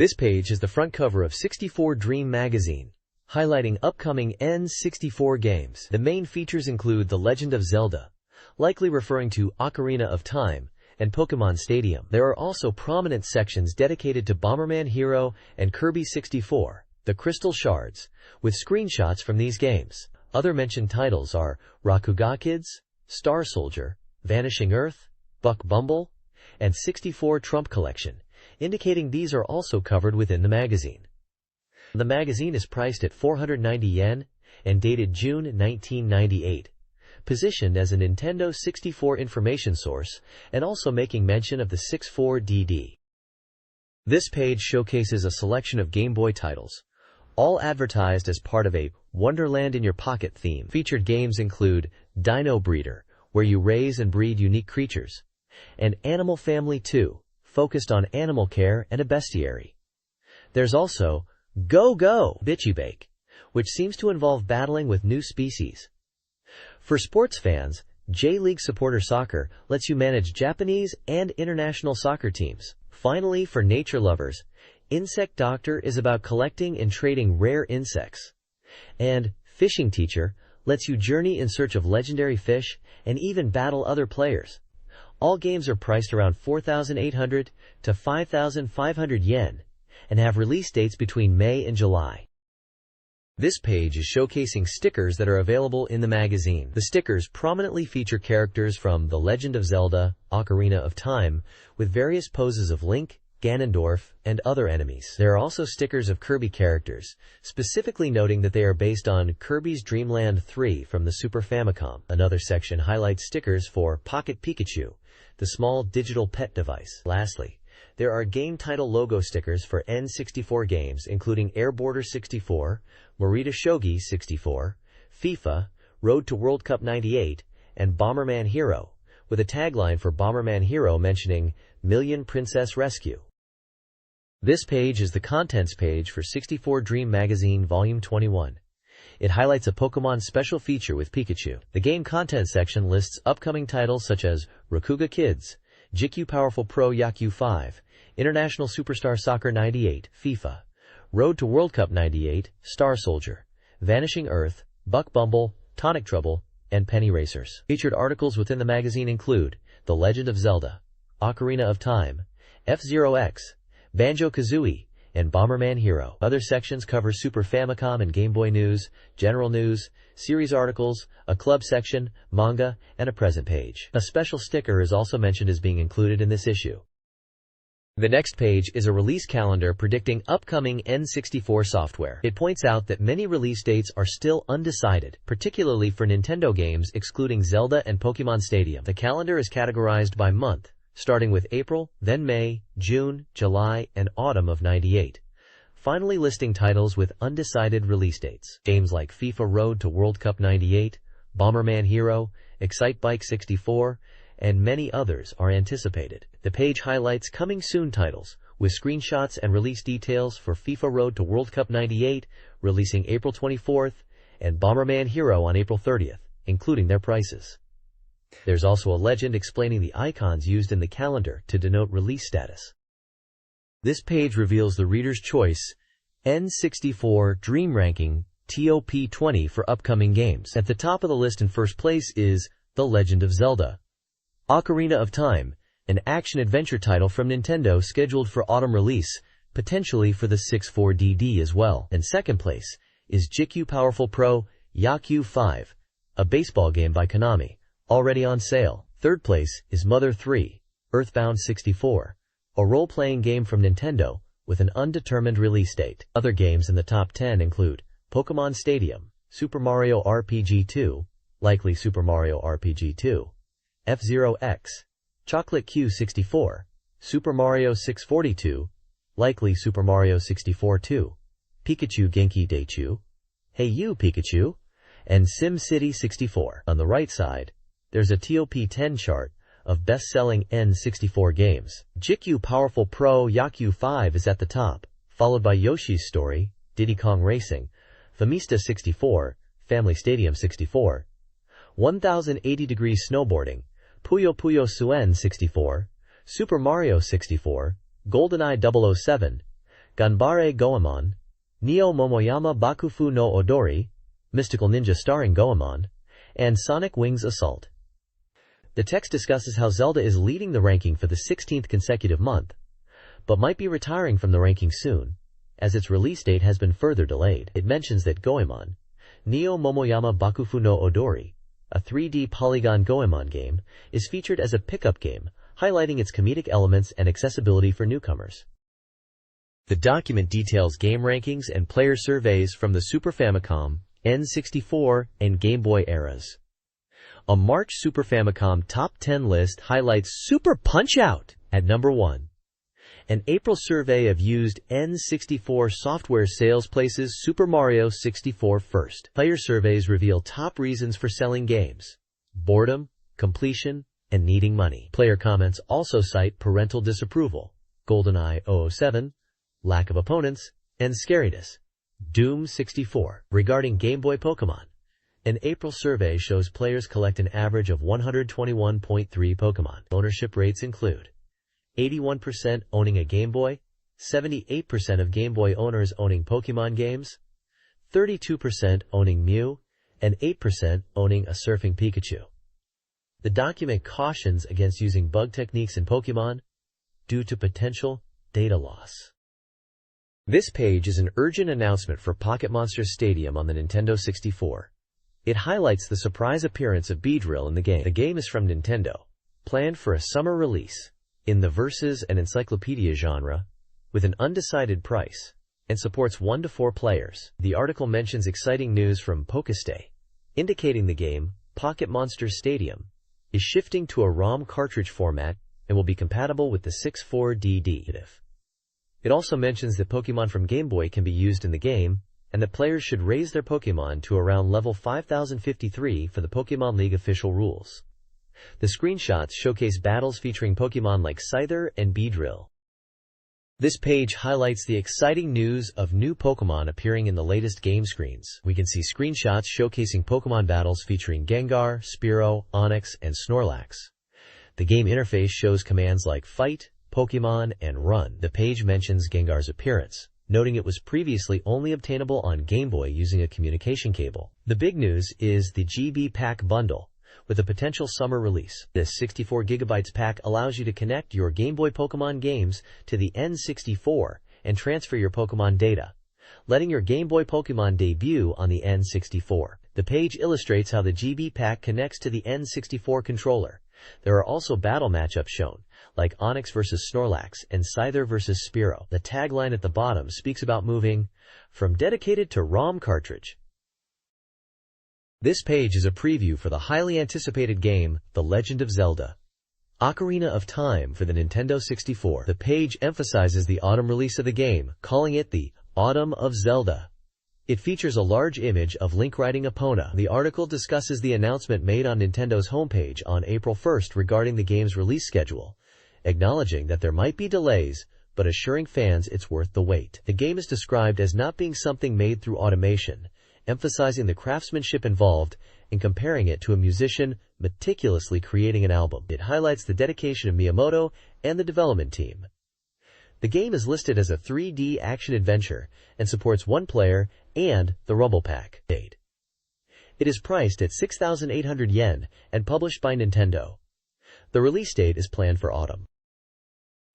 This page is the front cover of 64Dream magazine, highlighting upcoming N64 games. The main features include The Legend of Zelda, likely referring to Ocarina of Time, and Pokémon Stadium. There are also prominent sections dedicated to Bomberman Hero and Kirby 64, The Crystal Shards, with screenshots from these games. Other mentioned titles are Rakuga Kids, Star Soldier, Vanishing Earth, Buck Bumble, and 64 Trump Collection, indicating these are also covered within the magazine. The magazine is priced at 490 yen and dated June 1998, positioned as a Nintendo 64 information source and also making mention of the 64DD. This page showcases a selection of Game Boy titles, all advertised as part of a Wonderland in Your Pocket theme. Featured games include Dino Breeder, where you raise and breed unique creatures, and Animal Family 2, focused on animal care and a bestiary. There's also Go Go Bitchy Bake, which seems to involve battling with new species. For sports fans, J-League Supporter Soccer lets you manage Japanese and international soccer teams. Finally, for nature lovers, Insect Doctor is about collecting and trading rare insects. And Fishing Teacher lets you journey in search of legendary fish and even battle other players. All games are priced around 4,800 to 5,500 yen and have release dates between May and July. This page is showcasing stickers that are available in the magazine. The stickers prominently feature characters from The Legend of Zelda, Ocarina of Time, with various poses of Link, Ganondorf, and other enemies. There are also stickers of Kirby characters, specifically noting that they are based on Kirby's Dream Land 3 from the Super Famicom. Another section highlights stickers for Pocket Pikachu, the small digital pet device. Lastly, there are game title logo stickers for N64 games, including Air Border 64, Morita Shogi 64, FIFA, Road to World Cup 98, and Bomberman Hero, with a tagline for Bomberman Hero mentioning Million Princess Rescue. This page is the contents page for 64Dream Magazine Volume 21. It highlights a Pokémon special feature with Pikachu. The game content section lists upcoming titles such as Rakuga Kids, GameCube Powerful Pro Yaku 5, International Superstar Soccer 98, FIFA, Road to World Cup 98, Star Soldier, Vanishing Earth, Buck Bumble, Tonic Trouble, and Penny Racers. Featured articles within the magazine include The Legend of Zelda, Ocarina of Time, F-Zero X, Banjo-Kazooie, and Bomberman Hero. Other sections cover Super Famicom and Game Boy news, general news, series articles, a club section, manga, and a present page. A special sticker is also mentioned as being included in this issue. The next page is a release calendar predicting upcoming N64 software. It points out that many release dates are still undecided, particularly for Nintendo games excluding Zelda and Pokémon Stadium. The calendar is categorized by month, starting with April, then May, June, July, and autumn of '98. Finally listing titles with undecided release dates. Games like FIFA Road to World Cup 98, Bomberman Hero, Excite Bike 64, and many others are anticipated. The page highlights coming soon titles, with screenshots and release details for FIFA Road to World Cup 98, releasing April 24th, and Bomberman Hero on April 30th, including their prices. There's also a legend explaining the icons used in the calendar to denote release status. This page reveals the reader's choice N64 Dream Ranking Top 20 for upcoming games. At the top of the list in first place is The Legend of Zelda, Ocarina of Time, an action-adventure title from Nintendo scheduled for autumn release, potentially for the 64DD as well. In second place is GameCube Powerful Pro Yaku 5, a baseball game by Konami, already on sale. Third place is Mother 3, Earthbound 64, a role-playing game from Nintendo with an undetermined release date. Other games in the top 10 include Pokémon Stadium, Super Mario RPG 2, likely Super Mario RPG 2, F-Zero X, Chocolate Q64, Super Mario 642, likely Super Mario 64 2, Pikachu Genki Daichu, Hey You Pikachu, and Sim City 64. On the right side, there's a Top 10 chart of best-selling N64 games. GameCube Powerful Pro Yaku 5 is at the top, followed by Yoshi's Story, Diddy Kong Racing, Famista 64, Family Stadium 64, 1080 Degrees Snowboarding, Puyo Puyo Suen 64, Super Mario 64, GoldenEye 007, Ganbare Goemon, Neo Momoyama Bakufu no Odori, Mystical Ninja starring Goemon, and Sonic Wings Assault. The text discusses how Zelda is leading the ranking for the 16th consecutive month, but might be retiring from the ranking soon, as its release date has been further delayed. It mentions that Goemon, Neo Momoyama Bakufu no Odori, a 3D polygon Goemon game, is featured as a pickup game, highlighting its comedic elements and accessibility for newcomers. The document details game rankings and player surveys from the Super Famicom, N64, and Game Boy eras. A March Super Famicom Top 10 list highlights Super Punch-Out! At number 1. An April survey of used N64 software sales places Super Mario 64 first. Player surveys reveal top reasons for selling games: boredom, completion, and needing money. Player comments also cite parental disapproval, GoldenEye 007, lack of opponents, and scariness, Doom 64. Regarding Game Boy Pokemon, an April survey shows players collect an average of 121.3 Pokemon. Ownership rates include 81% owning a Game Boy, 78% of Game Boy owners owning Pokemon games, 32% owning Mew, and 8% owning a Surfing Pikachu. The document cautions against using bug techniques in Pokemon due to potential data loss. This page is an urgent announcement for Pocket Monsters Stadium on the Nintendo 64. It highlights the surprise appearance of Beedrill in the game. The game is from Nintendo, planned for a summer release in the versus and encyclopedia genre, with an undecided price, and supports 1 to 4 players. The article mentions exciting news from Pokestay, indicating the game, Pocket Monsters Stadium, is shifting to a ROM cartridge format and will be compatible with the 64DD. It also mentions that Pokemon from Game Boy can be used in the game, and that players should raise their Pokemon to around level 5053 for the Pokemon League official rules. The screenshots showcase battles featuring Pokemon like Scyther and Beedrill. This page highlights the exciting news of new Pokemon appearing in the latest game screens. We can see screenshots showcasing Pokemon battles featuring Gengar, Spearow, Onix, and Snorlax. The game interface shows commands like Fight, Pokemon, and Run. The page mentions Gengar's appearance, noting it was previously only obtainable on Game Boy using a communication cable. The big news is the GB Pack bundle, with a potential summer release. This 64GB pack allows you to connect your Game Boy Pokemon games to the N64 and transfer your Pokemon data, letting your Game Boy Pokemon debut on the N64. The page illustrates how the GB pack connects to the N64 controller. There are also battle matchups shown, like Onix vs Snorlax and Scyther vs Spearow. The tagline at the bottom speaks about moving from dedicated to ROM cartridge. This page is a preview for the highly anticipated game, The Legend of Zelda: Ocarina of Time for the Nintendo 64. The page emphasizes the autumn release of the game, calling it the Autumn of Zelda. It features a large image of Link riding Epona. The article discusses the announcement made on Nintendo's homepage on April 1st regarding the game's release schedule, acknowledging that there might be delays, but assuring fans it's worth the wait. The game is described as not being something made through automation, emphasizing the craftsmanship involved and comparing it to a musician meticulously creating an album. It highlights the dedication of Miyamoto and the development team. The game is listed as a 3D action-adventure and supports 1 player and the Rumble Pack. It is priced at 6,800 yen and published by Nintendo. The release date is planned for autumn.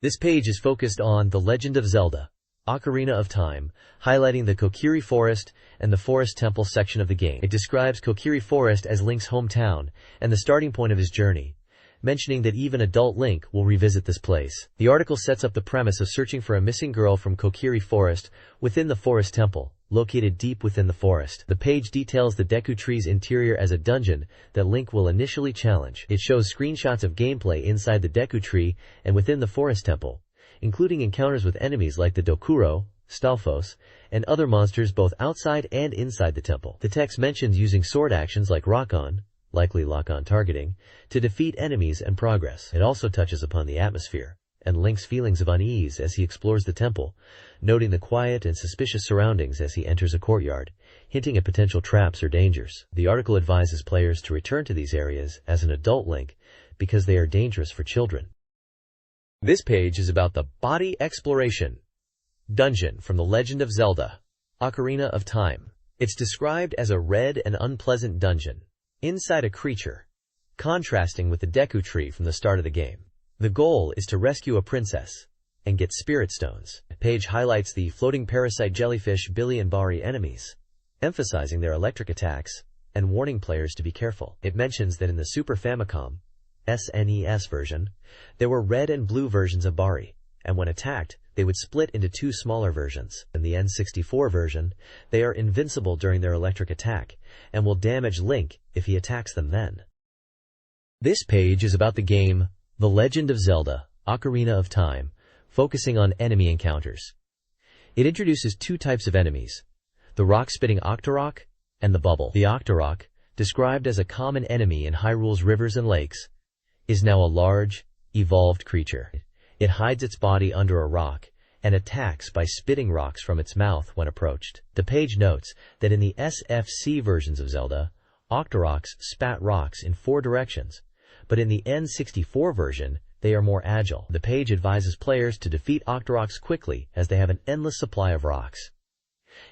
This page is focused on The Legend of Zelda: Ocarina of Time, highlighting the Kokiri Forest and the Forest Temple section of the game. It describes Kokiri Forest as Link's hometown and the starting point of his journey, mentioning that even adult Link will revisit this place. The article sets up the premise of searching for a missing girl from Kokiri Forest within the Forest Temple, located deep within the forest. The page details the Deku Tree's interior as a dungeon that Link will initially challenge. It shows screenshots of gameplay inside the Deku Tree and within the Forest Temple, including encounters with enemies like the Dokuro, Stalfos, and other monsters both outside and inside the temple. The text mentions using sword actions like Rock-On, likely lock-on targeting, to defeat enemies and progress. It also touches upon the atmosphere and Link's feelings of unease as he explores the temple, noting the quiet and suspicious surroundings as he enters a courtyard, hinting at potential traps or dangers. The article advises players to return to these areas as an adult Link because they are dangerous for children. This page is about the body exploration. Dungeon from The Legend of Zelda: Ocarina of Time. It's described as a red and unpleasant dungeon inside a creature, contrasting with the Deku Tree from the start of the game. The goal is to rescue a princess and get spirit stones. The page highlights the floating parasite jellyfish Billy and Bari enemies, emphasizing their electric attacks and warning players to be careful. It mentions that in the Super Famicom SNES version, there were red and blue versions of Bari, and when attacked, they would split into two smaller versions. In the N64 version, they are invincible during their electric attack and will damage Link if he attacks them then. This page is about the game The Legend of Zelda: Ocarina of Time, focusing on enemy encounters. It introduces two types of enemies: the rock-spitting Octorok and the Bubble. The Octorok, described as a common enemy in Hyrule's rivers and lakes, is now a large, evolved creature. It hides its body under a rock and attacks by spitting rocks from its mouth when approached. The page notes that in the SFC versions of Zelda, Octoroks spat rocks in 4 directions, but in the N64 version, they are more agile. The page advises players to defeat Octoroks quickly as they have an endless supply of rocks.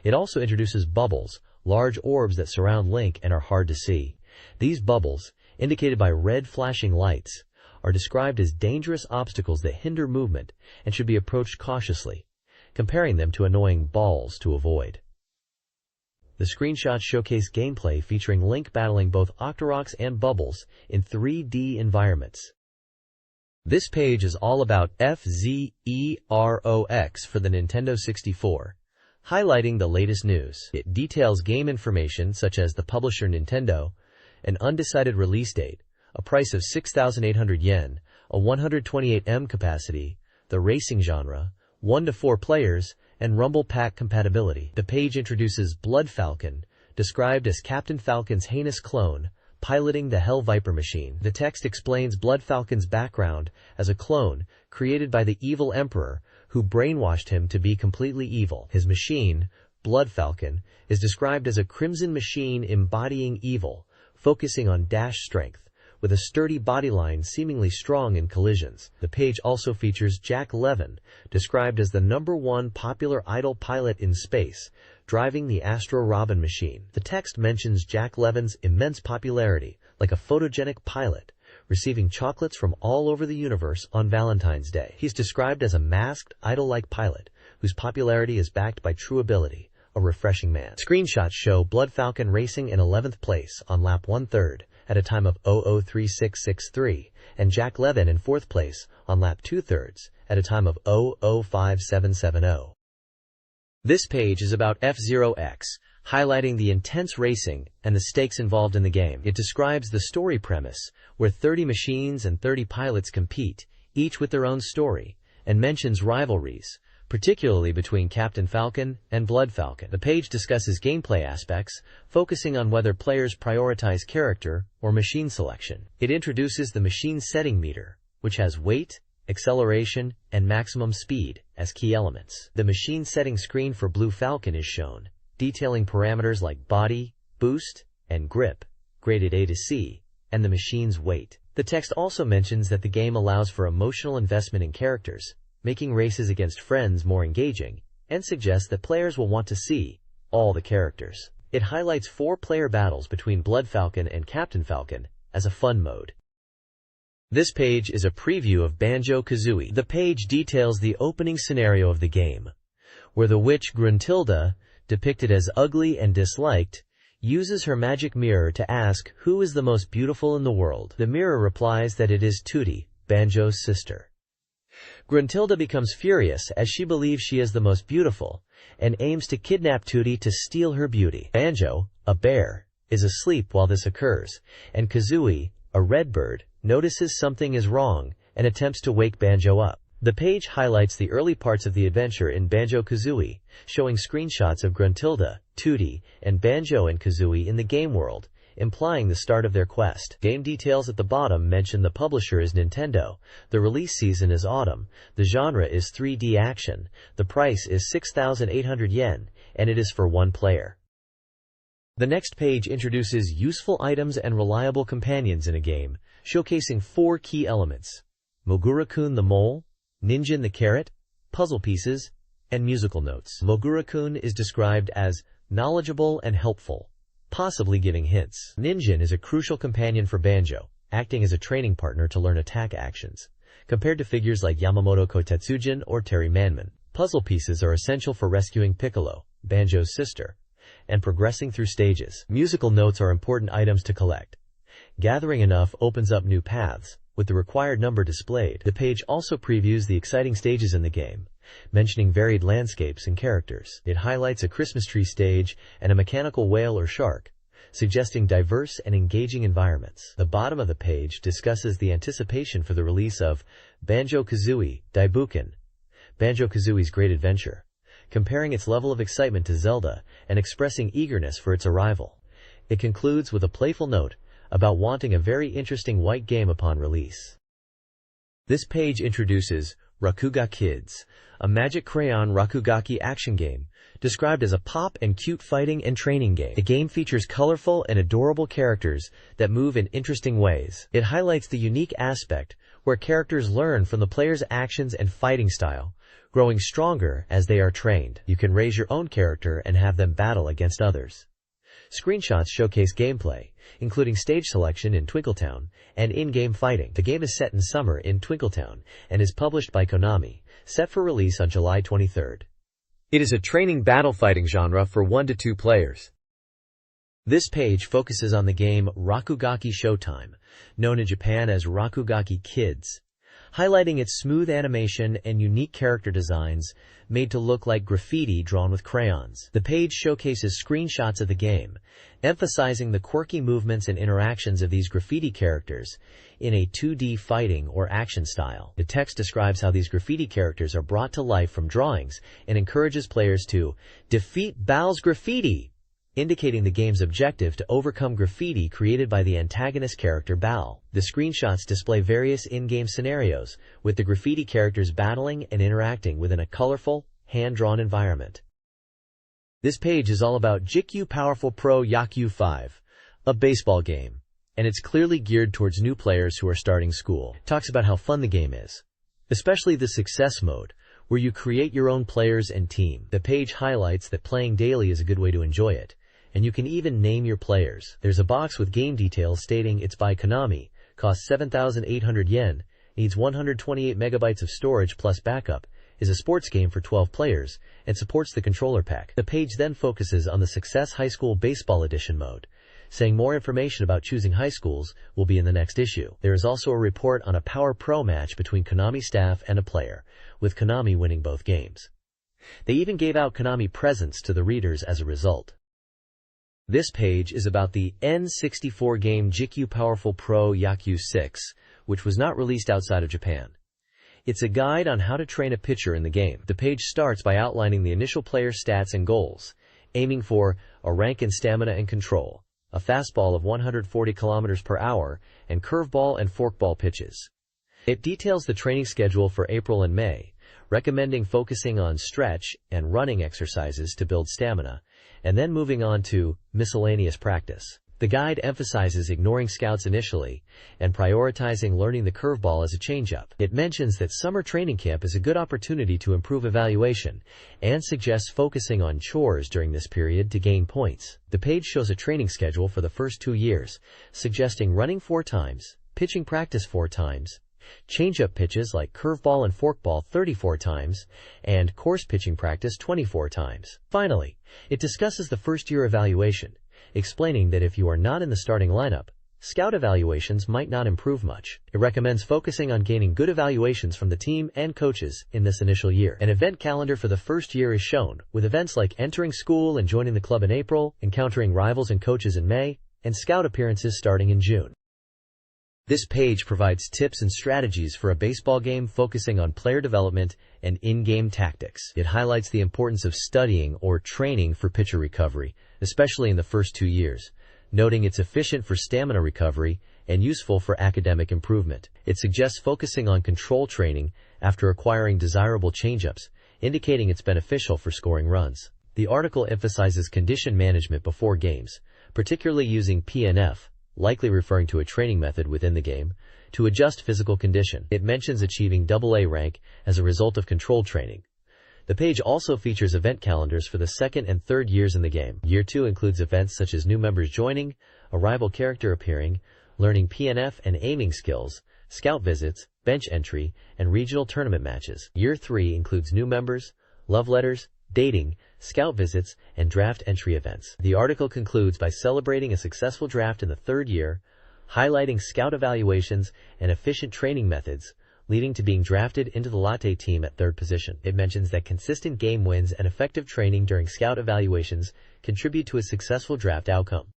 It also introduces bubbles, large orbs that surround Link and are hard to see. These bubbles, indicated by red flashing lights, are described as dangerous obstacles that hinder movement and should be approached cautiously, comparing them to annoying balls to avoid. The screenshots showcase gameplay featuring Link battling both Octoroks and Bubbles in 3D environments. This page is all about FZEROX for the Nintendo 64, highlighting the latest news. It details game information such as the publisher Nintendo, an undecided release date, a price of 6,800 yen, a 128M capacity, the racing genre, 1 to 4 players, and Rumble Pack compatibility. The page introduces Blood Falcon, described as Captain Falcon's heinous clone, piloting the Hell Viper machine. The text explains Blood Falcon's background as a clone created by the evil Emperor who brainwashed him to be completely evil. His machine, Blood Falcon, is described as a crimson machine embodying evil, focusing on dash strength, with a sturdy bodyline seemingly strong in collisions. The page also features Jack Levin, described as the #1 popular idle pilot in space, driving the Astro Robin machine. The text mentions Jack Levin's immense popularity, like a photogenic pilot, receiving chocolates from all over the universe on Valentine's Day. He's described as a masked, idol-like pilot, whose popularity is backed by true ability, a refreshing man. Screenshots show Blood Falcon racing in 11th place on lap 1/3, at a time of 003663, and Jack Levin in 4th place on lap 2/3 at a time of 005770. This page is about F-Zero-X, highlighting the intense racing and the stakes involved in the game. It describes the story premise, where 30 machines and 30 pilots compete, each with their own story, and mentions rivalries, particularly between Captain Falcon and Blood Falcon. The page discusses gameplay aspects, focusing on whether players prioritize character or machine selection. It introduces the machine setting meter, which has weight, acceleration, and maximum speed as key elements. The machine setting screen for Blue Falcon is shown, detailing parameters like body, boost, and grip, graded A to C, and the machine's weight. The text also mentions that the game allows for emotional investment in characters, making races against friends more engaging, and suggests that players will want to see all the characters. It highlights 4-player battles between Blood Falcon and Captain Falcon as a fun mode. This page is a preview of Banjo-Kazooie. The page details the opening scenario of the game, where the witch Gruntilda, depicted as ugly and disliked, uses her magic mirror to ask who is the most beautiful in the world. The mirror replies that it is Tooty, Banjo's sister. Gruntilda becomes furious as she believes she is the most beautiful, and aims to kidnap Tooty to steal her beauty. Banjo, a bear, is asleep while this occurs, and Kazooie, a red bird, notices something is wrong and attempts to wake Banjo up. The page highlights the early parts of the adventure in Banjo-Kazooie, showing screenshots of Gruntilda, Tooty, and Banjo and Kazooie in the game world, implying the start of their quest. Game details at the bottom mention the publisher is Nintendo, the release season is autumn, the genre is 3D action, the price is 6,800 yen, and it is for 1 player. The next page introduces useful items and reliable companions in a game, showcasing 4 key elements: Mogura-kun the mole, Ninjin the carrot, puzzle pieces, and musical notes. Mogura-kun is described as knowledgeable and helpful, possibly giving hints. Ninjin is a crucial companion for Banjo, acting as a training partner to learn attack actions, compared to figures like Yamamoto Kotetsujin or Terry Manman. Puzzle pieces are essential for rescuing Piccolo, Banjo's sister, and progressing through stages. Musical notes are important items to collect. Gathering enough opens up new paths, with the required number displayed. The page also previews the exciting stages in the game, mentioning varied landscapes and characters. It highlights a Christmas tree stage and a mechanical whale or shark, suggesting diverse and engaging environments. The bottom of the page discusses the anticipation for the release of Banjo-Kazooie Daibuken, Banjo-Kazooie's Great Adventure, comparing its level of excitement to Zelda and expressing eagerness for its arrival. It concludes with a playful note about wanting a very interesting white game upon release. This page introduces Rakuga Kids, a magic crayon Rakugaki action game, described as a pop and cute fighting and training game. The game features colorful and adorable characters that move in interesting ways. It highlights the unique aspect where characters learn from the player's actions and fighting style, growing stronger as they are trained. You can raise your own character and have them battle against others. Screenshots showcase gameplay, including stage selection in Twinkletown and in-game fighting. The game is set in summer in Twinkletown and is published by Konami, set for release on July 23rd. It is a training battle fighting genre for 1 to 2 players. This page focuses on the game Rakugaki Showtime, known in Japan as Rakugaki Kids, highlighting its smooth animation and unique character designs made to look like graffiti drawn with crayons. The page showcases screenshots of the game, emphasizing the quirky movements and interactions of these graffiti characters in a 2D fighting or action style. The text describes how these graffiti characters are brought to life from drawings and encourages players to defeat Bao's graffiti, indicating the game's objective to overcome graffiti created by the antagonist character Bao. The screenshots display various in-game scenarios, with the graffiti characters battling and interacting within a colorful, hand-drawn environment. This page is all about GameCube Powerful Pro Yakyu 5, a baseball game, and it's clearly geared towards new players who are starting school. It talks about how fun the game is, especially the success mode, where you create your own players and team. The page highlights that playing daily is a good way to enjoy it, and you can even name your players. There's a box with game details stating it's by Konami, costs 7,800 yen, needs 128 megabytes of storage plus backup, is a sports game for 12 players, and supports the controller pack. The page then focuses on the Success High School Baseball Edition mode, saying more information about choosing high schools will be in the next issue. There is also a report on a Power Pro match between Konami staff and a player, with Konami winning both games. They even gave out Konami presents to the readers as a result. This page is about the N64 game GameCube Powerful Pro Yakyu 6, which was not released outside of Japan. It's a guide on how to train a pitcher in the game. The page starts by outlining the initial player's stats and goals, aiming for a rank in stamina and control, a fastball of 140 km per hour, and curveball and forkball pitches. It details the training schedule for April and May, recommending focusing on stretch and running exercises to build stamina, and then moving on to miscellaneous practice. The guide emphasizes ignoring scouts initially and prioritizing learning the curveball as a changeup. It mentions that summer training camp is a good opportunity to improve evaluation and suggests focusing on chores during this period to gain points. The page shows a training schedule for the first 2 years, suggesting running 4 times, pitching practice 4 times, change-up pitches like curveball and forkball 34 times, and course pitching practice 24 times. Finally, it discusses the first-year evaluation, explaining that if you are not in the starting lineup, scout evaluations might not improve much. It recommends focusing on gaining good evaluations from the team and coaches in this initial year. An event calendar for the first year is shown, with events like entering school and joining the club in April, encountering rivals and coaches in May, and scout appearances starting in June. This page provides tips and strategies for a baseball game focusing on player development and in-game tactics. It highlights the importance of studying or training for pitcher recovery, especially in the first 2 years, noting it's efficient for stamina recovery and useful for academic improvement. It suggests focusing on control training after acquiring desirable changeups, indicating it's beneficial for scoring runs. The article emphasizes condition management before games, particularly using PNF, likely referring to a training method within the game, to adjust physical condition. It mentions achieving AA rank as a result of control training, The page also features event calendars for the second and third years in the game. Year 2 includes events such as new members joining, a rival character appearing, learning PNF and aiming skills, scout visits, bench entry, and regional tournament matches. Year 3 includes new members, love letters, dating, scout visits, and draft entry events. The article concludes by celebrating a successful draft in the third year, highlighting scout evaluations and efficient training methods, leading to being drafted into the Latte team at third position. It mentions that consistent game wins and effective training during scout evaluations contribute to a successful draft outcome.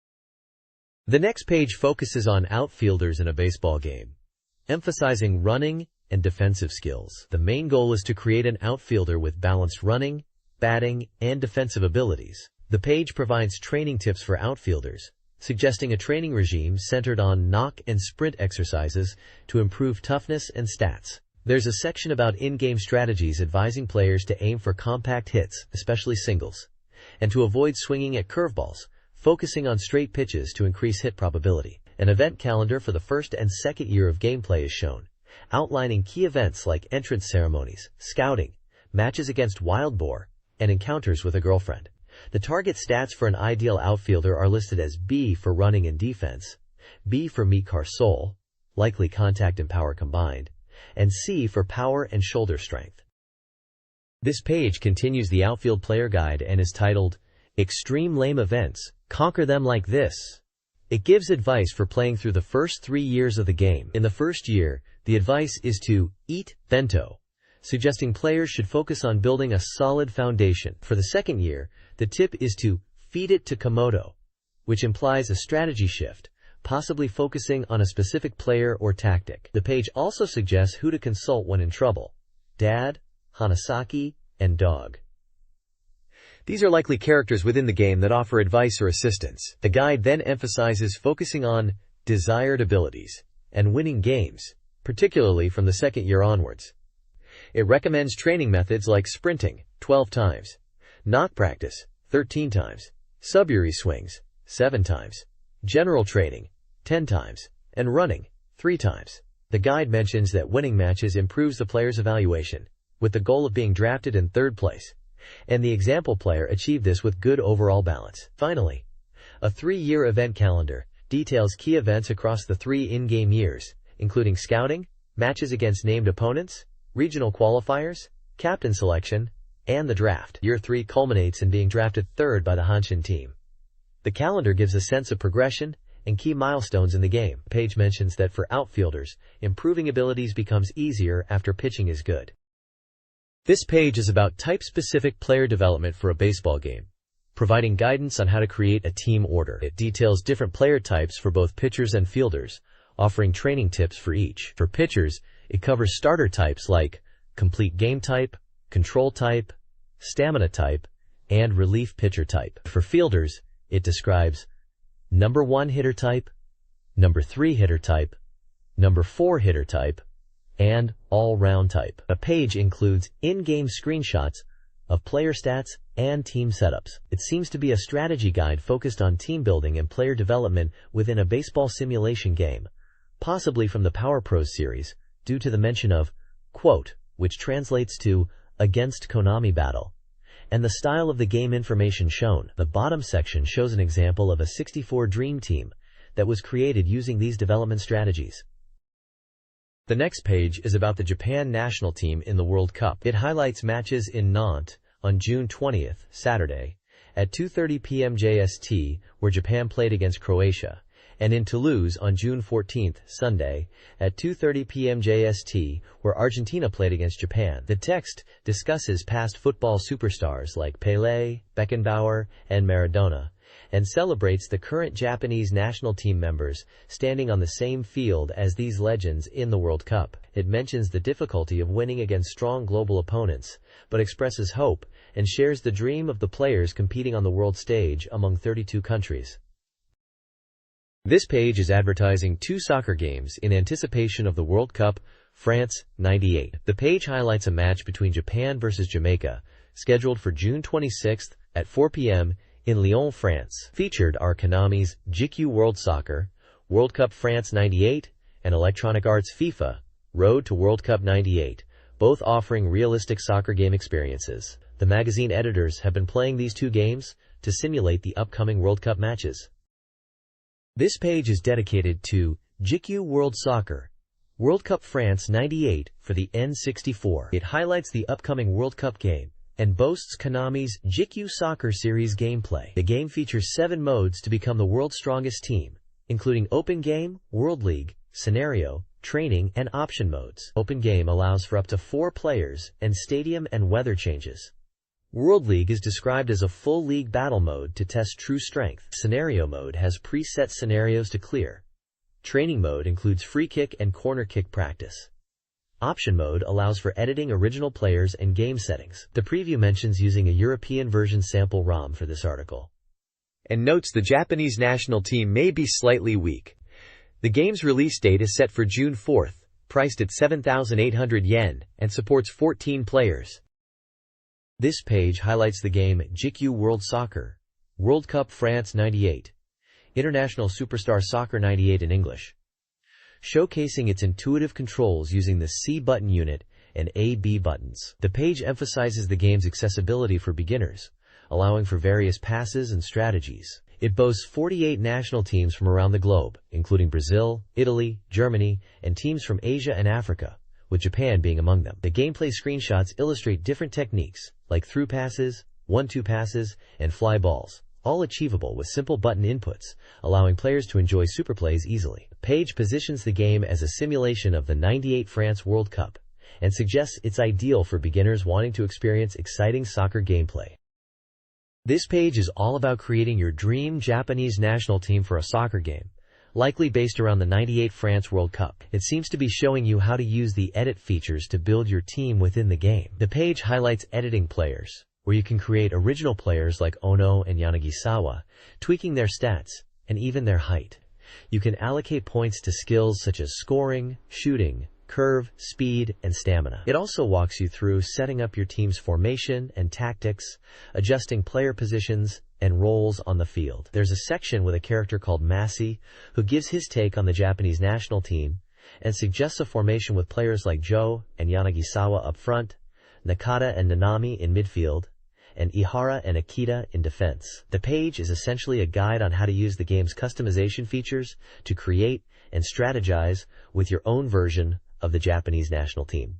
The next page focuses on outfielders in a baseball game, emphasizing running and defensive skills. The main goal is to create an outfielder with balanced running, batting, and defensive abilities. The page provides training tips for outfielders, suggesting a training regime centered on knock and sprint exercises to improve toughness and stats. There's a section about in-game strategies advising players to aim for compact hits, especially singles, and to avoid swinging at curveballs, focusing on straight pitches to increase hit probability. An event calendar for the first and second year of gameplay is shown, outlining key events like entrance ceremonies, scouting, matches against wild boar, and encounters with a girlfriend. The target stats for an ideal outfielder are listed as B for running and defense, B for meat car soul, likely contact and power combined, and C for power and shoulder strength. This page continues the outfield player guide and is titled, Extreme Lame Events, Conquer Them Like This. It gives advice for playing through the first 3 years of the game. In the first year, the advice is to eat bento, suggesting players should focus on building a solid foundation. For the second year, the tip is to feed it to Komodo, which implies a strategy shift, possibly focusing on a specific player or tactic. The page also suggests who to consult when in trouble: Dad, Hanasaki, and Dog. These are likely characters within the game that offer advice or assistance. The guide then emphasizes focusing on desired abilities and winning games, particularly from the second year onwards. It recommends training methods like sprinting, 12 times, knock practice, 13 times, sub-uri swings, 7 times, general training, 10 times, and running, 3 times. The guide mentions that winning matches improves the player's evaluation, with the goal of being drafted in third place, and the example player achieved this with good overall balance. Finally, a 3-year event calendar details key events across the 3 in-game years, including scouting, matches against named opponents, regional qualifiers, captain selection, and the draft. Year 3 culminates in being drafted third by the Hanshin team. The calendar gives a sense of progression and key milestones in the game. The page mentions that for outfielders, improving abilities becomes easier after pitching is good. This page is about type-specific player development for a baseball game, providing guidance on how to create a team order. It details different player types for both pitchers and fielders, offering training tips for each. For pitchers, it covers starter types like complete game type, control type, stamina type, and relief pitcher type. For fielders, it describes number 1 hitter type, number 3 hitter type, number 4 hitter type, and all-round type. A page includes in-game screenshots of player stats and team setups. It seems to be a strategy guide focused on team building and player development within a baseball simulation game, possibly from the Power Pros series, due to the mention of quote, which translates to against Konami battle, and the style of the game information shown. The bottom section shows an example of a 64Dream team that was created using these development strategies. The next page is about the Japan national team in the World Cup. It highlights matches in Nantes on June 20th, Saturday, at 2:30 p.m. JST, where Japan played against Croatia, and in Toulouse on June 14th, Sunday, at 2:30 p.m. JST, where Argentina played against Japan. The text discusses past football superstars like Pelé, Beckenbauer, and Maradona, and celebrates the current Japanese national team members standing on the same field as these legends in the World Cup. It mentions the difficulty of winning against strong global opponents, but expresses hope and shares the dream of the players competing on the world stage among 32 countries. This page is advertising 2 soccer games in anticipation of the World Cup, France, '98. The page highlights a match between Japan versus Jamaica, scheduled for June 26th at 4 p.m. in Lyon, France. Featured are Konami's GQ World Soccer, World Cup France '98, and Electronic Arts FIFA, Road to World Cup '98, both offering realistic soccer game experiences. The magazine editors have been playing these two games to simulate the upcoming World Cup matches. This page is dedicated to GameCube World Soccer World Cup France '98 for the N64. It highlights the upcoming World Cup game and boasts Konami's GameCube Soccer Series gameplay. The game features 7 modes to become the world's strongest team, including Open Game, World League, Scenario, Training, and Option modes. Open Game allows for up to 4 players and stadium and weather changes. World League is described as a full league battle mode to test true strength. Scenario mode has preset scenarios to clear. Training mode includes free kick and corner kick practice. Option mode allows for editing original players and game settings. The preview mentions using a European version sample ROM for this article, and notes the Japanese national team may be slightly weak. The game's release date is set for June 4th, priced at 7,800 yen, and supports 14 players. This page highlights the game GameCube World Soccer World Cup France '98, International Superstar Soccer '98 in English, showcasing its intuitive controls using the C button unit and A/B buttons. The page emphasizes the game's accessibility for beginners, allowing for various passes and strategies. It boasts 48 national teams from around the globe, including Brazil, Italy, Germany, and teams from Asia and Africa, with Japan being among them. The gameplay screenshots illustrate different techniques, like through passes, 1-2 passes, and fly balls, all achievable with simple button inputs, allowing players to enjoy super plays easily. The page positions the game as a simulation of the '98 France World Cup, and suggests it's ideal for beginners wanting to experience exciting soccer gameplay. This page is all about creating your dream Japanese national team for a soccer game, likely based around the '98 France World Cup. It seems to be showing you how to use the edit features to build your team within the game. The page highlights editing players, where you can create original players like Ono and Yanagisawa, tweaking their stats and even their height. You can allocate points to skills such as scoring, shooting, curve, speed, and stamina. It also walks you through setting up your team's formation and tactics, adjusting player positions and roles on the field. There's a section with a character called Masi, who gives his take on the Japanese national team and suggests a formation with players like Joe and Yanagisawa up front, Nakata and Nanami in midfield, and Ihara and Akita in defense. The page is essentially a guide on how to use the game's customization features to create and strategize with your own version of the Japanese national team.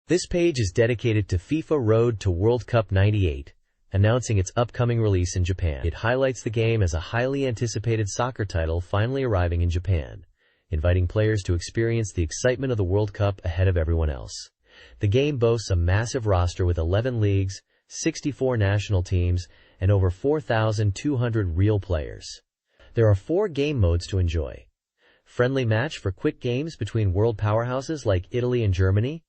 This page is dedicated to FIFA Road to World Cup '98, announcing its upcoming release in Japan. It highlights the game as a highly anticipated soccer title finally arriving in Japan, inviting players to experience the excitement of the World Cup ahead of everyone else. The game boasts a massive roster with 11 leagues, 64 national teams, and over 4,200 real players. There are 4 game modes to enjoy: friendly match for quick games between world powerhouses like Italy and Germany,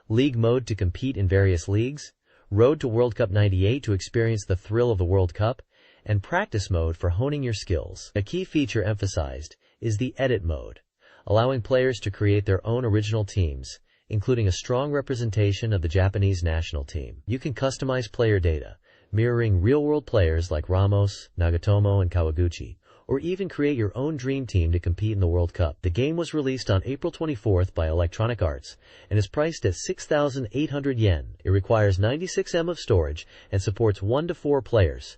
league mode to compete in various leagues, Road to World Cup '98 to experience the thrill of the World Cup, and practice mode for honing your skills. A key feature emphasized is the edit mode, allowing players to create their own original teams, including a strong representation of the Japanese national team. You can customize player data, mirroring real-world players like Ramos, Nagatomo, and Kawaguchi, or even create your own dream team to compete in the World Cup. The game was released on April 24th by Electronic Arts and is priced at 6,800 yen. It requires 96 MB of storage and supports 1 to 4 players.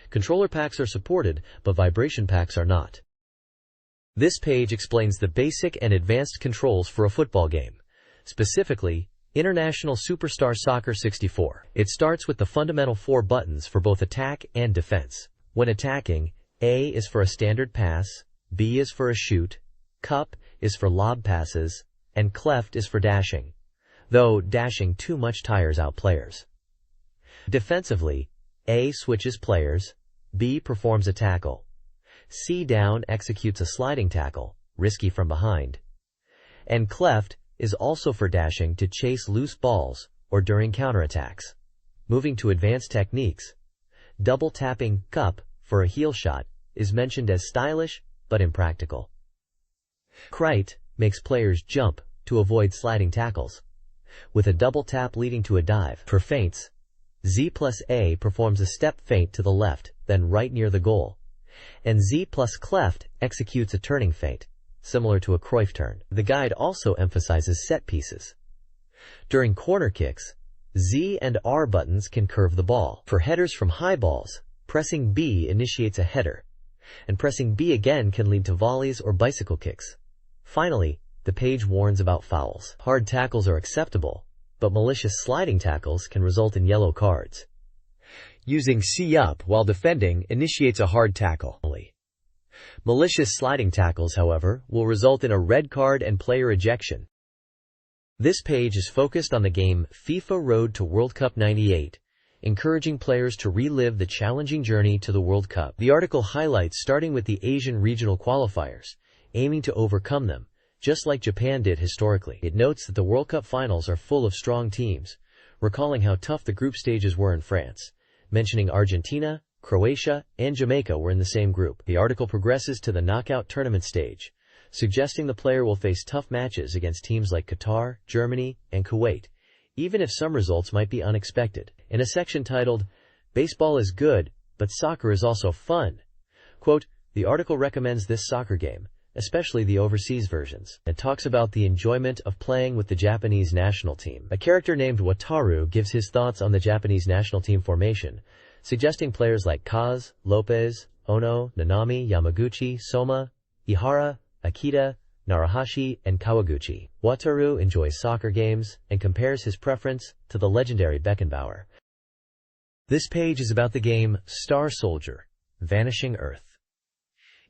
Controller packs are supported, but vibration packs are not. This page explains the basic and advanced controls for a football game, specifically International Superstar Soccer 64. It starts with the fundamental 4 buttons for both attack and defense. When attacking, A is for a standard pass, B is for a shoot, cup is for lob passes, and cleft is for dashing, though dashing too much tires out players. Defensively, A switches players, B performs a tackle, C down executes a sliding tackle, risky from behind, and cleft is also for dashing to chase loose balls or during counterattacks. Moving to advanced techniques, double tapping cup for a heel shot is mentioned as stylish but impractical. Crite makes players jump to avoid sliding tackles, with a double tap leading to a dive. For feints, Z plus A performs a step feint to the left, then right near the goal, and Z plus cleft executes a turning feint, similar to a Cruyff turn. The guide also emphasizes set pieces. During corner kicks, Z and R buttons can curve the ball. For headers from high balls, pressing B initiates a header, and pressing B again can lead to volleys or bicycle kicks. Finally, the page warns about fouls. Hard tackles are acceptable, but malicious sliding tackles can result in yellow cards. Using C up while defending initiates a hard tackle. Malicious sliding tackles, however, will result in a red card and player ejection. This page is focused on the game FIFA Road to World Cup '98, encouraging players to relive the challenging journey to the World Cup. The article highlights starting with the Asian regional qualifiers, aiming to overcome them, just like Japan did historically. It notes that the World Cup finals are full of strong teams, recalling how tough the group stages were in France, mentioning Argentina, Croatia, and Jamaica were in the same group. The article progresses to the knockout tournament stage, suggesting the player will face tough matches against teams like Qatar, Germany, and Kuwait, even if some results might be unexpected. In a section titled, "Baseball is good, but soccer is also fun," quote, the article recommends this soccer game, especially the overseas versions. It talks about the enjoyment of playing with the Japanese national team. A character named Wataru gives his thoughts on the Japanese national team formation, suggesting players like Kaz, Lopez, Ono, Nanami, Yamaguchi, Soma, Ihara, Akita, Narahashi, and Kawaguchi. Wataru enjoys soccer games and compares his preference to the legendary Beckenbauer. This page is about the game Star Soldier, Vanishing Earth.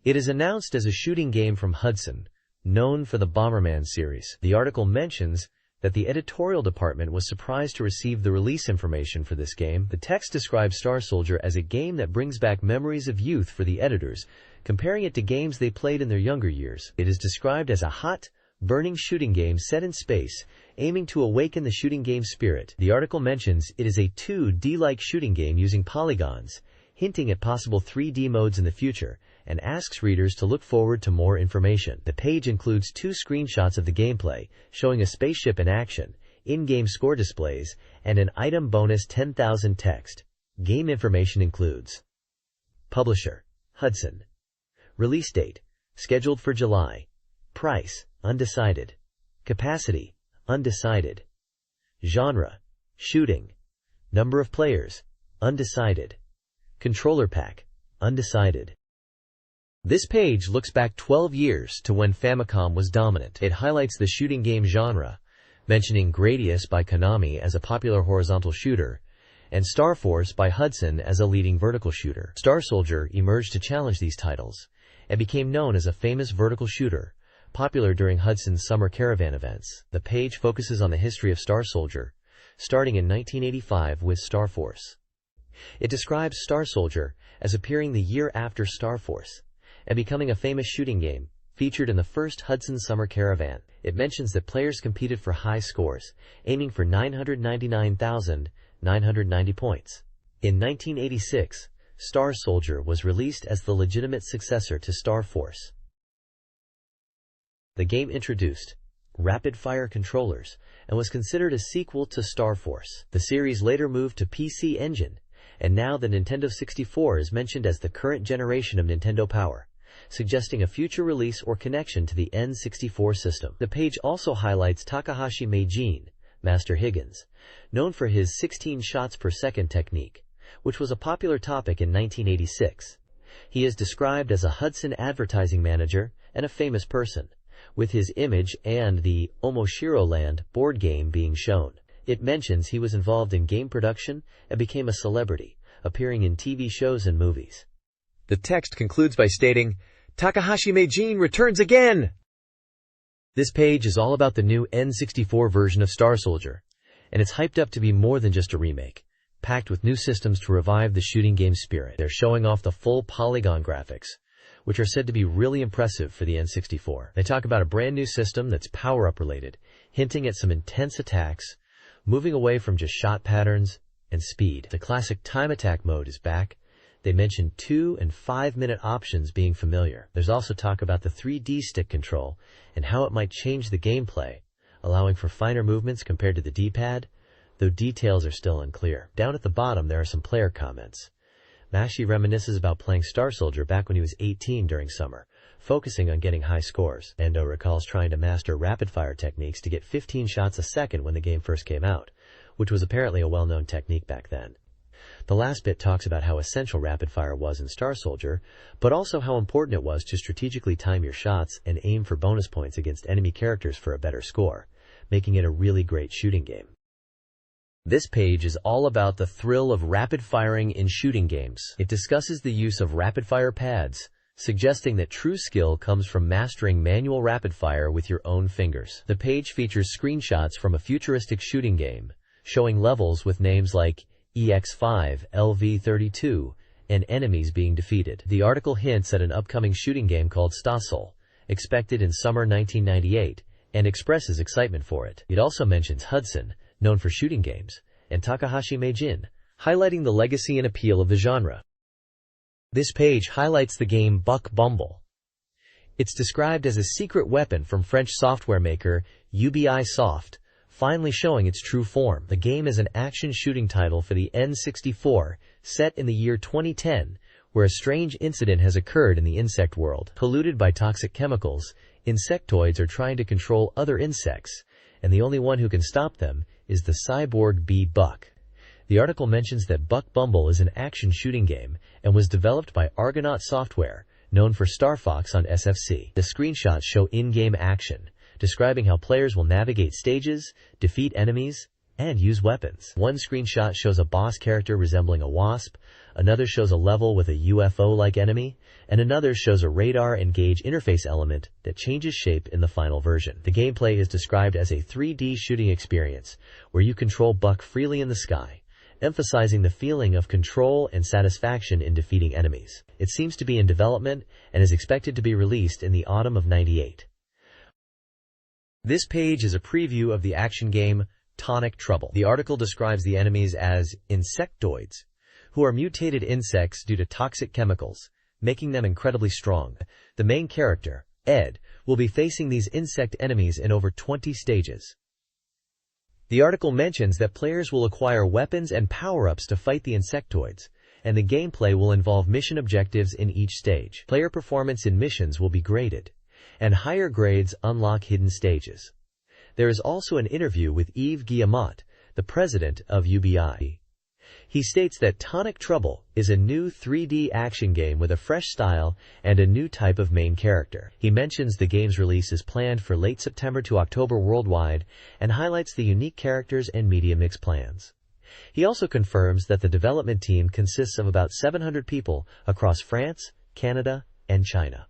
It is announced as a shooting game from Hudson, known for the Bomberman series. The article mentions that the editorial department was surprised to receive the release information for this game. The text describes Star Soldier as a game that brings back memories of youth for the editors, comparing it to games they played in their younger years. It is described as a hot, burning shooting game set in space, aiming to awaken the shooting game spirit. The article mentions it is a 2D-like shooting game using polygons, hinting at possible 3D modes in the future, and asks readers to look forward to more information. The page includes 2 screenshots of the gameplay, showing a spaceship in action, in-game score displays, and an item bonus 10,000 text. Game information includes publisher, Hudson. Release date, scheduled for July. Price, undecided. Capacity, undecided. Genre, shooting. Number of players, undecided. Controller pack, undecided. This page looks back 12 years to when Famicom was dominant. It highlights the shooting game genre, mentioning Gradius by Konami as a popular horizontal shooter, and Star Force by Hudson as a leading vertical shooter. Star Soldier emerged to challenge these titles, and became known as a famous vertical shooter, popular during Hudson's summer caravan events. The page focuses on the history of Star Soldier, starting in 1985 with Star Force. It describes Star Soldier as appearing the year after Star Force, and becoming a famous shooting game, featured in the first Hudson Summer Caravan. It mentions that players competed for high scores, aiming for 999,990 points. In 1986, Star Soldier was released as the legitimate successor to Star Force. The game introduced rapid-fire controllers and was considered a sequel to Star Force. The series later moved to PC Engine, and now the Nintendo 64 is mentioned as the current generation of Nintendo Power, suggesting a future release or connection to the N64 system. The page also highlights Takahashi Meijin, Master Higgins, known for his 16 shots per second technique, which was a popular topic in 1986. He is described as a Hudson advertising manager and a famous person, with his image and the Omoshiro Land board game being shown. It mentions he was involved in game production and became a celebrity, appearing in TV shows and movies. The text concludes by stating, "Takahashi Meijin returns again!" This page is all about the new N64 version of Star Soldier, and it's hyped up to be more than just a remake, packed with new systems to revive the shooting game spirit. They're showing off the full polygon graphics, which are said to be really impressive for the N64. They talk about a brand new system that's power-up related, hinting at some intense attacks, moving away from just shot patterns and speed. The classic time attack mode is back. They mention 2 and 5 minute options being familiar. There's also talk about the 3D stick control and how it might change the gameplay, allowing for finer movements compared to the D-pad, though details are still unclear. Down at the bottom there are some player comments. Mashi reminisces about playing Star Soldier back when he was 18 during summer, focusing on getting high scores. Endo recalls trying to master rapid-fire techniques to get 15 shots a second when the game first came out, which was apparently a well-known technique back then. The last bit talks about how essential rapid-fire was in Star Soldier, but also how important it was to strategically time your shots and aim for bonus points against enemy characters for a better score, making it a really great shooting game. This page is all about the thrill of rapid firing in shooting games. It discusses the use of rapid-fire pads, suggesting that true skill comes from mastering manual rapid-fire with your own fingers. The page features screenshots from a futuristic shooting game, showing levels with names like EX5, LV32, and enemies being defeated. The article hints at an upcoming shooting game called Stasol, expected in summer 1998, and expresses excitement for it. It also mentions Hudson, known for shooting games, and Takahashi Meijin, highlighting the legacy and appeal of the genre. This page highlights the game Buck Bumble. It's described as a secret weapon from French software maker Ubisoft, finally showing its true form. The game is an action shooting title for the N64, set in the year 2010, where a strange incident has occurred in the insect world. Polluted by toxic chemicals, insectoids are trying to control other insects, and the only one who can stop them is the cyborg bee Buck. The article mentions that Buck Bumble is an action shooting game and was developed by Argonaut Software, known for Star Fox on SFC. The screenshots show in-game action, describing how players will navigate stages, defeat enemies, and use weapons. One screenshot shows a boss character resembling a wasp, another shows a level with a UFO-like enemy, and another shows a radar and gauge interface element that changes shape in the final version. The gameplay is described as a 3D shooting experience, where you control Buck freely in the sky, emphasizing the feeling of control and satisfaction in defeating enemies. It seems to be in development and is expected to be released in the autumn of '98. This page is a preview of the action game Tonic Trouble. The article describes the enemies as insectoids, who are mutated insects due to toxic chemicals, making them incredibly strong. The main character, Ed, will be facing these insect enemies in over 20 stages. The article mentions that players will acquire weapons and power-ups to fight the insectoids, and the gameplay will involve mission objectives in each stage. Player performance in missions will be graded, and higher grades unlock hidden stages. There is also an interview with Yves Guillemot, the president of UBI. He states that Tonic Trouble is a new 3D action game with a fresh style and a new type of main character. He mentions the game's release is planned for late September to October worldwide and highlights the unique characters and media mix plans. He also confirms that the development team consists of about 700 people across France, Canada, and China.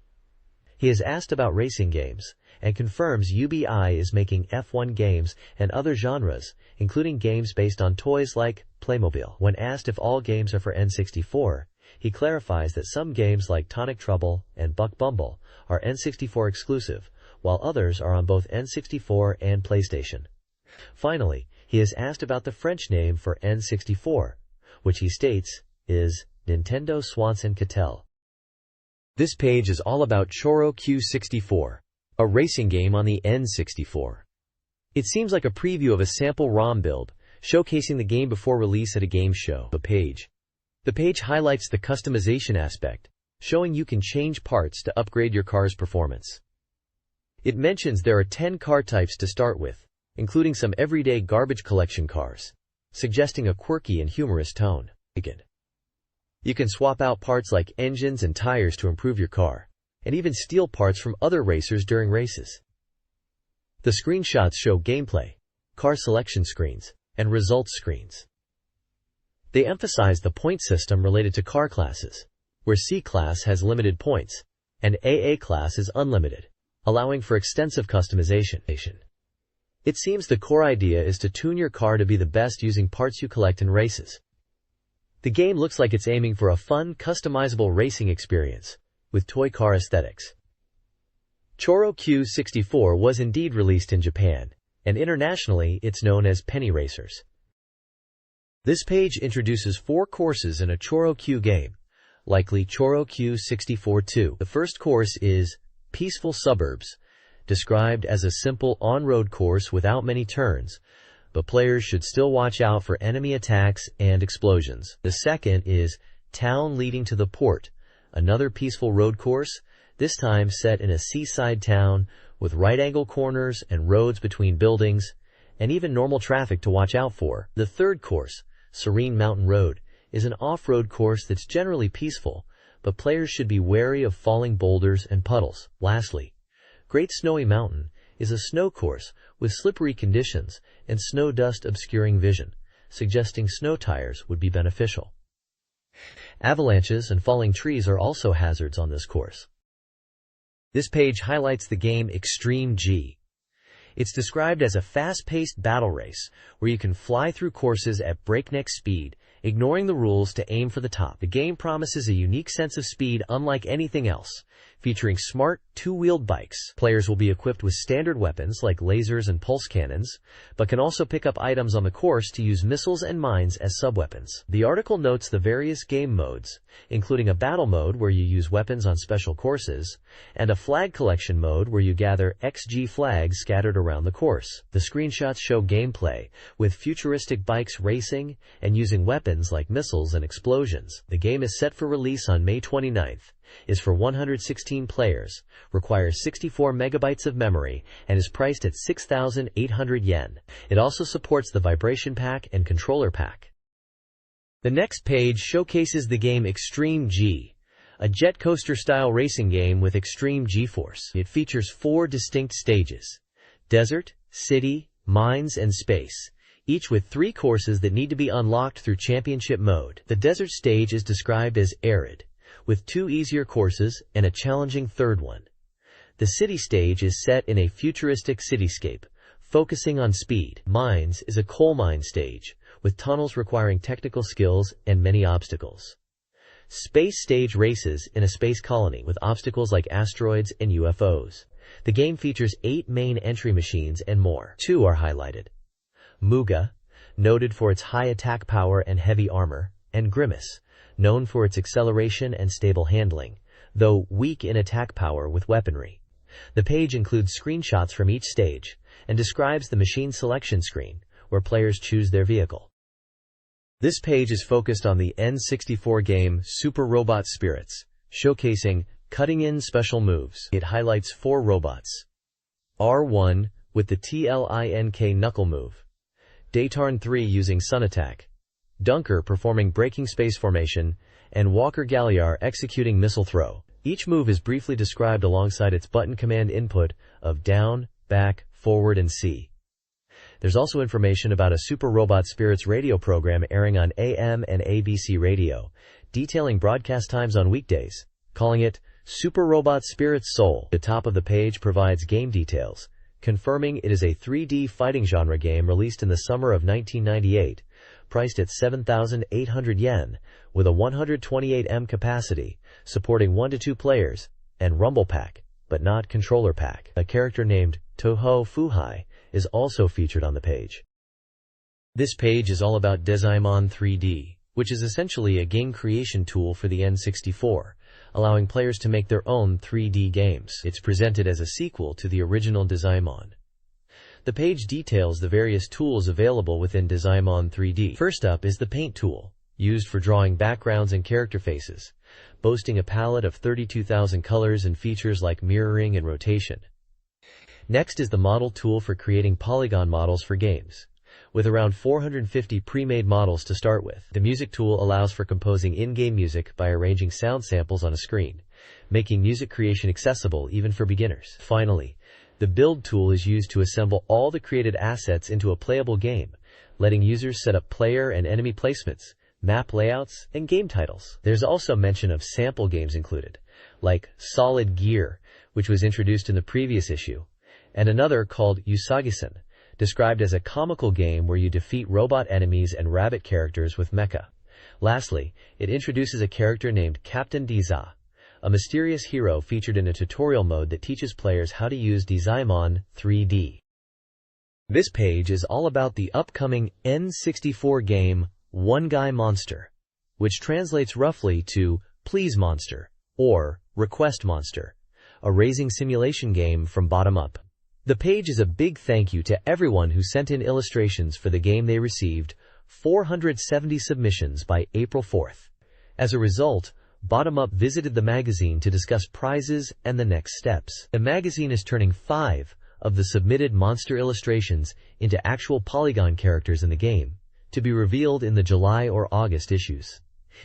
He is asked about racing games and confirms UBI is making F1 games and other genres, including games based on toys like Playmobil. When asked if all games are for N64, he clarifies that some games like Tonic Trouble and Buck Bumble are N64 exclusive, while others are on both N64 and PlayStation. Finally, he is asked about the French name for N64, which he states is Nintendo Swanson Catel. This page is all about Choro Q64, a racing game on the N64. It seems like a preview of a sample ROM build, showcasing the game before release at a game show. The page highlights the customization aspect, showing you can change parts to upgrade your car's performance. It mentions there are 10 car types to start with, including some everyday garbage collection cars, suggesting a quirky and humorous tone. You can swap out parts like engines and tires to improve your car, and even steal parts from other racers during races. The screenshots show gameplay, car selection screens, and results screens. They emphasize the point system related to car classes, where C-Class has limited points, and AA Class is unlimited, allowing for extensive customization. It seems the core idea is to tune your car to be the best using parts you collect in races. The game looks like it's aiming for a fun, customizable racing experience, with toy car aesthetics. Choro Q64 was indeed released in Japan, and internationally it's known as Penny Racers. This page introduces 4 courses in a Choro Q game, likely Choro Q64-2. The first course is Peaceful Suburbs, described as a simple on-road course without many turns, but players should still watch out for enemy attacks and explosions. The second is Town Leading to the Port, another peaceful road course this time set in a seaside town with right-angle corners and roads between buildings, and even normal traffic to watch out for. The third course, Serene Mountain Road, is an off-road course that's generally peaceful, but players should be wary of falling boulders and puddles. Lastly, Great Snowy Mountain is a snow course with slippery conditions and snow dust obscuring vision, suggesting snow tires would be beneficial. Avalanches and falling trees are also hazards on this course. This page highlights the game Extreme G. It's described as a fast-paced battle race where you can fly through courses at breakneck speed, ignoring the rules to aim for the top. The game promises a unique sense of speed unlike anything else, featuring smart, two-wheeled bikes. Players will be equipped with standard weapons like lasers and pulse cannons, but can also pick up items on the course to use missiles and mines as sub-weapons. The article notes the various game modes, including a battle mode where you use weapons on special courses, and a flag collection mode where you gather XG flags scattered around the course. The screenshots show gameplay, with futuristic bikes racing and using weapons like missiles and explosions. The game is set for release on May 29th. Is for 116 players, requires 64 megabytes of memory, and is priced at 6,800 yen. It also supports the vibration pack and controller pack. The next page showcases the game Extreme G, a jet coaster-style racing game with extreme G-force. It features 4 distinct stages: desert, city, mines, and space, each with 3 courses that need to be unlocked through championship mode. The desert stage is described as arid, with 2 easier courses and a challenging third one. The city stage is set in a futuristic cityscape, focusing on speed. Mines is a coal mine stage, with tunnels requiring technical skills and many obstacles. Space stage races in a space colony with obstacles like asteroids and UFOs. The game features 8 main entry machines and more. 2 are highlighted: Muga, noted for its high attack power and heavy armor, and Grimace, known for its acceleration and stable handling, though weak in attack power with weaponry. The page includes screenshots from each stage and describes the machine selection screen, where players choose their vehicle. This page is focused on the N64 game Super Robot Spirits, showcasing cutting-in special moves. It highlights 4 robots: R1 with the TLINK knuckle move, Daytarn 3 using sun attack, Dunker performing braking space formation, and Walker Galliar executing missile throw. Each move is briefly described alongside its button command input of down, back, forward, and C. There's also information about a Super Robot Spirits radio program airing on AM and ABC radio, detailing broadcast times on weekdays, calling it Super Robot Spirits Soul. The top of the page provides game details, confirming it is a 3D fighting genre game released in the summer of 1998, priced at 7,800 yen, with a 128M capacity, supporting 1 to 2 players, and Rumble Pack, but not Controller Pack. A character named Toho Fuhai is also featured on the page. This page is all about Desaimon 3D, which is essentially a game creation tool for the N64, allowing players to make their own 3D games. It's presented as a sequel to the original Desaimon. The page details the various tools available within Desaimon 3D. First up is the Paint tool, used for drawing backgrounds and character faces, boasting a palette of 32,000 colors and features like mirroring and rotation. Next is the Model tool for creating polygon models for games, with around 450 pre-made models to start with. The Music tool allows for composing in-game music by arranging sound samples on a screen, making music creation accessible even for beginners. Finally, the Build tool is used to assemble all the created assets into a playable game, letting users set up player and enemy placements, map layouts, and game titles. There's also mention of sample games included, like Solid Gear, which was introduced in the previous issue, and another called Usagi-sen, described as a comical game where you defeat robot enemies and rabbit characters with mecha. Lastly, it introduces a character named Captain Dza, a mysterious hero featured in a tutorial mode that teaches players how to use Desaimon 3D. This page is all about the upcoming N64 game One Guy Monster, which translates roughly to Please Monster or Request Monster, a raising simulation game from bottom up. The page is a big thank you to everyone who sent in illustrations for the game. They received 470 submissions by April 4th. As a result, Bottom-Up visited the magazine to discuss prizes and the next steps. The magazine is turning 5 of the submitted monster illustrations into actual polygon characters in the game, to be revealed in the July or August issues.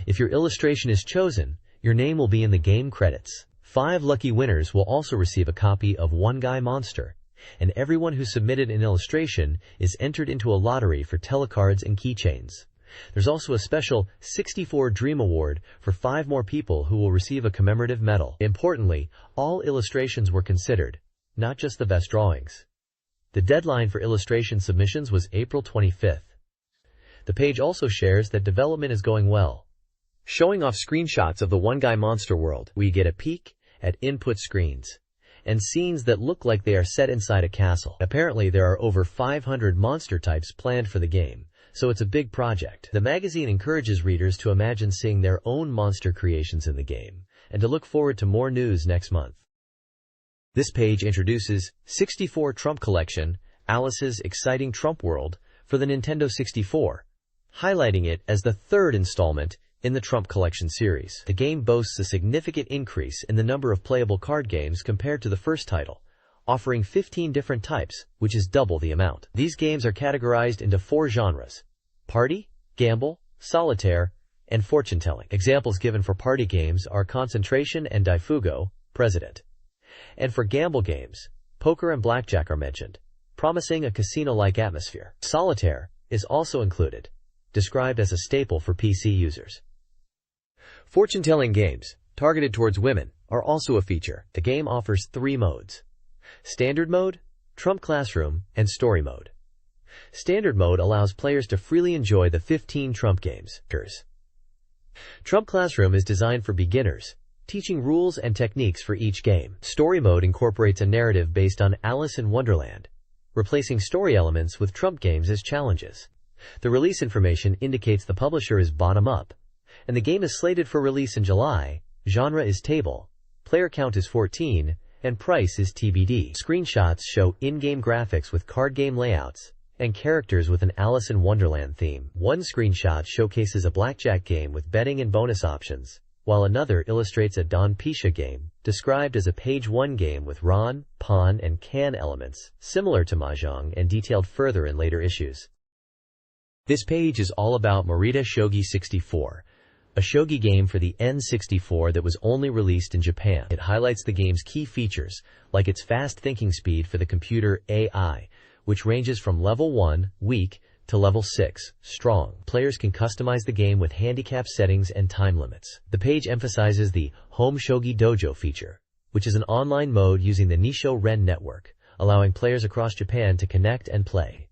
If your illustration is chosen, your name will be in the game credits. 5 lucky winners will also receive a copy of One Guy Monster, and everyone who submitted an illustration is entered into a lottery for telecards and keychains. There's also a special 64Dream award for 5 more people who will receive a commemorative medal. Importantly, all illustrations were considered, not just the best drawings. The deadline for illustration submissions was April 25th. The page also shares that development is going well. Showing off screenshots of the One Guy Monster world, we get a peek at input screens and scenes that look like they are set inside a castle. Apparently there are over 500 monster types planned for the game, so it's a big project. The magazine encourages readers to imagine seeing their own monster creations in the game, and to look forward to more news next month. This page introduces 64 Trump Collection, Alice's exciting Trump world for the Nintendo 64, highlighting it as the 3rd installment in the Trump Collection series. The game boasts a significant increase in the number of playable card games compared to the first title, offering 15 different types, which is double the amount. These games are categorized into 4 genres: party, gamble, solitaire, and fortune-telling. Examples given for party games are concentration and Daifugo, president. And for gamble games, poker and blackjack are mentioned, promising a casino-like atmosphere. Solitaire is also included, described as a staple for PC users. Fortune-telling games, targeted towards women, are also a feature. The game offers 3 modes: Standard Mode, Trump Classroom, and Story Mode. Standard Mode allows players to freely enjoy the 15 Trump games. Trump Classroom is designed for beginners, teaching rules and techniques for each game. Story Mode incorporates a narrative based on Alice in Wonderland, replacing story elements with Trump games as challenges. The release information indicates the publisher is Bottom-Up, and the game is slated for release in July. Genre is table, player count is 14, and price is TBD. Screenshots show in-game graphics with card game layouts and characters with an Alice in Wonderland theme. One screenshot showcases a blackjack game with betting and bonus options, while another illustrates a Don Pisha game, described as a page 1 game with Ron, pawn, and can elements, similar to Mahjong and detailed further in later issues. This page is all about Narrated Shogi 64, a shogi game for the N64 that was only released in Japan. It highlights the game's key features, like its fast thinking speed for the computer AI, which ranges from level 1, weak, to level 6, strong. Players can customize the game with handicap settings and time limits. The page emphasizes the Home Shogi Dojo feature, which is an online mode using the Nisho Ren network, allowing players across Japan to connect and play.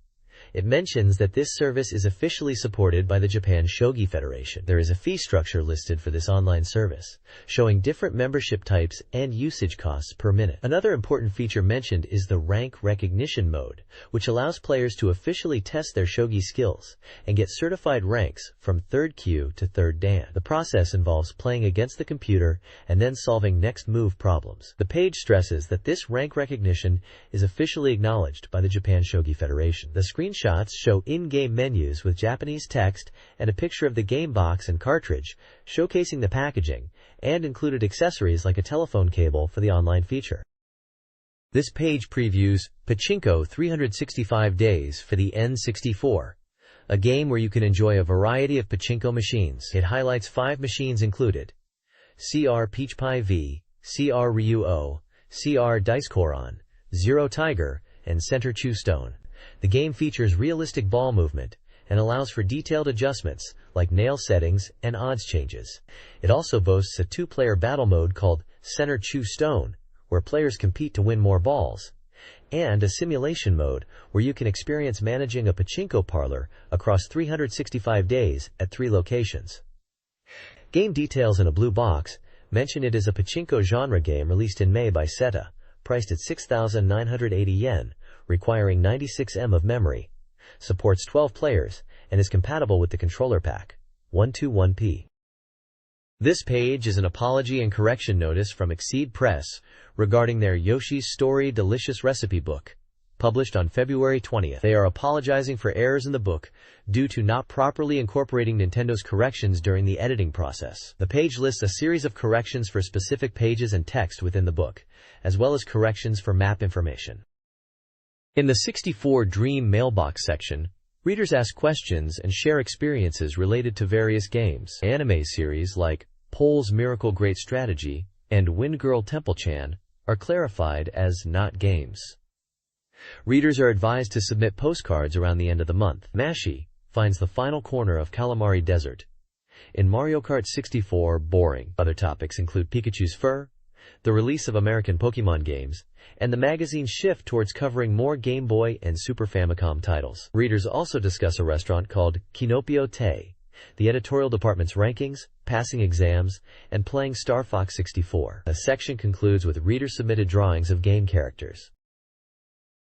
It mentions that this service is officially supported by the Japan Shogi Federation. There is a fee structure listed for this online service, showing different membership types and usage costs per minute. Another important feature mentioned is the rank recognition mode, which allows players to officially test their shogi skills and get certified ranks from 3rd Q to 3rd Dan. The process involves playing against the computer and then solving next move problems. The page stresses that this rank recognition is officially acknowledged by the Japan Shogi Federation. The screenshots show in-game menus with Japanese text and a picture of the game box and cartridge, showcasing the packaging, and included accessories like a telephone cable for the online feature. This page previews Pachinko 365 Days for the N64, a game where you can enjoy a variety of pachinko machines. It highlights 5 machines included: CR Peach Pie V, CR Ryu O, CR Dice Coron, Zero Tiger, and Center Chew Stone. The game features realistic ball movement and allows for detailed adjustments like nail settings and odds changes. It also boasts a 2-player battle mode called Center Chew Stone, where players compete to win more balls, and a simulation mode where you can experience managing a pachinko parlor across 365 days at 3 locations. Game details in a blue box mention it is a pachinko genre game released in May by SETA, priced at 6,980 yen, requiring 96 MB of memory, supports 12 players, and is compatible with the controller pack 121p. This page is an apology and correction notice from Exceed Press regarding their Yoshi's Story Delicious Recipe book, published on February 20th. They are apologizing for errors in the book due to not properly incorporating Nintendo's corrections during the editing process. The page lists a series of corrections for specific pages and text within the book, as well as corrections for map information. In the 64Dream mailbox section, readers ask questions and share experiences related to various games. Anime series like Pole's Miracle Great Strategy and Wind Girl Temple-chan are clarified as not games. Readers are advised to submit postcards around the end of the month. Mashi finds the final corner of Calamari Desert. In Mario Kart 64, boring. Other topics include Pikachu's fur, the release of American Pokemon games, and the magazine's shift towards covering more Game Boy and Super Famicom titles. Readers also discuss a restaurant called Kinopio Te, the editorial department's rankings, passing exams, and playing Star Fox 64. A section concludes with reader-submitted drawings of game characters.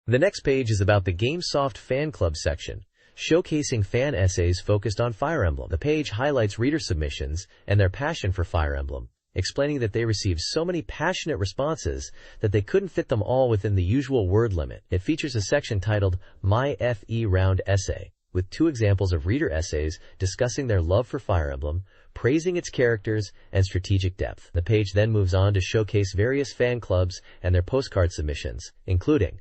The next page is about the GameSoft Fan Club section, showcasing fan essays focused on Fire Emblem. The page highlights reader submissions and their passion for Fire Emblem, explaining that they received so many passionate responses that they couldn't fit them all within the usual word limit. It features a section titled My FE Round Essay, with 2 examples of reader essays discussing their love for Fire Emblem, praising its characters, and strategic depth. The page then moves on to showcase various fan clubs and their postcard submissions, including,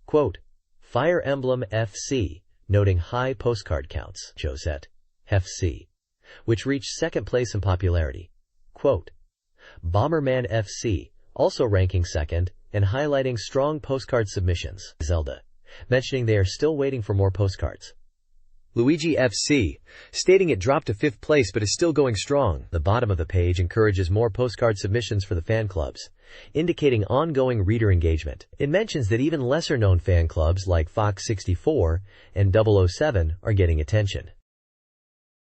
quote, Fire Emblem FC, noting high postcard counts. Josette FC, which reached 2nd place in popularity. Quote, Bomberman FC, also ranking 2nd and highlighting strong postcard submissions. Zelda, mentioning they are still waiting for more postcards. Luigi FC, stating it dropped to 5th place but is still going strong. The bottom of the page encourages more postcard submissions for the fan clubs, indicating ongoing reader engagement. It mentions that even lesser-known fan clubs like Fox 64 and 007 are getting attention.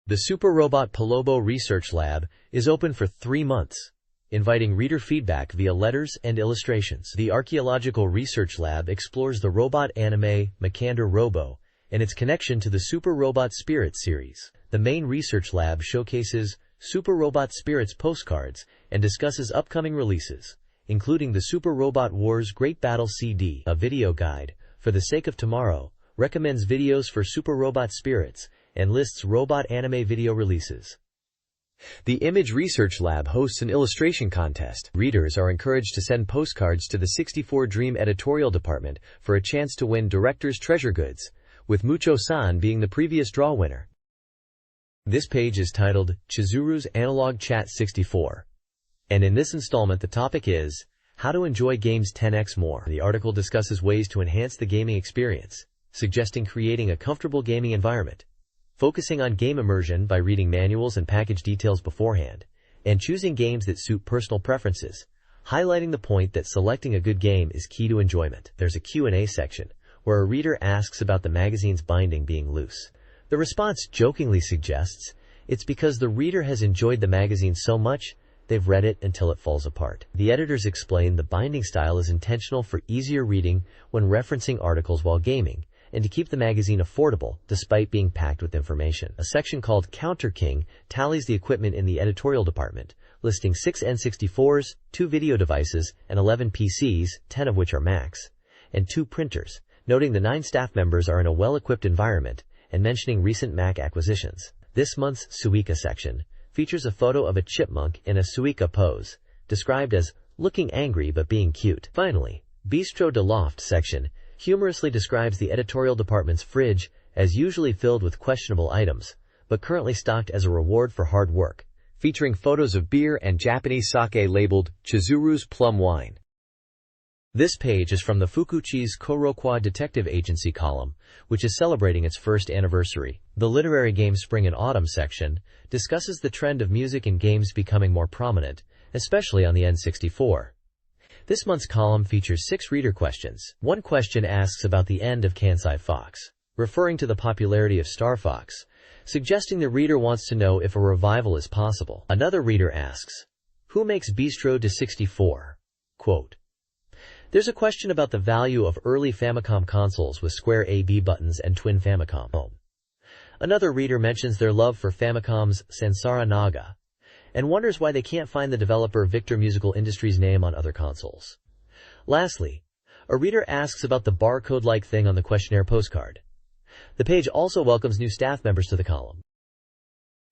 The Super Robot Palobo Research Lab is open for 3 months, inviting reader feedback via letters and illustrations. The Archaeological Research Lab explores the robot anime Makander Robo and its connection to the Super Robot Spirits series. The main research lab showcases Super Robot Spirits postcards and discusses upcoming releases, including the Super Robot Wars Great Battle CD. A video guide, For the Sake of Tomorrow, recommends videos for Super Robot Spirits and lists robot anime video releases. The Image Research Lab hosts an illustration contest. Readers are encouraged to send postcards to the 64Dream editorial department for a chance to win Director's Treasure Goods, with Mucho-san being the previous draw winner. This page is titled Chizuru's Analog Chat 64. And in this installment the topic is How to Enjoy Games 10x More. The article discusses ways to enhance the gaming experience, suggesting creating a comfortable gaming environment, focusing on game immersion by reading manuals and package details beforehand, and choosing games that suit personal preferences, highlighting the point that selecting a good game is key to enjoyment. There's a Q&A section, where a reader asks about the magazine's binding being loose. The response jokingly suggests it's because the reader has enjoyed the magazine so much, they've read it until it falls apart. The editors explain the binding style is intentional for easier reading when referencing articles while gaming, and to keep the magazine affordable despite being packed with information. A section called Counter King tallies the equipment in the editorial department, listing 6 N64s, 2 video devices, and 11 PCs, 10 of which are Macs, and 2 printers, noting the 9 staff members are in a well-equipped environment, and mentioning recent Mac acquisitions. This month's Suika section features a photo of a chipmunk in a Suika pose, described as looking angry but being cute. Finally, Bistro de Loft section humorously describes the editorial department's fridge as usually filled with questionable items, but currently stocked as a reward for hard work, featuring photos of beer and Japanese sake labeled Chizuru's Plum Wine. This page is from the Fukuchi's Korokwa Detective Agency column, which is celebrating its 1st anniversary. The Literary Games Spring and Autumn section discusses the trend of music and games becoming more prominent, especially on the N64. This month's column features 6 reader questions. One question asks about the end of Kansai Fox, referring to the popularity of Star Fox, suggesting the reader wants to know if a revival is possible. Another reader asks, who makes Bistro de 64? Quote, there's a question about the value of early Famicom consoles with square A-B buttons and twin Famicom home. Another reader mentions their love for Famicom's Sansara Naga, and wonders why they can't find the developer Victor Musical Industries name on other consoles. Lastly, A reader asks about the barcode-like thing on the questionnaire postcard. The page also welcomes new staff members to the column.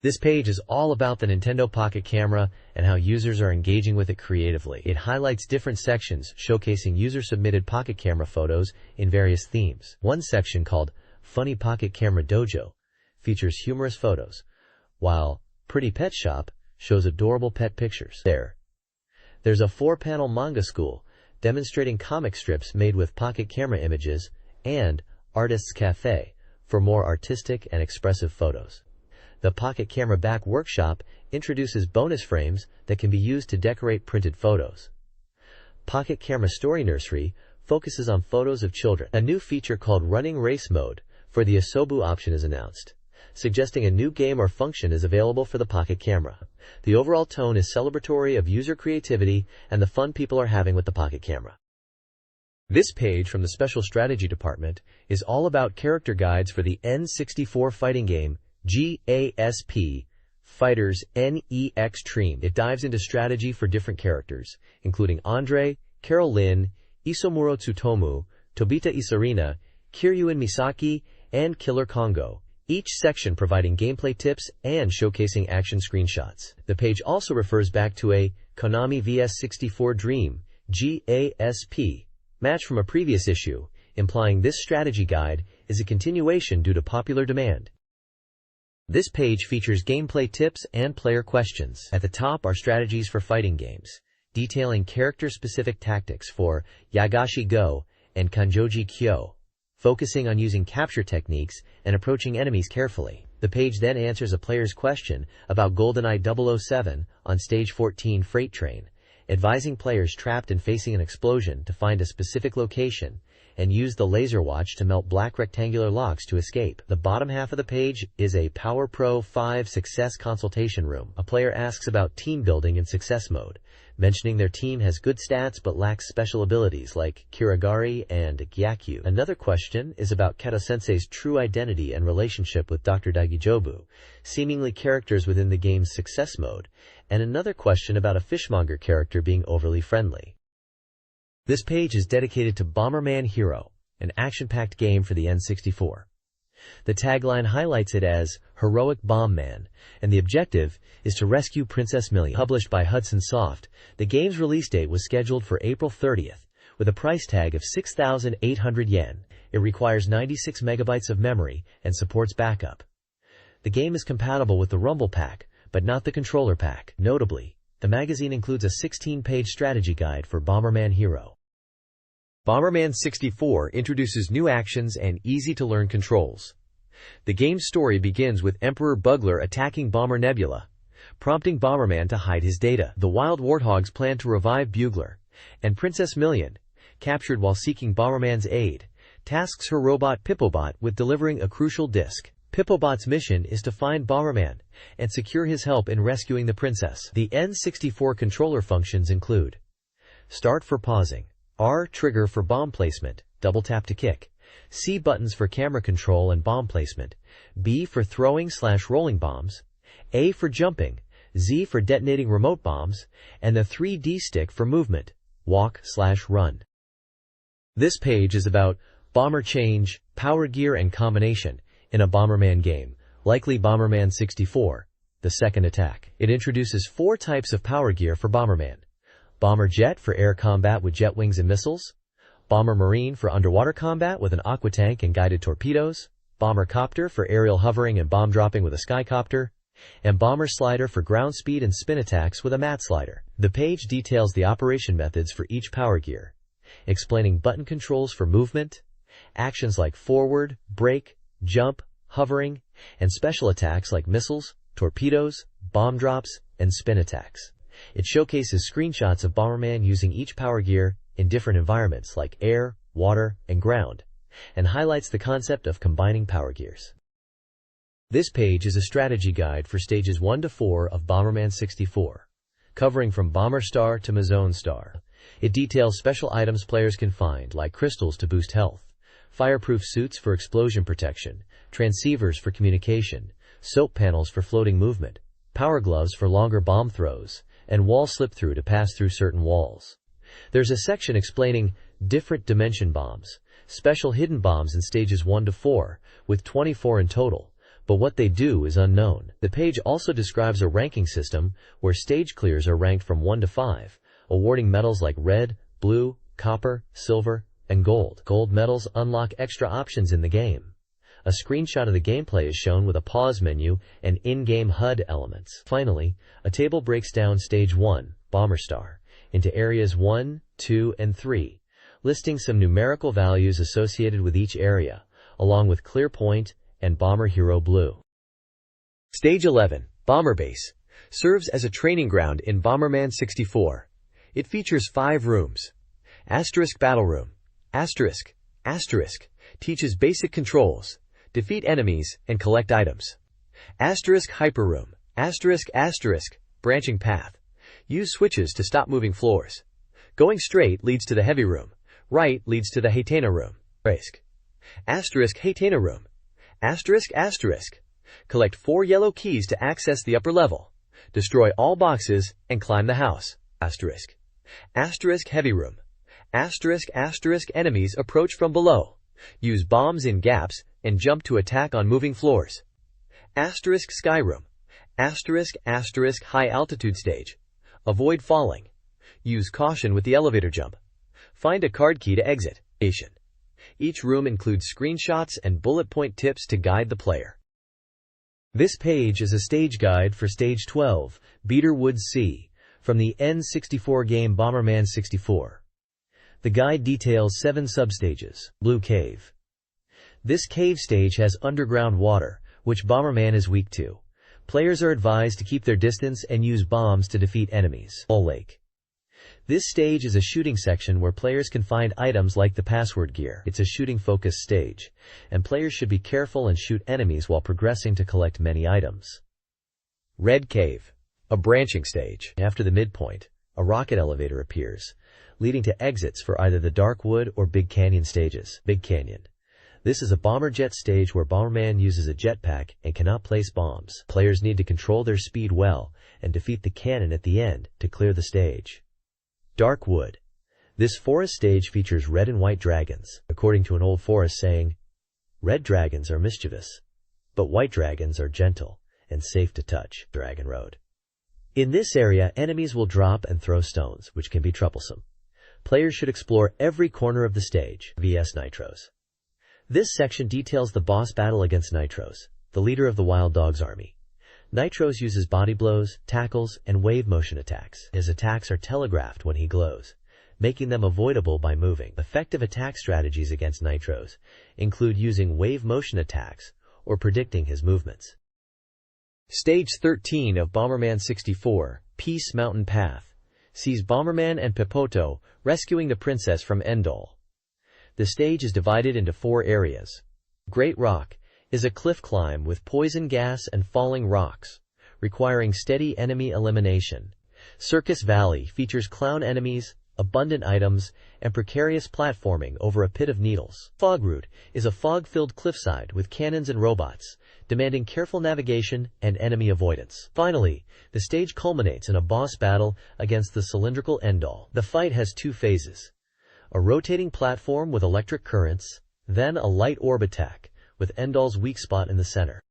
This page is all about the Nintendo Pocket Camera and how users are engaging with it creatively. It highlights different sections showcasing user-submitted Pocket Camera photos in various themes. One section, called Funny Pocket Camera Dojo, features humorous photos, while Pretty Pet Shop shows adorable pet pictures. There's a 4-panel manga school demonstrating comic strips made with Pocket Camera images, and Artists Cafe for more artistic and expressive photos. The Pocket Camera Back Workshop introduces bonus frames that can be used to decorate printed photos. Pocket Camera Story Nursery focuses on photos of children. A new feature called Running Race Mode for the Asobu option is announced, suggesting a new game or function is available for the Pocket Camera. The overall tone is celebratory of user creativity and the fun people are having with the Pocket Camera. This page from the Special Strategy Department is all about character guides for the N64 fighting game GASP Fighters NEXtreme. It dives into strategy for different characters, including Andre, Carol Lynn, Isomuro Tsutomu, Tobita Isarina, Kiryuin Misaki, and Killer Kongo, each section providing gameplay tips and showcasing action screenshots. The page also refers back to a Konami vs 64Dream GASP match from a previous issue, implying this strategy guide is a continuation due to popular demand. This page features gameplay tips and player questions. At the top are strategies for fighting games, detailing character-specific tactics for Yagashi Go and Kanjoji Kyo, focusing on using capture techniques and approaching enemies carefully. The page then answers a player's question about GoldenEye 007 on Stage 14 Freight Train, advising players trapped and facing an explosion to find a specific location and use the laser watch to melt black rectangular locks to escape. The bottom half of the page is a Power Pro 5 success consultation room. A player asks about team building in success mode, mentioning their team has good stats but lacks special abilities like Kirigari and Gyakyu. Another question is about Kato-sensei's true identity and relationship with Dr. Daigijobu, seemingly characters within the game's success mode, and another question about a fishmonger character being overly friendly. This page is dedicated to Bomberman Hero, an action-packed game for the N64. The tagline highlights it as Heroic Bomb Man, and the objective is to rescue Princess Million. Published by Hudson Soft, the game's release date was scheduled for April 30th, with a price tag of 6,800 yen. It requires 96 megabytes of memory and supports backup. The game is compatible with the Rumble Pack, but not the Controller Pack. Notably, the magazine includes a 16-page strategy guide for Bomberman Hero. Bomberman 64 introduces new actions and easy-to-learn controls. The game's story begins with Emperor Bugler attacking Bomber Nebula, prompting Bomberman to hide his data. The Wild Warthogs plan to revive Bugler, and Princess Million, captured while seeking Bomberman's aid, tasks her robot Pippobot with delivering a crucial disc. Pippobot's mission is to find Bomberman and secure his help in rescuing the princess. The N64 controller functions include Start for pausing, R trigger for bomb placement, double tap to kick, C buttons for camera control and bomb placement, B for throwing/rolling bombs, A for jumping, Z for detonating remote bombs, and the 3D stick for movement, walk/run. This page is about bomber change, power gear and combination in a Bomberman game, likely Bomberman 64, the second attack. It introduces 4 types of power gear for Bomberman. Bomber Jet for air combat with jet wings and missiles, Bomber Marine for underwater combat with an aqua tank and guided torpedoes, Bomber Copter for aerial hovering and bomb dropping with a skycopter, and Bomber Slider for ground speed and spin attacks with a mat slider. The page details the operation methods for each power gear, explaining button controls for movement, actions like forward, brake, jump, hovering, and special attacks like missiles, torpedoes, bomb drops, and spin attacks. It showcases screenshots of Bomberman using each power gear in different environments like air, water, and ground, and highlights the concept of combining power gears. This page is a strategy guide for stages 1 to 4 of Bomberman 64, covering from Bomber Star to Mazone Star. It details special items players can find, like crystals to boost health, fireproof suits for explosion protection, transceivers for communication, soap panels for floating movement, power gloves for longer bomb throws, and wall slip-through to pass through certain walls. There's a section explaining different dimension bombs, special hidden bombs in stages 1 to 4, with 24 in total, but what they do is unknown. The page also describes a ranking system where stage clears are ranked from 1 to 5, awarding medals like red, blue, copper, silver, and gold. Gold medals unlock extra options in the game. A screenshot of the gameplay is shown with a pause menu and in-game HUD elements. Finally, a table breaks down Stage 1, Bomber Star, into areas 1, 2, and 3, listing some numerical values associated with each area, along with Clear Point and Bomber Hero Blue. Stage 11, Bomber Base, serves as a training ground in Bomberman 64. It features 5 rooms. Asterisk Battle Room. Asterisk. Asterisk. Teaches basic controls. Defeat enemies and collect items. Asterisk Hyper Room. Asterisk Asterisk. Branching path. Use switches to stop moving floors. Going straight leads to the Heavy Room. Right leads to the Hatena Room. Asterisk. Asterisk Hatena Room. Asterisk Asterisk. Collect 4 yellow keys to access the upper level. Destroy all boxes and climb the house. Asterisk. Asterisk Heavy Room. Asterisk Asterisk. Enemies approach from below. Use bombs in gaps and jump to attack on moving floors. Asterisk Sky Room. Asterisk Asterisk. High altitude stage. Avoid falling. Use caution with the elevator jump. Find a card key to exit. Each room includes screenshots and bullet point tips to guide the player. This page is a stage guide for Stage 12, Beater Woods Sea, from the N64 game Bomberman 64. The guide details 7 substages. Blue Cave. This cave stage has underground water, which Bomberman is weak to. Players are advised to keep their distance and use bombs to defeat enemies. Ball Lake. This stage is a shooting section where players can find items like the password gear. It's a shooting-focused stage, and players should be careful and shoot enemies while progressing to collect many items. Red Cave. A branching stage. After the midpoint, a rocket elevator appears, leading to exits for either the Dark Wood or Big Canyon stages. Big Canyon. This is a bomber jet stage where Bomberman uses a jetpack and cannot place bombs. Players need to control their speed well and defeat the cannon at the end to clear the stage. Dark Wood. This forest stage features red and white dragons, according to an old forest saying, "Red dragons are mischievous, but white dragons are gentle and safe to touch." Dragon Road. In this area, enemies will drop and throw stones, which can be troublesome. Players should explore every corner of the stage. vs Nitros. This section details the boss battle against Nitros, the leader of the Wild Dogs army. Nitros uses body blows, tackles, and wave motion attacks. His attacks are telegraphed when he glows, making them avoidable by moving. Effective attack strategies against Nitros include using wave motion attacks or predicting his movements. Stage 13 of Bomberman 64, Peace Mountain Path, sees Bomberman and Pipoto rescuing the princess from Endol. The stage is divided into 4 areas. Great Rock is a cliff climb with poison gas and falling rocks, requiring steady enemy elimination. Circus Valley features clown enemies, abundant items, and precarious platforming over a pit of needles. Fog Route is a fog-filled cliffside with cannons and robots, demanding careful navigation and enemy avoidance. Finally, the stage culminates in a boss battle against the cylindrical Endol. The fight has 2 phases. A rotating platform with electric currents, then a light orb attack, with Endol's weak spot in the center.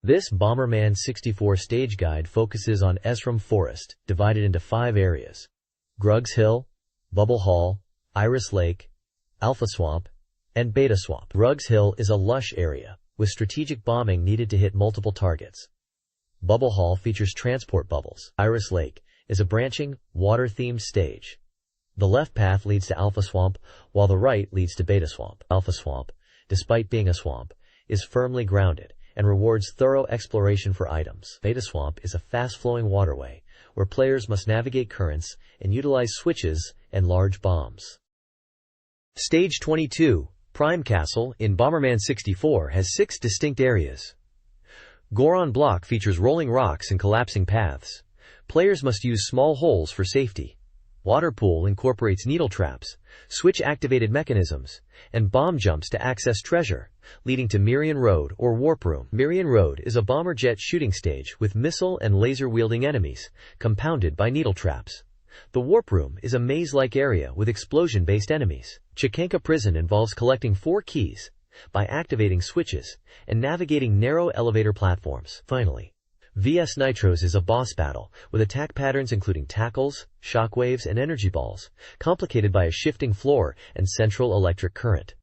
This Bomberman 64 stage guide focuses on Esram Forest, divided into 5 areas. Grug's Hill, Bubble Hall, Iris Lake, Alpha Swamp, and Beta Swamp. Grug's Hill is a lush area, with strategic bombing needed to hit multiple targets. Bubble Hall features transport bubbles. Iris Lake is a branching, water-themed stage. The left path leads to Alpha Swamp, while the right leads to Beta Swamp. Alpha Swamp, despite being a swamp, is firmly grounded and rewards thorough exploration for items. Beta Swamp is a fast-flowing waterway where players must navigate currents and utilize switches and large bombs. Stage 22, Prime Castle, in Bomberman 64 has 6 distinct areas. Goron Block features rolling rocks and collapsing paths. Players must use small holes for safety. Water Pool incorporates needle traps, switch-activated mechanisms, and bomb jumps to access treasure, leading to Mirian Road or Warp Room. Mirian Road is a bomber jet shooting stage with missile and laser-wielding enemies, compounded by needle traps. The Warp Room is a maze-like area with explosion-based enemies. Chikanka Prison involves collecting 4 keys by activating switches and navigating narrow elevator platforms. Finally, VS Nitros is a boss battle with attack patterns including tackles, shockwaves, and energy balls, complicated by a shifting floor and central electric current.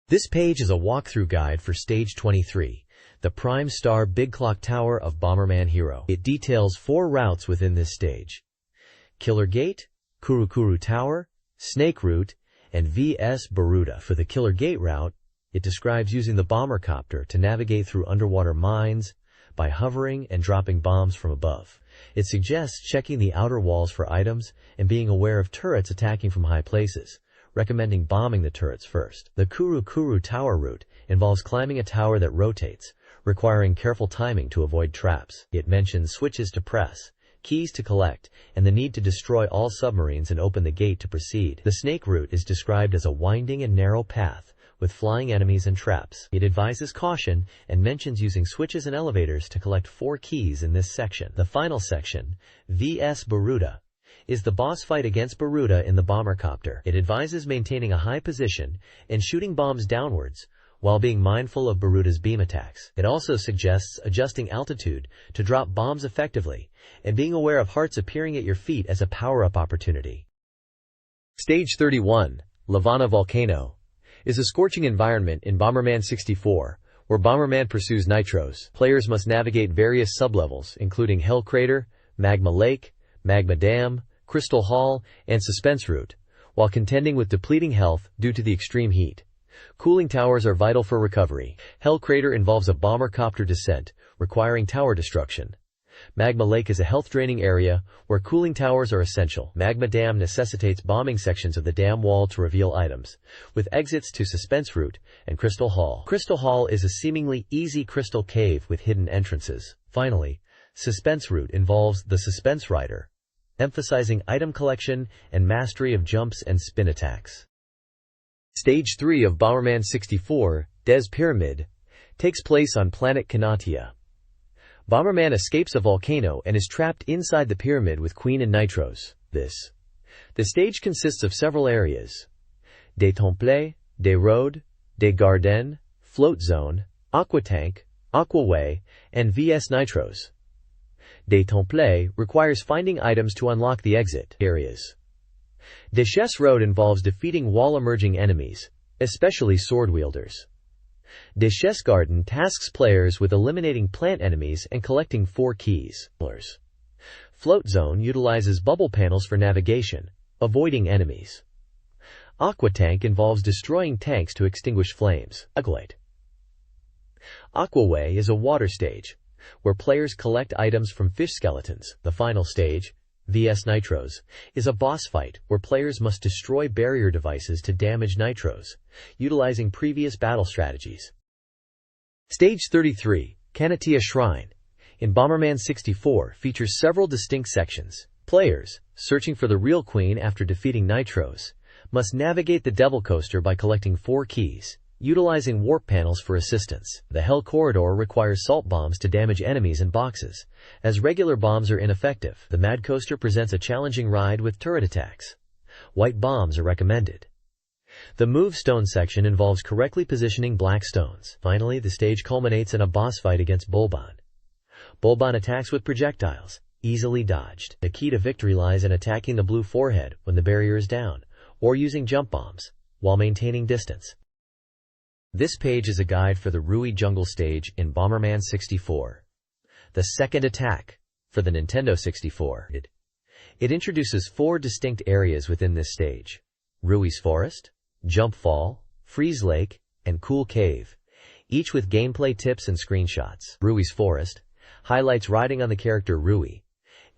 This page is a walkthrough guide for Stage 23, the Prime Star Big Clock Tower of Bomberman Hero. It details 4 routes within this stage: Killer Gate, Kurukuru Tower, Snake Route, and VS Baruta. For the Killer Gate route, it describes using the bombercopter to navigate through underwater mines by hovering and dropping bombs from above. It suggests checking the outer walls for items and being aware of turrets attacking from high places, recommending bombing the turrets first. The Kurukuru Tower route involves climbing a tower that rotates, requiring careful timing to avoid traps. It mentions switches to press, keys to collect, and the need to destroy all submarines and open the gate to proceed. The Snake route is described as a winding and narrow path with flying enemies and traps. It advises caution and mentions using switches and elevators to collect 4 keys in this section. The final section, VS Baruta, is the boss fight against Baruta in the bombercopter. It advises maintaining a high position and shooting bombs downwards while being mindful of Baruta's beam attacks. It also suggests adjusting altitude to drop bombs effectively and being aware of hearts appearing at your feet as a power-up opportunity. Stage 31, Lavana Volcano, is a scorching environment in Bomberman 64, where Bomberman pursues Nitros. Players must navigate various sublevels, including Hell Crater, Magma Lake, Magma Dam, Crystal Hall, and Suspense Route, while contending with depleting health due to the extreme heat. Cooling towers are vital for recovery. Hell Crater involves a bombercopter descent, requiring tower destruction. Magma Lake is a health-draining area where cooling towers are essential. Magma Dam necessitates bombing sections of the dam wall to reveal items, with exits to Suspense Route and Crystal Hall. Crystal Hall is a seemingly easy crystal cave with hidden entrances. Finally, Suspense Route involves the Suspense Rider, emphasizing item collection and mastery of jumps and spin attacks. Stage 3 of Bomberman 64, Des Pyramid, takes place on planet Kanatia. Bomberman escapes a volcano and is trapped inside the pyramid with Queen and Nitros. The stage consists of several areas: Des Temples, Des Roads, Des Gardens, Float Zone, Aqua Tank, Aquaway, and VS Nitros. Des Temples requires finding items to unlock the exit areas. Deschutes Road involves defeating wall-emerging enemies, especially sword wielders. Deschutes Garden tasks players with eliminating plant enemies and collecting 4 keys. Float Zone utilizes bubble panels for navigation, avoiding enemies. Aqua Tank involves destroying tanks to extinguish flames. Aquaway is a water stage, where players collect items from fish skeletons. The final stage, VS Nitros, is a boss fight where players must destroy barrier devices to damage Nitros, utilizing previous battle strategies. Stage 33, Kanatia Shrine, in Bomberman 64 features several distinct sections. Players, searching for the real queen after defeating Nitros, must navigate the Devil Coaster by collecting 4 keys, utilizing warp panels for assistance. The Hell Corridor requires salt bombs to damage enemies and boxes, as regular bombs are ineffective. The Mad Coaster presents a challenging ride with turret attacks. White bombs are recommended. The Move Stone section involves correctly positioning black stones. Finally, the stage culminates in a boss fight against Bulban. Bulban attacks with projectiles, easily dodged. The key to victory lies in attacking the blue forehead when the barrier is down, or using jump bombs, while maintaining distance. This page is a guide for the Rui Jungle stage in Bomberman 64. The second attack, for the Nintendo 64. It introduces 4 distinct areas within this stage: Rui's Forest, Jump Fall, Freeze Lake, and Cool Cave, each with gameplay tips and screenshots. Rui's Forest highlights riding on the character Rui,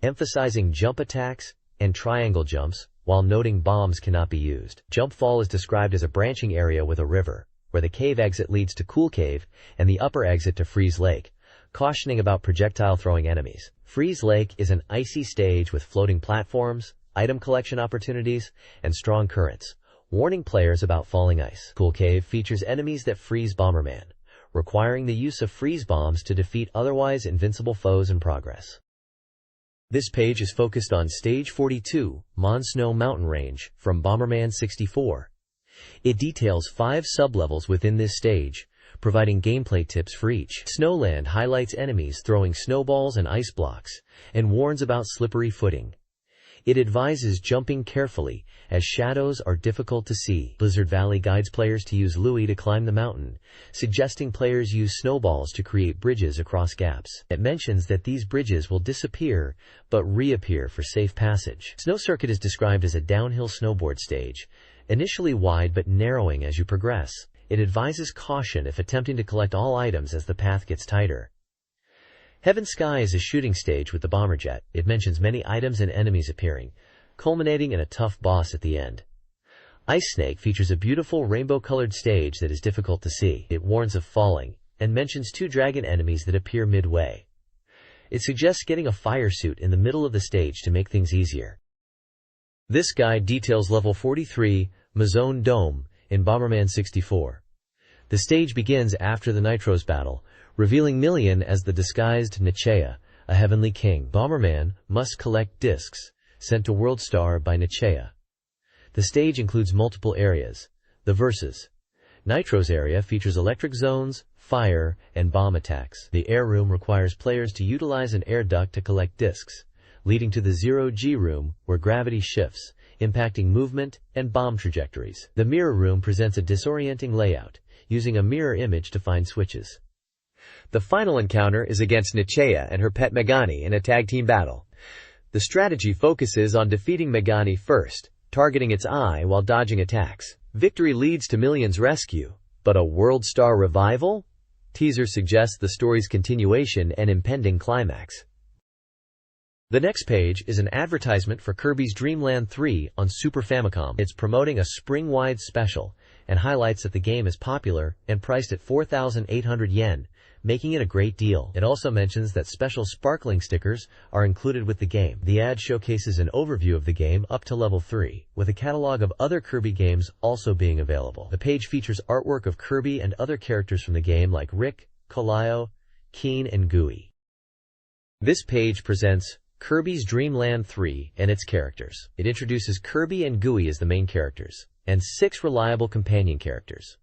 emphasizing jump attacks and triangle jumps, while noting bombs cannot be used. Jump Fall is described as a branching area with a river, where the cave exit leads to Cool Cave and the upper exit to Freeze Lake, cautioning about projectile-throwing enemies. Freeze Lake is an icy stage with floating platforms, item collection opportunities, and strong currents, warning players about falling ice. Cool Cave features enemies that freeze Bomberman, requiring the use of freeze bombs to defeat otherwise invincible foes in progress. This page is focused on Stage 42, Snow Mountain Range, from Bomberman 64. It details 5 sublevels within this stage, providing gameplay tips for each. Snowland highlights enemies throwing snowballs and ice blocks, and warns about slippery footing. It advises jumping carefully, as shadows are difficult to see. Blizzard Valley guides players to use Louie to climb the mountain, suggesting players use snowballs to create bridges across gaps. It mentions that these bridges will disappear, but reappear for safe passage. Snow Circuit is described as a downhill snowboard stage, initially wide but narrowing as you progress. It advises caution if attempting to collect all items as the path gets tighter. Heaven Sky is a shooting stage with the bomber jet. It mentions many items and enemies appearing, culminating in a tough boss at the end. Ice Snake features a beautiful rainbow-colored stage that is difficult to see. It warns of falling, and mentions 2 dragon enemies that appear midway. It suggests getting a fire suit in the middle of the stage to make things easier. This guide details level 43, Mazone Dome, in Bomberman 64. The stage begins after the Nitros battle, revealing Million as the disguised Nichea, a heavenly king. Bomberman must collect discs, sent to World Star by Nichea. The stage includes multiple areas. The Versus. Nitros area features electric zones, fire, and bomb attacks. The Air Room requires players to utilize an air duct to collect discs, leading to the 0G Room, where gravity shifts, impacting movement and bomb trajectories. The Mirror Room presents a disorienting layout, using a mirror image to find switches. The final encounter is against Nichea and her pet Megani in a tag team battle. The strategy focuses on defeating Megani first, targeting its eye while dodging attacks. Victory leads to Million's rescue, but a World Star revival? Teaser suggests the story's continuation and impending climax. The next page is an advertisement for Kirby's Dream Land 3 on Super Famicom. It's promoting a spring-wide special and highlights that the game is popular and priced at 4,800 yen, making it a great deal. It also mentions that special sparkling stickers are included with the game. The ad showcases an overview of the game up to level 3, with a catalog of other Kirby games also being available. The page features artwork of Kirby and other characters from the game like Rick, Kolio, Keen, and Gooey. This page presents Kirby's Dream Land 3 and its characters. It introduces Kirby and Gooey as the main characters, and 6 reliable companion characters: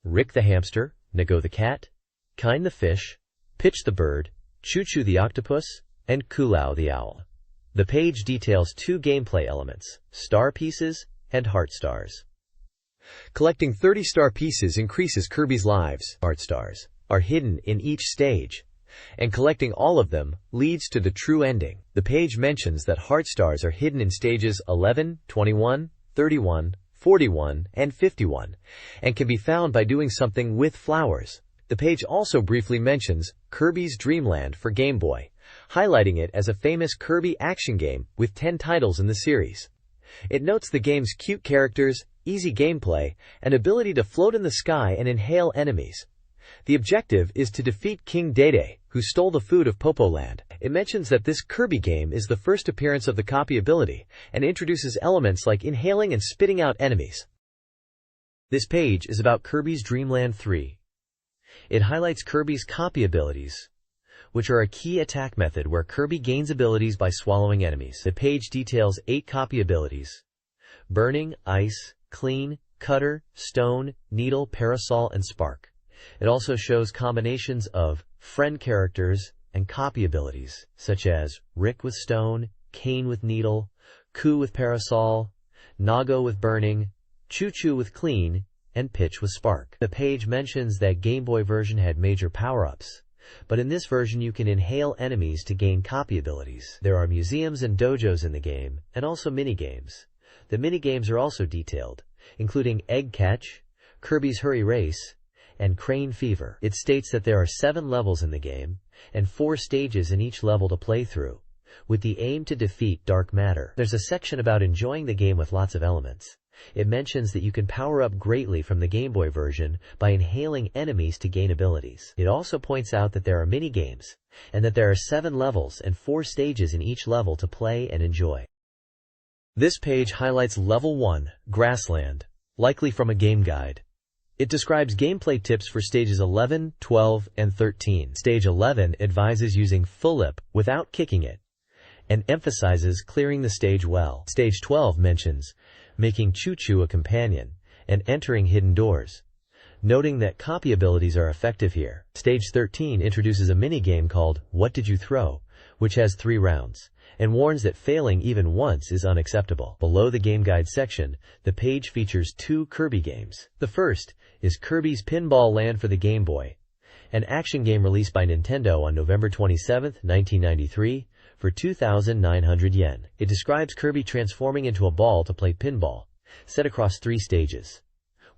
Rick the hamster, Nago the cat, Kine the fish, Pitch the bird, Choo Choo the octopus, and Kulao the owl. The page details 2 gameplay elements: star pieces and heart stars. Collecting 30 star pieces increases Kirby's lives. Heart stars are hidden in each stage, and collecting all of them leads to the true ending. The page mentions that heart stars are hidden in stages 11, 21, 31, 41, and 51, and can be found by doing something with flowers. The page also briefly mentions Kirby's Dream Land for Game Boy, highlighting it as a famous Kirby action game with 10 titles in the series. It notes the game's cute characters, easy gameplay, and ability to float in the sky and inhale enemies. The objective is to defeat King Dede, who stole the food of Popoland. It mentions that this Kirby game is the first appearance of the copy ability, and introduces elements like inhaling and spitting out enemies. This page is about Kirby's Dream Land 3. It highlights Kirby's copy abilities, which are a key attack method where Kirby gains abilities by swallowing enemies. The page details 8 copy abilities: Burning, Ice, Clean, Cutter, Stone, Needle, Parasol, and Spark. It also shows combinations of friend characters and copy abilities, such as Rick with Stone, Kane with Needle, Ku with Parasol, Nago with Burning, Choo Choo with Clean, and Pitch with Spark. The page mentions that Game Boy version had major power-ups, but in this version you can inhale enemies to gain copy abilities. There are museums and dojos in the game, and also minigames. The minigames are also detailed, including Egg Catch, Kirby's Hurry Race, and Crane Fever. It states that there are 7 levels in the game, and 4 stages in each level to play through, with the aim to defeat Dark Matter. There's a section about enjoying the game with lots of elements. It mentions that you can power up greatly from the Game Boy version by inhaling enemies to gain abilities. It also points out that there are mini-games, and that there are 7 levels and 4 stages in each level to play and enjoy. This page highlights Level 1, Grassland, likely from a game guide. It describes gameplay tips for stages 11, 12, and 13. Stage 11 advises using Full Lip without kicking it, and emphasizes clearing the stage well. Stage 12 mentions making Choo-Choo a companion and entering hidden doors, noting that copy abilities are effective here. Stage 13 introduces a mini-game called What Did You Throw?, which has 3 rounds, and warns that failing even once is unacceptable. Below the game guide section, the page features 2 Kirby games. The first is Kirby's Pinball Land for the Game Boy, an action game released by Nintendo on November 27, 1993, for 2,900 yen. It describes Kirby transforming into a ball to play pinball, set across 3 stages: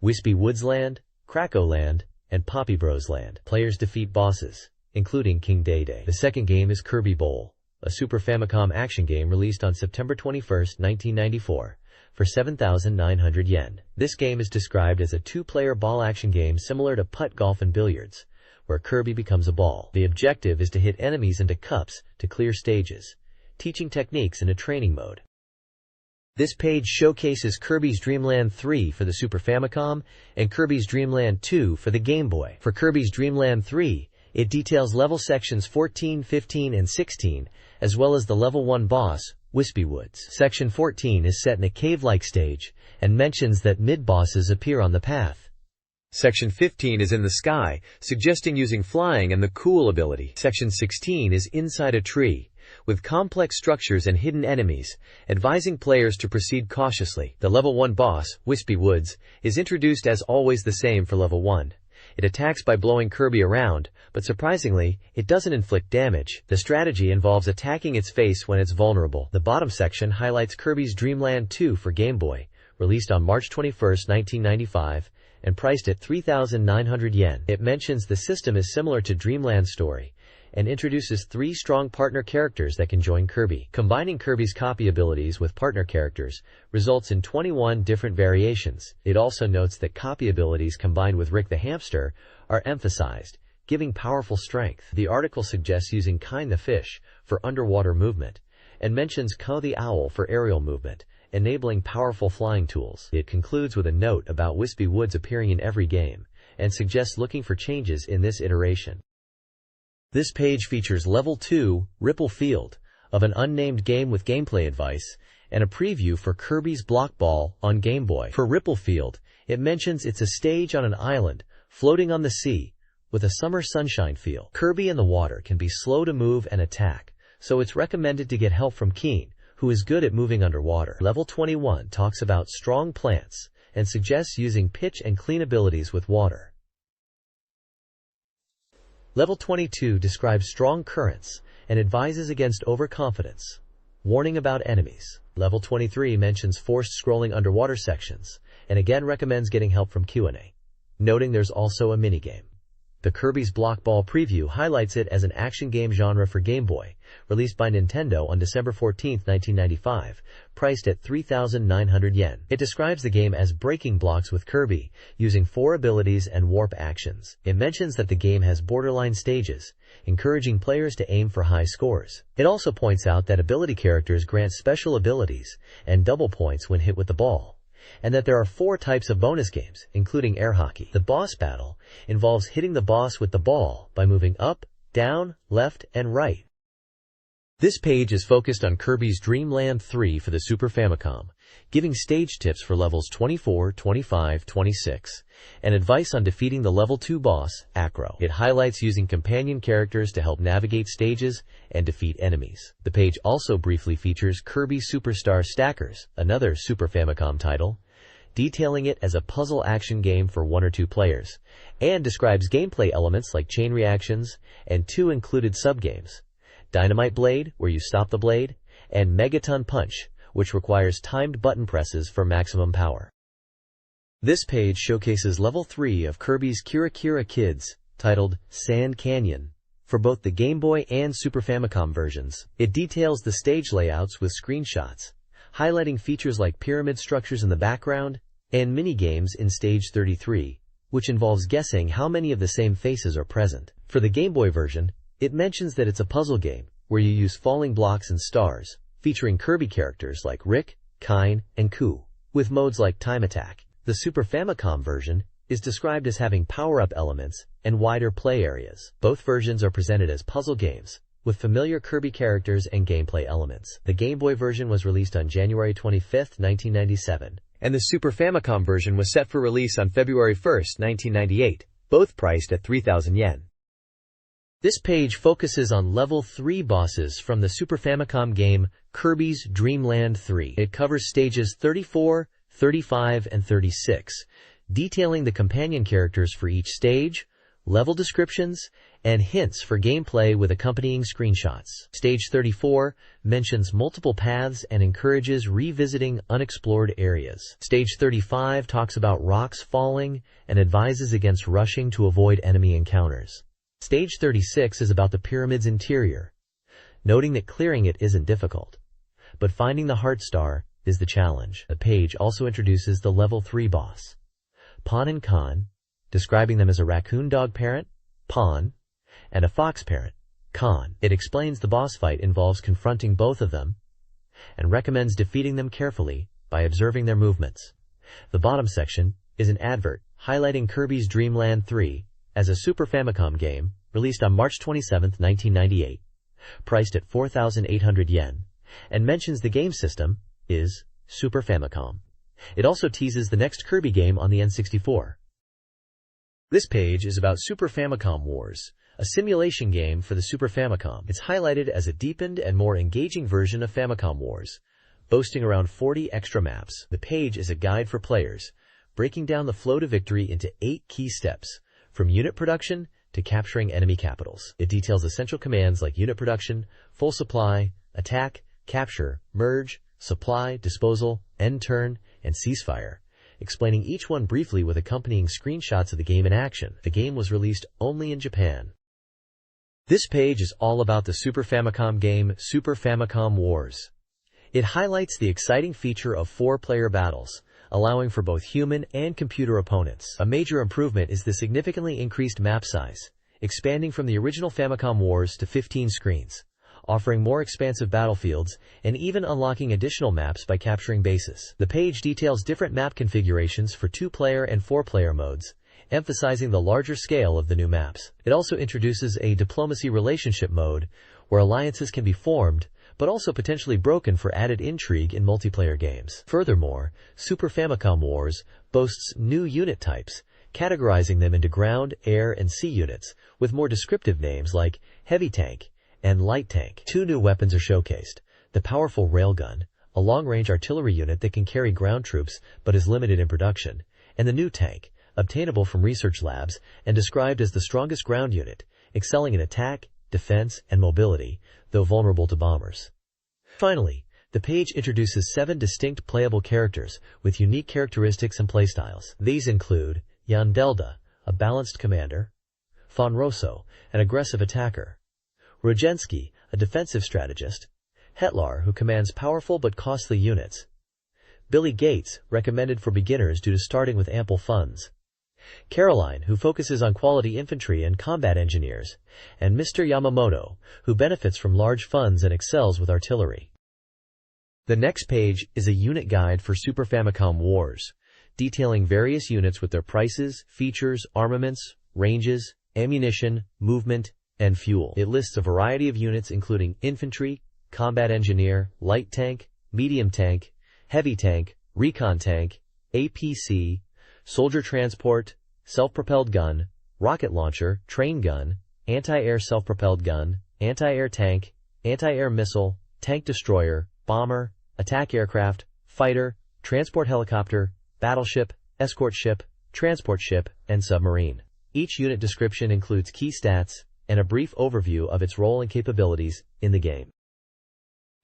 Wispy Woods Land, Krakow Land, and Poppy Bros Land. Players defeat bosses, including King Day-Day. The second game is Kirby Bowl, a Super Famicom action game released on September 21, 1994, for 7,900 yen. This game is described as a 2-player ball action game similar to putt golf and billiards, where Kirby becomes a ball. The objective is to hit enemies into cups to clear stages, teaching techniques in a training mode. This page showcases Kirby's Dream Land 3 for the Super Famicom and Kirby's Dream Land 2 for the Game Boy. For Kirby's Dream Land 3, it details level sections 14, 15, and 16, as well as the level 1 boss, Wispy Woods. Section 14 is set in a cave-like stage and mentions that mid-bosses appear on the path. Section 15 is in the sky, suggesting using flying and the cool ability. Section 16 is inside a tree, with complex structures and hidden enemies, advising players to proceed cautiously. The level 1 boss, Wispy Woods, is introduced as always the same for level 1. It attacks by blowing Kirby around, but surprisingly, it doesn't inflict damage. The strategy involves attacking its face when it's vulnerable. The bottom section highlights Kirby's Dream Land 2 for Game Boy, released on March 21, 1995, and priced at 3,900 yen. It mentions the system is similar to Dreamland's story, and introduces 3 strong partner characters that can join Kirby. Combining Kirby's copy abilities with partner characters results in 21 different variations. It also notes that copy abilities combined with Rick the Hamster are emphasized, giving powerful strength. The article suggests using Kind the Fish for underwater movement, and mentions Ko the Owl for aerial movement, enabling powerful flying tools. It concludes with a note about Wispy Woods appearing in every game, and suggests looking for changes in this iteration. This page features Level 2, Ripple Field, of an unnamed game with gameplay advice, and a preview for Kirby's Block Ball on Game Boy. For Ripple Field, it mentions it's a stage on an island, floating on the sea, with a summer sunshine feel. Kirby in the water can be slow to move and attack, so it's recommended to get help from Keen, who is good at moving underwater. Level 21 talks about strong plants, and suggests using pitch and clean abilities with water. Level 22 describes strong currents and advises against overconfidence, warning about enemies. Level 23 mentions forced scrolling underwater sections, and again recommends getting help from Q&A, noting there's also a minigame. The Kirby's Block Ball preview highlights it as an action game genre for Game Boy, released by Nintendo on December 14, 1995, priced at 3,900 yen. It describes the game as breaking blocks with Kirby, using 4 abilities and warp actions. It mentions that the game has borderline stages, encouraging players to aim for high scores. It also points out that ability characters grant special abilities and double points when hit with the ball, and that there are 4 types of bonus games, including air hockey. The boss battle involves hitting the boss with the ball by moving up, down, left, and right. This page is focused on Kirby's Dream Land 3 for the Super Famicom, giving stage tips for levels 24, 25, 26, and advice on defeating the level 2 boss, Acro. It highlights using companion characters to help navigate stages and defeat enemies. The page also briefly features Kirby Superstar Stackers, another Super Famicom title, detailing it as a puzzle action game for 1 or 2 players, and describes gameplay elements like chain reactions and 2 included subgames: Dynamite Blade, where you stop the blade, and Megaton Punch, which requires timed button presses for maximum power. This page showcases Level 3 of Kirby's Kira Kira Kids, titled Sand Canyon, for both the Game Boy and Super Famicom versions. It details the stage layouts with screenshots, highlighting features like pyramid structures in the background, and mini-games in Stage 33, which involves guessing how many of the same faces are present. For the Game Boy version, it mentions that it's a puzzle game, where you use falling blocks and stars, featuring Kirby characters like Rick, Kine, and Ku, with modes like Time Attack. The Super Famicom version is described as having power-up elements and wider play areas. Both versions are presented as puzzle games, with familiar Kirby characters and gameplay elements. The Game Boy version was released on January 25, 1997, and the Super Famicom version was set for release on February 1, 1998, both priced at 3,000 yen. This page focuses on Level 3 bosses from the Super Famicom game Kirby's Dream Land 3. It covers stages 34, 35, and 36, detailing the companion characters for each stage, level descriptions, and hints for gameplay with accompanying screenshots. Stage 34 mentions multiple paths and encourages revisiting unexplored areas. Stage 35 talks about rocks falling and advises against rushing to avoid enemy encounters. Stage 36 is about the pyramid's interior, noting that clearing it isn't difficult, but finding the Heart Star is the challenge. The page also introduces the Level 3 boss, Pon and Con, describing them as a raccoon dog parent, Pon, and a fox parent, Con. It explains the boss fight involves confronting both of them and recommends defeating them carefully by observing their movements. The bottom section is an advert highlighting Kirby's Dream Land 3 as a Super Famicom game released on March 27, 1998, priced at 4,800 yen, and mentions the game system is Super Famicom. It also teases the next Kirby game on the N64. This page is about Super Famicom Wars, a simulation game for the Super Famicom. It's highlighted as a deepened and more engaging version of Famicom Wars, boasting around 40 extra maps. The page is a guide for players, breaking down the flow to victory into 8 key steps, from unit production to capturing enemy capitals. It details essential commands like unit production, full supply, attack, capture, merge, supply, disposal, end turn, and ceasefire, explaining each one briefly with accompanying screenshots of the game in action. The game was released only in Japan. This page is all about the Super Famicom game Super Famicom Wars. It highlights the exciting feature of 4-player battles, allowing for both human and computer opponents. A major improvement is the significantly increased map size, expanding from the original Famicom Wars to 15 screens, offering more expansive battlefields and even unlocking additional maps by capturing bases. The page details different map configurations for 2-player and 4-player modes, emphasizing the larger scale of the new maps. It also introduces a diplomacy relationship mode, where alliances can be formed, but also potentially broken for added intrigue in multiplayer games. Furthermore, Super Famicom Wars boasts new unit types, categorizing them into ground, air, and sea units, with more descriptive names like Heavy Tank and Light Tank. 2 new weapons are showcased: the powerful Railgun, a long-range artillery unit that can carry ground troops but is limited in production, and the new Tank, obtainable from research labs and described as the strongest ground unit, excelling in attack, defense, and mobility, though vulnerable to bombers. Finally, the page introduces 7 distinct playable characters with unique characteristics and playstyles. These include Yandelda, a balanced commander; Fonroso, an aggressive attacker; Rogensky, a defensive strategist; Hetlar, who commands powerful but costly units; Billy Gates, recommended for beginners due to starting with ample funds; Caroline, who focuses on quality infantry and combat engineers; and Mr. Yamamoto, who benefits from large funds and excels with artillery. The next page is a unit guide for Super Famicom Wars, detailing various units with their prices, features, armaments, ranges, ammunition, movement, and fuel. It lists a variety of units including infantry, combat engineer, light tank, medium tank, heavy tank, recon tank, APC, soldier transport, self-propelled gun, rocket launcher, train gun, anti-air self-propelled gun, anti-air tank, anti-air missile, tank destroyer, bomber, attack aircraft, fighter, transport helicopter, battleship, escort ship, transport ship, and submarine. Each unit description includes key stats and a brief overview of its role and capabilities in the game.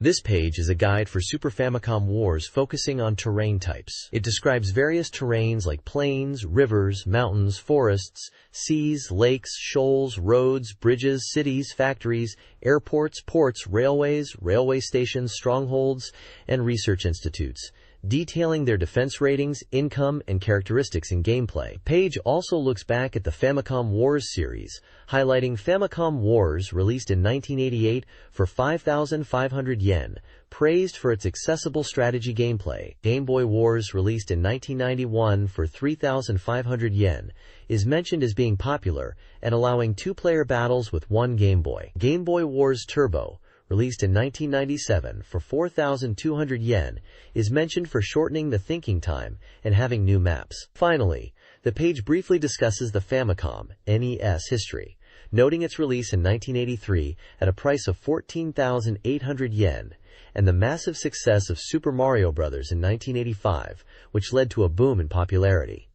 This page is a guide for Super Famicom Wars focusing on terrain types. It describes various terrains like plains, rivers, mountains, forests, seas, lakes, shoals, roads, bridges, cities, factories, airports, ports, railways, railway stations, strongholds, and research institutes, detailing their defense ratings, income, and characteristics in gameplay. The page also looks back at the Famicom Wars series, highlighting Famicom Wars, released in 1988 for 5,500 yen, praised for its accessible strategy gameplay. Game Boy Wars, released in 1991 for 3,500 yen, is mentioned as being popular and allowing two-player battles with one Game Boy. Game Boy Wars Turbo, released in 1997 for 4,200 yen, is mentioned for shortening the thinking time and having new maps. Finally, the page briefly discusses the Famicom NES history, noting its release in 1983 at a price of 14,800 yen, and the massive success of Super Mario Bros. In 1985, which led to a boom in popularity.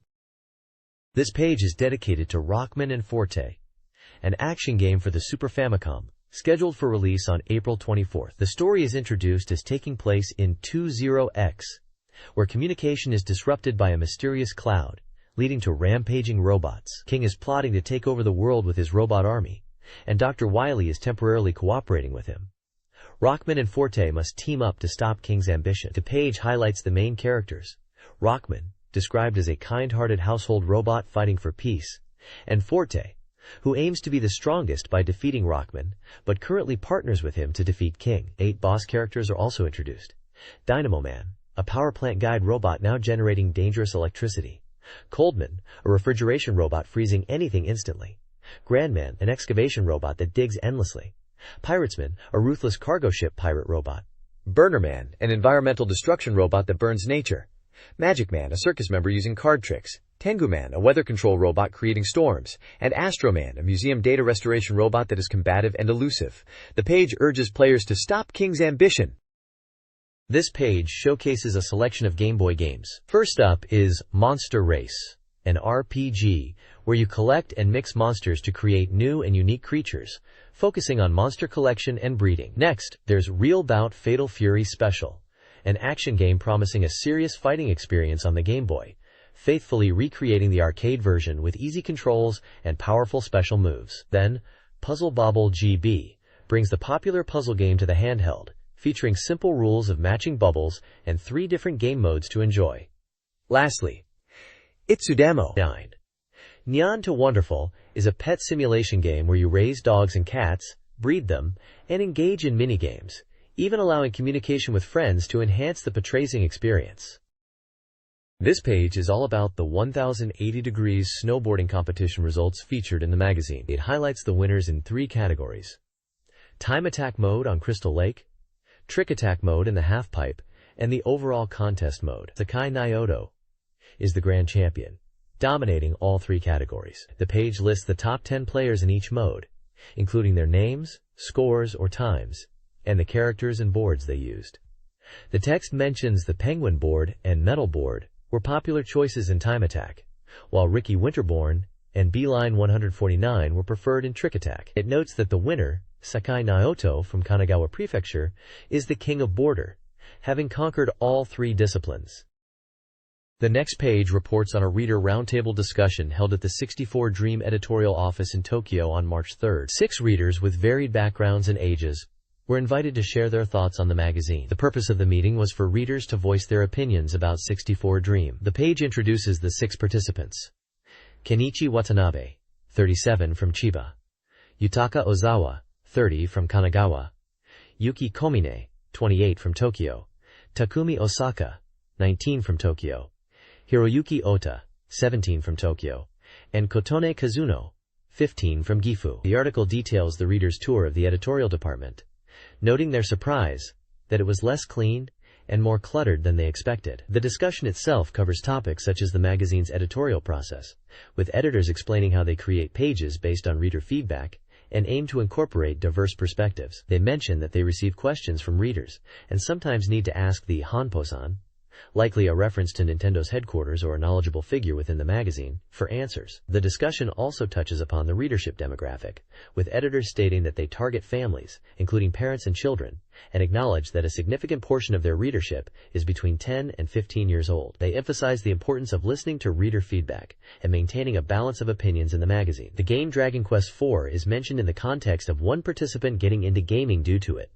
This page is dedicated to Rockman and Forte, an action game for the Super Famicom, scheduled for release on April 24th. The story is introduced as taking place in 20X, where communication is disrupted by a mysterious cloud, leading to rampaging robots. King is plotting to take over the world with his robot army, and Dr. Wily is temporarily cooperating with him. Rockman and Forte must team up to stop King's ambition. The page highlights the main characters: Rockman, described as a kind-hearted household robot fighting for peace, and Forte, who aims to be the strongest by defeating Rockman, but currently partners with him to defeat King. 8 boss characters are also introduced: Dynamo Man, a power plant guide robot now generating dangerous electricity; Coldman, a refrigeration robot freezing anything instantly; Grandman, an excavation robot that digs endlessly; Piratesman, a ruthless cargo ship pirate robot; Burnerman, an environmental destruction robot that burns nature; Magic Man, a circus member using card tricks; Tengu Man, a weather control robot creating storms; and Astro Man, a museum data restoration robot that is combative and elusive. The page urges players to stop King's ambition. This page showcases a selection of Game Boy games. First up is Monster Race, an RPG where you collect and mix monsters to create new and unique creatures, focusing on monster collection and breeding. Next, there's Real Bout Fatal Fury Special, an action game promising a serious fighting experience on the Game Boy, faithfully recreating the arcade version with easy controls and powerful special moves. Then, Puzzle Bobble GB brings the popular puzzle game to the handheld, featuring simple rules of matching bubbles and 3 different game modes to enjoy. Lastly, Itsudamo 9. Nyan to Wonderful is a pet simulation game where you raise dogs and cats, breed them, and engage in minigames, even allowing communication with friends to enhance the patracing experience. This page is all about the 1080 degrees snowboarding competition results featured in the magazine. It highlights the winners in 3 categories: time attack mode on Crystal Lake, trick attack mode in the halfpipe, and the overall contest mode. Sakai Naoto is the grand champion, dominating all 3 categories. The page lists the top 10 players in each mode, including their names, scores, or times, and the characters and boards they used. The text mentions the Penguin board and Metal board were popular choices in time attack, while Ricky Winterborn and Beeline 149 were preferred in trick attack. It notes that the winner, Sakai Naoto from Kanagawa Prefecture, is the king of border, having conquered all 3 disciplines. The next page reports on a reader roundtable discussion held at the 64Dream editorial office in Tokyo on March 3rd. 6 readers with varied backgrounds and ages were invited to share their thoughts on the magazine. The purpose of the meeting was for readers to voice their opinions about 64Dream. The page introduces the 6 participants: Kenichi Watanabe, 37, from Chiba; Yutaka Ozawa, 30, from Kanagawa; Yuki Komine, 28, from Tokyo; Takumi Osaka, 19, from Tokyo; Hiroyuki Ota, 17, from Tokyo; and Kotone Kazuno, 15, from Gifu. The article details the reader's tour of the editorial department, noting their surprise that it was less clean and more cluttered than they expected. The discussion itself covers topics such as the magazine's editorial process, with editors explaining how they create pages based on reader feedback and aim to incorporate diverse perspectives. They mention that they receive questions from readers and sometimes need to ask the Hanpo-san, likely a reference to Nintendo's headquarters or a knowledgeable figure within the magazine, for answers. The discussion also touches upon the readership demographic, with editors stating that they target families, including parents and children, and acknowledge that a significant portion of their readership is between 10 and 15 years old. They emphasize the importance of listening to reader feedback and maintaining a balance of opinions in the magazine. The game Dragon Quest IV is mentioned in the context of one participant getting into gaming due to it.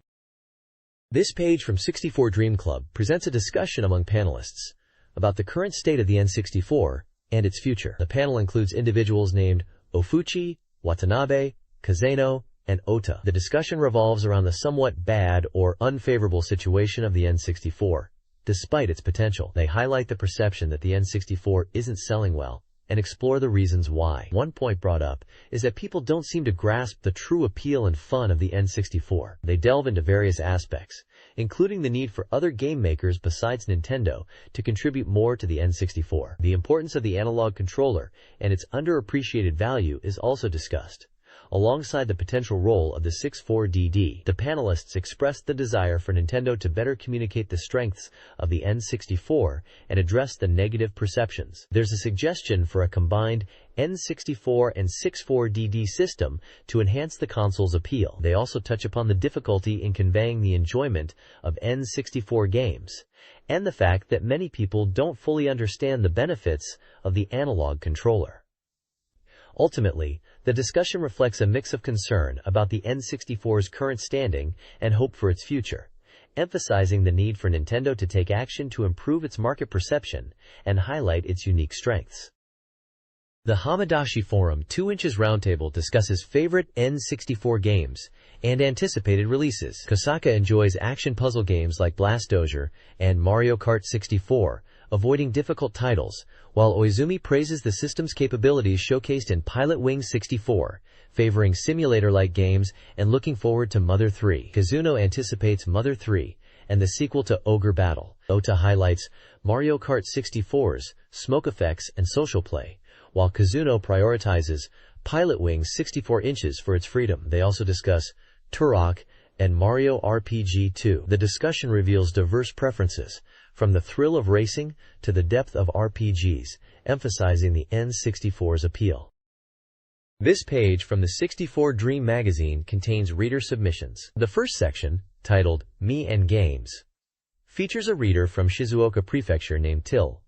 This page from 64Dream Club presents a discussion among panelists about the current state of the N64 and its future. The panel includes individuals named Ofuchi, Watanabe, Kazeno, and Ota. The discussion revolves around the somewhat bad or unfavorable situation of the N64, despite its potential. They highlight the perception that the N64 isn't selling well and explore the reasons why. One point brought up is that people don't seem to grasp the true appeal and fun of the N64. They delve into various aspects, including the need for other game makers besides Nintendo to contribute more to the N64. The importance of the analog controller and its underappreciated value is also discussed, alongside the potential role of the 64DD. The panelists expressed the desire for Nintendo to better communicate the strengths of the N64 and address the negative perceptions. There's a suggestion for a combined N64 and 64DD system to enhance the console's appeal. They also touch upon the difficulty in conveying the enjoyment of N64 games and the fact that many people don't fully understand the benefits of the analog controller. Ultimately, the discussion reflects a mix of concern about the N64's current standing and hope for its future, emphasizing the need for Nintendo to take action to improve its market perception and highlight its unique strengths. The Hamadashi Forum 2 Inches Roundtable discusses favorite N64 games and anticipated releases. Kosaka enjoys action puzzle games like Blastozer and Mario Kart 64, avoiding difficult titles, while Oizumi praises the system's capabilities showcased in Pilot Wing 64, favoring simulator-like games and looking forward to Mother 3. Kazuno anticipates Mother 3 and the sequel to Ogre Battle. Ota highlights Mario Kart 64's smoke effects and social play, while Kazuno prioritizes Pilot Wing 64 inches for its freedom. They also discuss Turok and Mario RPG 2. The discussion reveals diverse preferences, from the thrill of racing to the depth of RPGs, emphasizing the N64's appeal. This page from the 64Dream magazine contains reader submissions. The first section, titled Me and Games, features a reader from Shizuoka Prefecture named Till,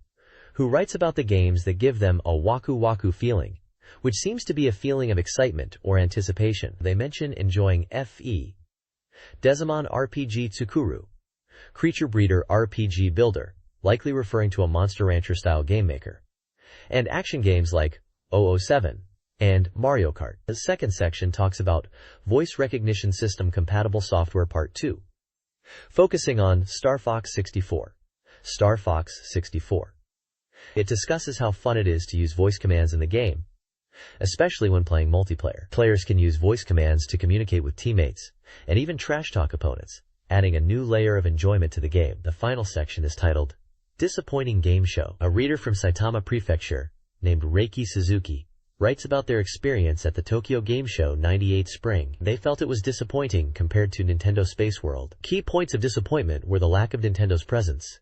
who writes about the games that give them a waku waku feeling, which seems to be a feeling of excitement or anticipation. They mention enjoying F.E. Desmon RPG Tsukuru, Creature Breeder RPG Builder, likely referring to a Monster Rancher-style game maker, and action games like 007 and Mario Kart. The second section talks about Voice Recognition System Compatible Software Part 2, focusing on Star Fox 64. Star Fox 64. It discusses how fun it is to use voice commands in the game, especially when playing multiplayer. Players can use voice commands to communicate with teammates and even trash talk opponents, adding a new layer of enjoyment to the game. The final section is titled Disappointing Game Show. A reader from Saitama Prefecture, named Reiki Suzuki, writes about their experience at the Tokyo Game Show 98 Spring. They felt it was disappointing compared to Nintendo Space World. Key points of disappointment were the lack of Nintendo's presence,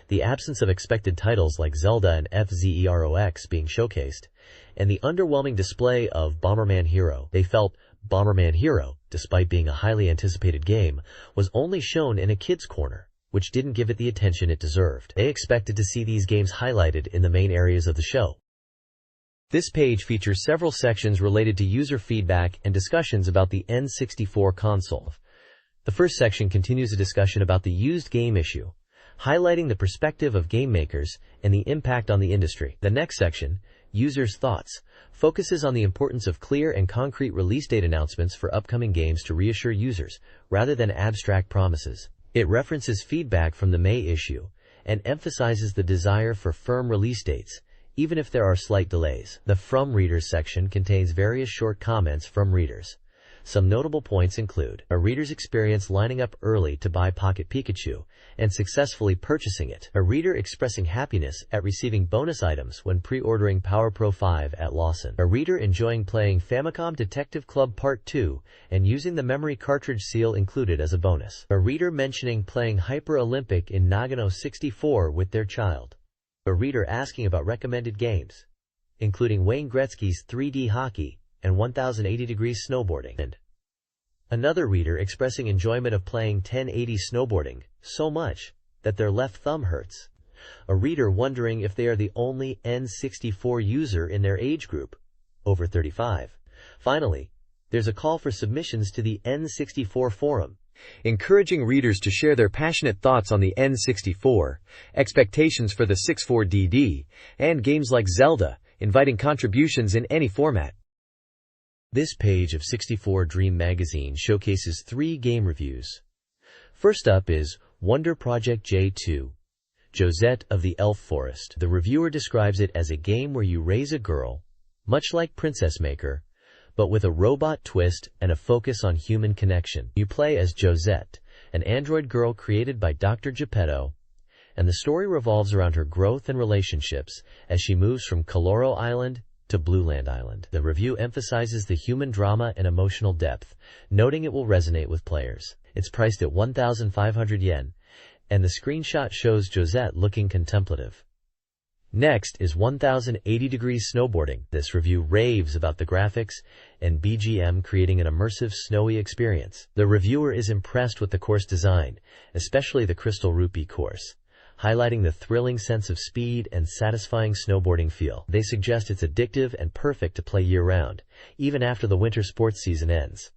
the absence of expected titles like Zelda and FZEROX being showcased, and the underwhelming display of Bomberman Hero. They felt Bomberman Hero, despite being a highly anticipated game, was only shown in a kid's corner, which didn't give it the attention it deserved. They expected to see these games highlighted in the main areas of the show. This page features several sections related to user feedback and discussions about the N64 console. The first section continues a discussion about the used game issue, highlighting the perspective of game makers and the impact on the industry. The next section, Users' Thoughts, focuses on the importance of clear and concrete release date announcements for upcoming games to reassure users, rather than abstract promises. It references feedback from the May issue and emphasizes the desire for firm release dates, even if there are slight delays. The From Readers section contains various short comments from readers. Some notable points include a reader's experience lining up early to buy Pocket Pikachu and successfully purchasing it, a reader expressing happiness at receiving bonus items when pre-ordering Power Pro 5 at Lawson, a reader enjoying playing Famicom Detective Club Part 2 and using the memory cartridge seal included as a bonus, a reader mentioning playing Hyper Olympic in Nagano 64 with their child, a reader asking about recommended games, including Wayne Gretzky's 3D hockey and 1080 degrees snowboarding, and another reader expressing enjoyment of playing 1080 snowboarding so much that their left thumb hurts, a reader wondering if they are the only N64 user in their age group, over 35. Finally, there's a call for submissions to the N64 forum, encouraging readers to share their passionate thoughts on the N64, expectations for the 64DD, and games like Zelda, inviting contributions in any format. This page of 64Dream magazine showcases 3 game reviews. First up is Wonder Project J2, Josette of the Elf Forest. The reviewer describes it as a game where you raise a girl, much like Princess Maker, but with a robot twist and a focus on human connection. You play as Josette, an android girl created by Dr. Geppetto, and the story revolves around her growth and relationships as she moves from Coloro Island to Blueland Island. The review emphasizes the human drama and emotional depth, noting it will resonate with players. It's priced at 1,500 yen, and the screenshot shows Josette looking contemplative. Next is 1080 Degrees Snowboarding. This review raves about the graphics and BGM, creating an immersive snowy experience. The reviewer is impressed with the course design, especially the Crystal Rupee course, highlighting the thrilling sense of speed and satisfying snowboarding feel. They suggest it's addictive and perfect to play year-round, even after the winter sports season ends.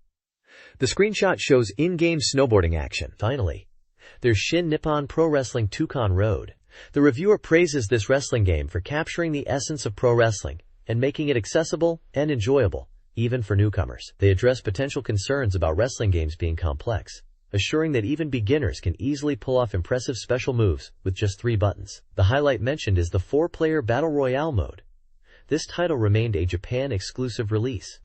The screenshot shows in-game snowboarding action. Finally, there's Shin Nippon Pro Wrestling Tukon Road. The reviewer praises this wrestling game for capturing the essence of pro wrestling and making it accessible and enjoyable, even for newcomers. They address potential concerns about wrestling games being complex, assuring that even beginners can easily pull off impressive special moves with just 3 buttons. The highlight mentioned is the 4-player Battle Royale mode. This title remained a Japan-exclusive release.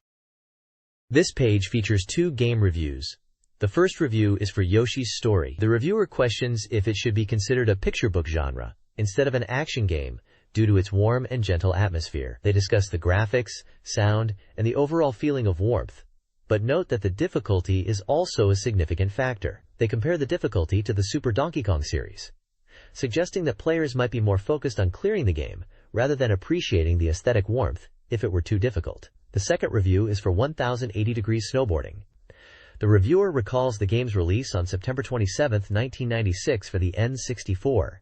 This page features 2 game reviews. The first review is for Yoshi's Story. The reviewer questions if it should be considered a picture book genre instead of an action game due to its warm and gentle atmosphere. They discuss the graphics, sound, and the overall feeling of warmth, but note that the difficulty is also a significant factor. They compare the difficulty to the Super Donkey Kong series, suggesting that players might be more focused on clearing the game rather than appreciating the aesthetic warmth if it were too difficult. The second review is for 1080 Degrees Snowboarding. The reviewer recalls the game's release on September 27, 1996 for the N64,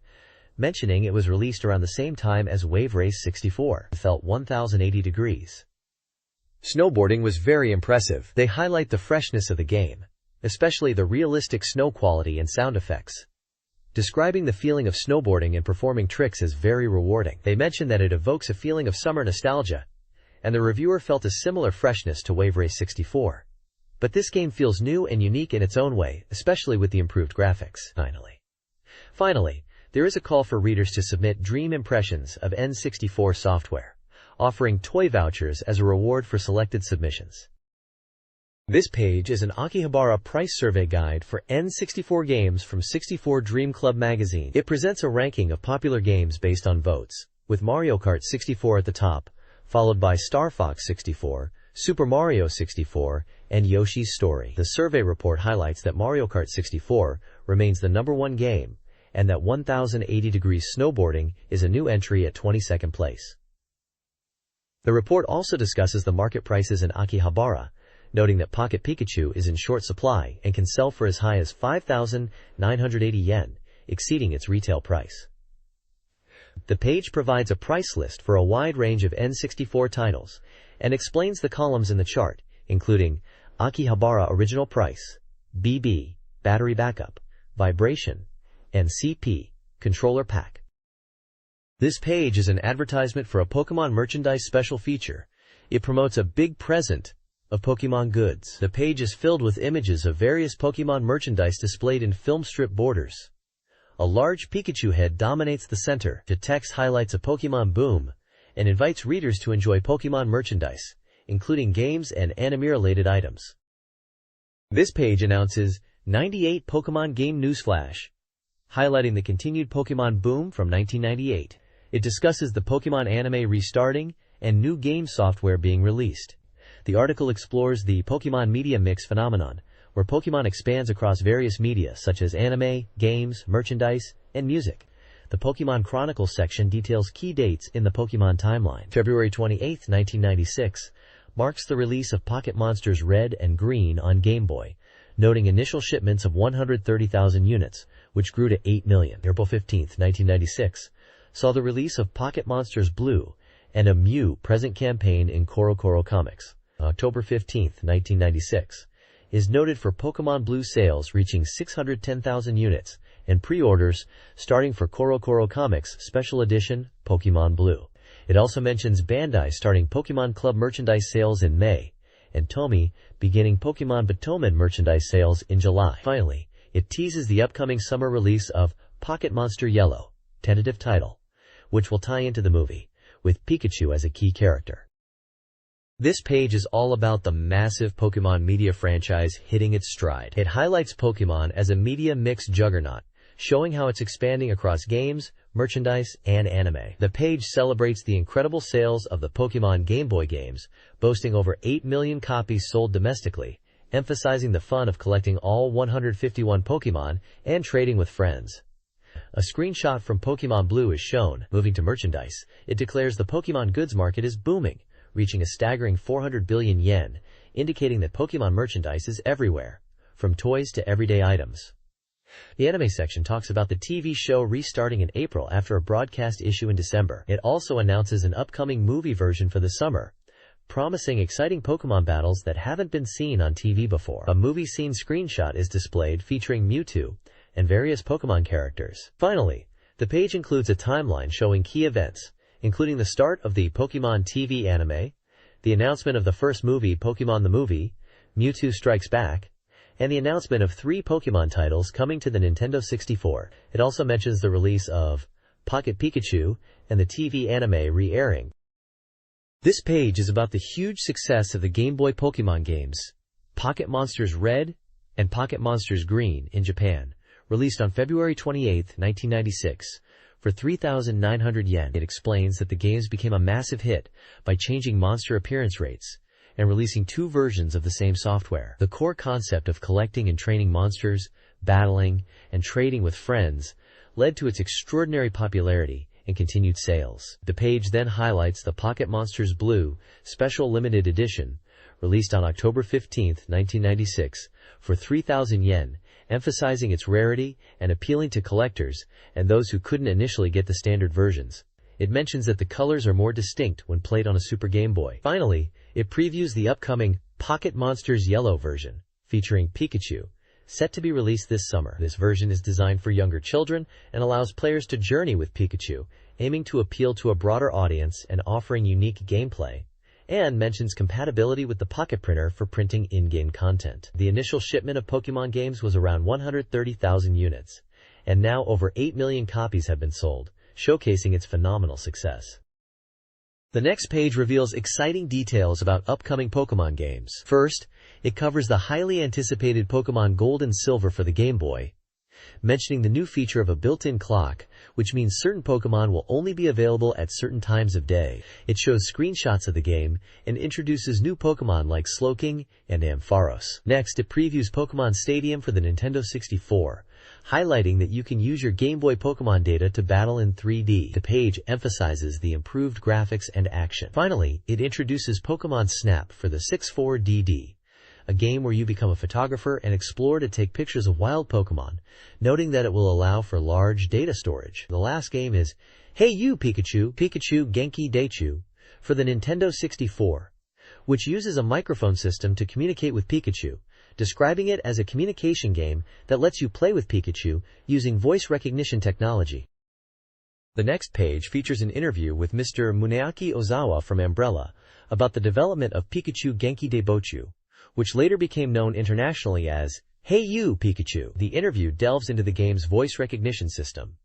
mentioning it was released around the same time as Wave Race 64. It felt 1080 degrees. Snowboarding was very impressive. They highlight the freshness of the game, especially the realistic snow quality and sound effects, describing the feeling of snowboarding and performing tricks as very rewarding. They mention that it evokes a feeling of summer nostalgia, and the reviewer felt a similar freshness to Wave Race 64. But this game feels new and unique in its own way, especially with the improved graphics. Finally, there is a call for readers to submit dream impressions of N64 software, offering toy vouchers as a reward for selected submissions. This page is an Akihabara price survey guide for N64 games from 64Dream Club magazine. It presents a ranking of popular games based on votes, with Mario Kart 64 at the top, followed by Star Fox 64, Super Mario 64, and Yoshi's Story. The survey report highlights that Mario Kart 64 remains the #1 game, and that 1080 Degrees Snowboarding is a new entry at 22nd place. The report also discusses the market prices in Akihabara, noting that Pocket Pikachu is in short supply and can sell for as high as 5,980 yen, exceeding its retail price. The page provides a price list for a wide range of N64 titles and explains the columns in the chart, including Akihabara Original Price, BB, Battery Backup, Vibration, and CP, Controller Pack. This page is an advertisement for a Pokemon merchandise special feature. It promotes a big present of Pokemon goods. The page is filled with images of various Pokemon merchandise displayed in film strip borders. A large Pikachu head dominates the center. The text highlights a Pokemon boom and invites readers to enjoy Pokemon merchandise, including games and anime-related items. This page announces 98 Pokemon Game Newsflash, highlighting the continued Pokemon boom from 1998. It discusses the Pokemon anime restarting and new game software being released. The article explores the Pokemon media mix phenomenon, where Pokemon expands across various media such as anime, games, merchandise, and music. The Pokemon Chronicles section details key dates in the Pokemon timeline. February 28, 1996, marks the release of Pocket Monsters Red and Green on Game Boy, noting initial shipments of 130,000 units, which grew to 8 million. April 15, 1996, saw the release of Pocket Monsters Blue and a Mew present campaign in CoroCoro Comics. October 15, 1996, is noted for Pokemon Blue sales reaching 610,000 units, and pre-orders starting for Koro Comics Special Edition Pokemon Blue. It also mentions Bandai starting Pokemon Club merchandise sales in May, and Tomy beginning Pokemon Batoman merchandise sales in July. Finally, it teases the upcoming summer release of Pocket Monster Yellow, tentative title, which will tie into the movie, with Pikachu as a key character. This page is all about the massive Pokemon media franchise hitting its stride. It highlights Pokemon as a media mix juggernaut, showing how it's expanding across games, merchandise, and anime. The page celebrates the incredible sales of the Pokemon Game Boy games, boasting over 8 million copies sold domestically, emphasizing the fun of collecting all 151 Pokemon and trading with friends. A screenshot from Pokemon Blue is shown. Moving to merchandise, it declares the Pokemon goods market is booming, reaching a staggering 400 billion yen, indicating that Pokemon merchandise is everywhere, from toys to everyday items. The anime section talks about the TV show restarting in April after a broadcast issue in December. It also announces an upcoming movie version for the summer, promising exciting Pokemon battles that haven't been seen on TV before. A movie scene screenshot is displayed featuring Mewtwo and various Pokemon characters. Finally, the page includes a timeline showing key events, including the start of the Pokemon TV anime, the announcement of the first movie Pokemon the Movie, Mewtwo Strikes Back, and the announcement of 3 Pokemon titles coming to the Nintendo 64. It also mentions the release of Pocket Pikachu and the TV anime re-airing. This page is about the huge success of the Game Boy Pokemon games, Pocket Monsters Red and Pocket Monsters Green in Japan, released on February 28, 1996, for 3,900 yen. It explains that the games became a massive hit by changing monster appearance rates and releasing 2 versions of the same software. The core concept of collecting and training monsters, battling, and trading with friends led to its extraordinary popularity and continued sales. The page then highlights the Pocket Monsters Blue Special Limited Edition, released on October 15, 1996, for 3,000 yen, emphasizing its rarity and appealing to collectors and those who couldn't initially get the standard versions. It mentions that the colors are more distinct when played on a Super Game Boy. Finally, it previews the upcoming Pocket Monsters Yellow version, featuring Pikachu, set to be released this summer. This version is designed for younger children and allows players to journey with Pikachu, aiming to appeal to a broader audience and offering unique gameplay, and mentions compatibility with the Pocket Printer for printing in-game content. The initial shipment of Pokemon games was around 130,000 units, and now over 8 million copies have been sold, showcasing its phenomenal success. The next page reveals exciting details about upcoming Pokemon games. First, it covers the highly anticipated Pokemon Gold and Silver for the Game Boy, mentioning the new feature of a built-in clock, which means certain Pokemon will only be available at certain times of day. It shows screenshots of the game and introduces new Pokemon like Slowking and Ampharos. Next, it previews Pokemon Stadium for the Nintendo 64, highlighting that you can use your Game Boy Pokemon data to battle in 3D. The page emphasizes the improved graphics and action. Finally, it introduces Pokemon Snap for the 64DD, a game where you become a photographer and explore to take pictures of wild Pokemon, noting that it will allow for large data storage. The last game is Hey You Pikachu, Pikachu Genki Daichu, for the Nintendo 64, which uses a microphone system to communicate with Pikachu, describing it as a communication game that lets you play with Pikachu using voice recognition technology. The next page features an interview with Mr. Muneaki Ozawa from Umbrella about the development of Pikachu Genki Daibochu, which later became known internationally as Hey You Pikachu. The interview delves into the game's voice recognition system,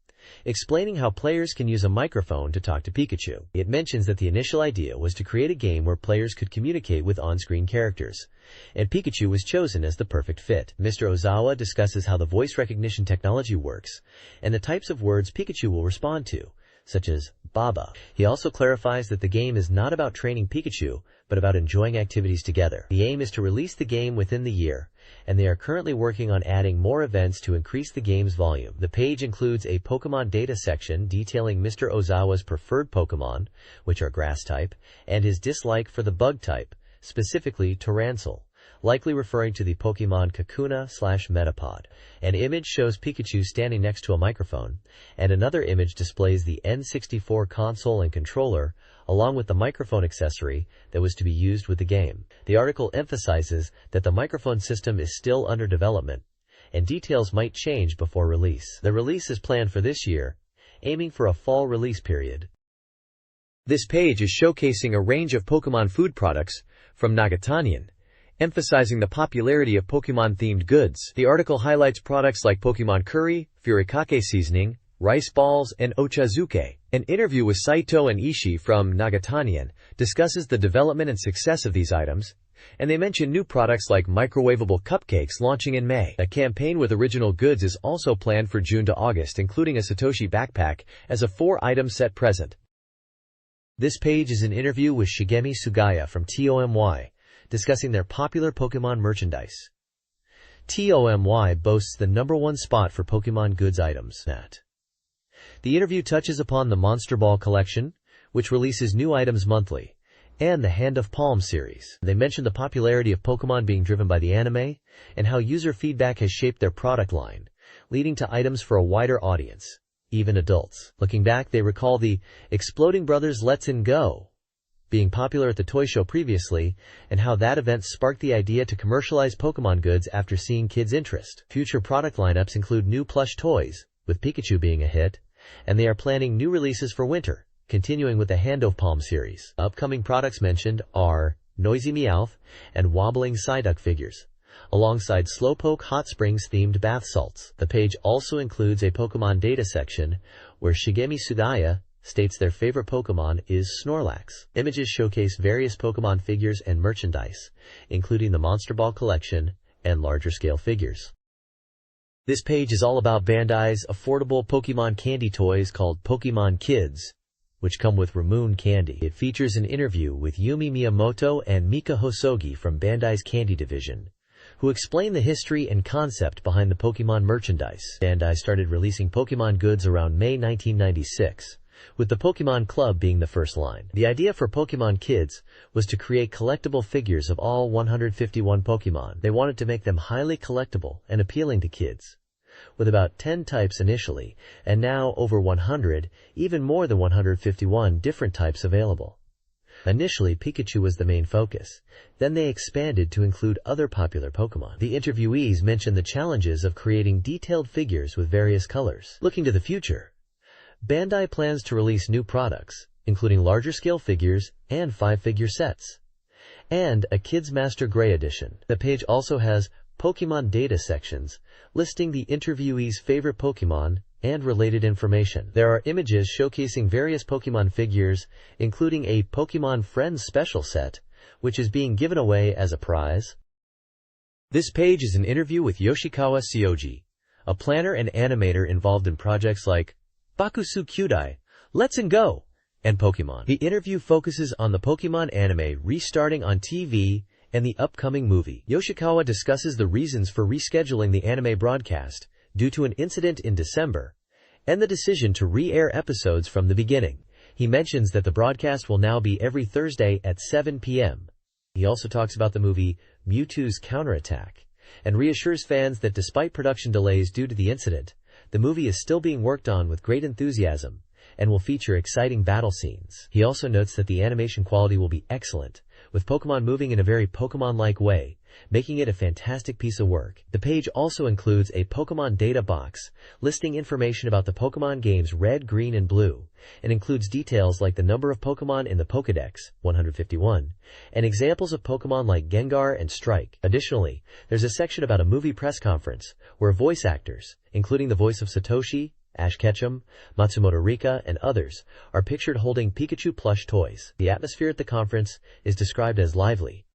explaining how players can use a microphone to talk to Pikachu. It mentions that the initial idea was to create a game where players could communicate with on-screen characters, and Pikachu was chosen as the perfect fit. Mr. Ozawa discusses how the voice recognition technology works and the types of words Pikachu will respond to, such as Baba. He also clarifies that the game is not about training Pikachu, but about enjoying activities together. The aim is to release the game within the year, and they are currently working on adding more events to increase the game's volume. The page includes a Pokemon data section detailing Mr. Ozawa's preferred Pokemon, which are grass type, and his dislike for the bug type, specifically Torransel, likely referring to the Pokemon Kakuna/Metapod. An image shows Pikachu standing next to a microphone, and another image displays the N64 console and controller, along with the microphone accessory that was to be used with the game. The article emphasizes that the microphone system is still under development, and details might change before release. The release is planned for this year, aiming for a fall release period. This page is showcasing a range of Pokemon food products from Nagatanyan, emphasizing the popularity of Pokemon-themed goods. The article highlights products like Pokemon Curry, Furikake Seasoning, Rice Balls, and Ochazuke. An interview with Saito and Ishii from Nagatanyan discusses the development and success of these items, and they mention new products like microwavable cupcakes launching in May. A campaign with original goods is also planned for June to August, including a Satoshi backpack as a 4-item set present. This page is an interview with Shigemi Sugaya from TOMY, discussing their popular Pokemon merchandise. TOMY boasts the #1 spot for Pokemon goods items. The interview touches upon the Monster Ball collection, which releases new items monthly, and the Hand of Palm series. They mention the popularity of Pokemon being driven by the anime, and how user feedback has shaped their product line, leading to items for a wider audience, even adults. Looking back, they recall the Exploding Brothers Let's Go being popular at the toy show previously, and how that event sparked the idea to commercialize Pokemon goods after seeing kids' interest. Future product lineups include new plush toys, with Pikachu being a hit, and they are planning new releases for winter, continuing with the Hand of Palm series. Upcoming products mentioned are Noisy Meowth and Wobbling Psyduck figures, alongside Slowpoke Hot Springs themed bath salts. The page also includes a Pokemon data section where Shigemi Sugaya states their favorite Pokemon is Snorlax. Images showcase various Pokemon figures and merchandise, including the Monster Ball collection and larger scale figures. This page is all about Bandai's affordable Pokemon candy toys called Pokemon Kids, which come with Ramoon candy. It features an interview with Yumi Miyamoto and Mika Hosogi from Bandai's Candy Division, who explain the history and concept behind the Pokemon merchandise. Bandai started releasing Pokemon goods around May 1996, with the Pokemon Club being the first line. The idea for Pokemon Kids was to create collectible figures of all 151 Pokemon. They wanted to make them highly collectible and appealing to kids, with about 10 types initially, and now over 100, even more than 151 different types available. Initially, Pikachu was the main focus. Then they expanded to include other popular Pokemon. The interviewees mentioned the challenges of creating detailed figures with various colors. Looking to the future, Bandai plans to release new products, including larger-scale figures and 5-figure sets, and a Kids Master Grey edition. The page also has Pokemon data sections, listing the interviewees' favorite Pokemon and related information. There are images showcasing various Pokemon figures, including a Pokemon Friends special set, which is being given away as a prize. This page is an interview with Yoshikawa Sioji, a planner and animator involved in projects like Bakusu Kyudai, Let's Go, and Pokemon. The interview focuses on the Pokemon anime restarting on TV and the upcoming movie. Yoshikawa discusses the reasons for rescheduling the anime broadcast due to an incident in December, and the decision to re-air episodes from the beginning. He mentions that the broadcast will now be every Thursday at 7 p.m. He also talks about the movie Mewtwo's Counterattack, and reassures fans that despite production delays due to the incident, the movie is still being worked on with great enthusiasm and will feature exciting battle scenes. He also notes that the animation quality will be excellent, with Pokemon moving in a very Pokemon-like way, making it a fantastic piece of work. The page also includes a Pokemon data box, listing information about the Pokemon games Red, Green, and Blue, and includes details like the number of Pokemon in the Pokédex, 151, and examples of Pokemon like Gengar and Strike. Additionally, there's a section about a movie press conference, where voice actors, including the voice of Satoshi, Ash Ketchum, Matsumoto Rika, and others, are pictured holding Pikachu plush toys. The atmosphere at the conference is described as lively.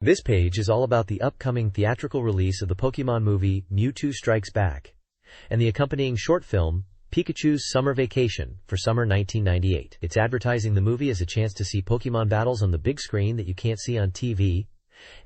This page is all about the upcoming theatrical release of the Pokemon movie Mewtwo Strikes Back, and the accompanying short film, Pikachu's Summer Vacation, for summer 1998. It's advertising the movie as a chance to see Pokemon battles on the big screen that you can't see on TV,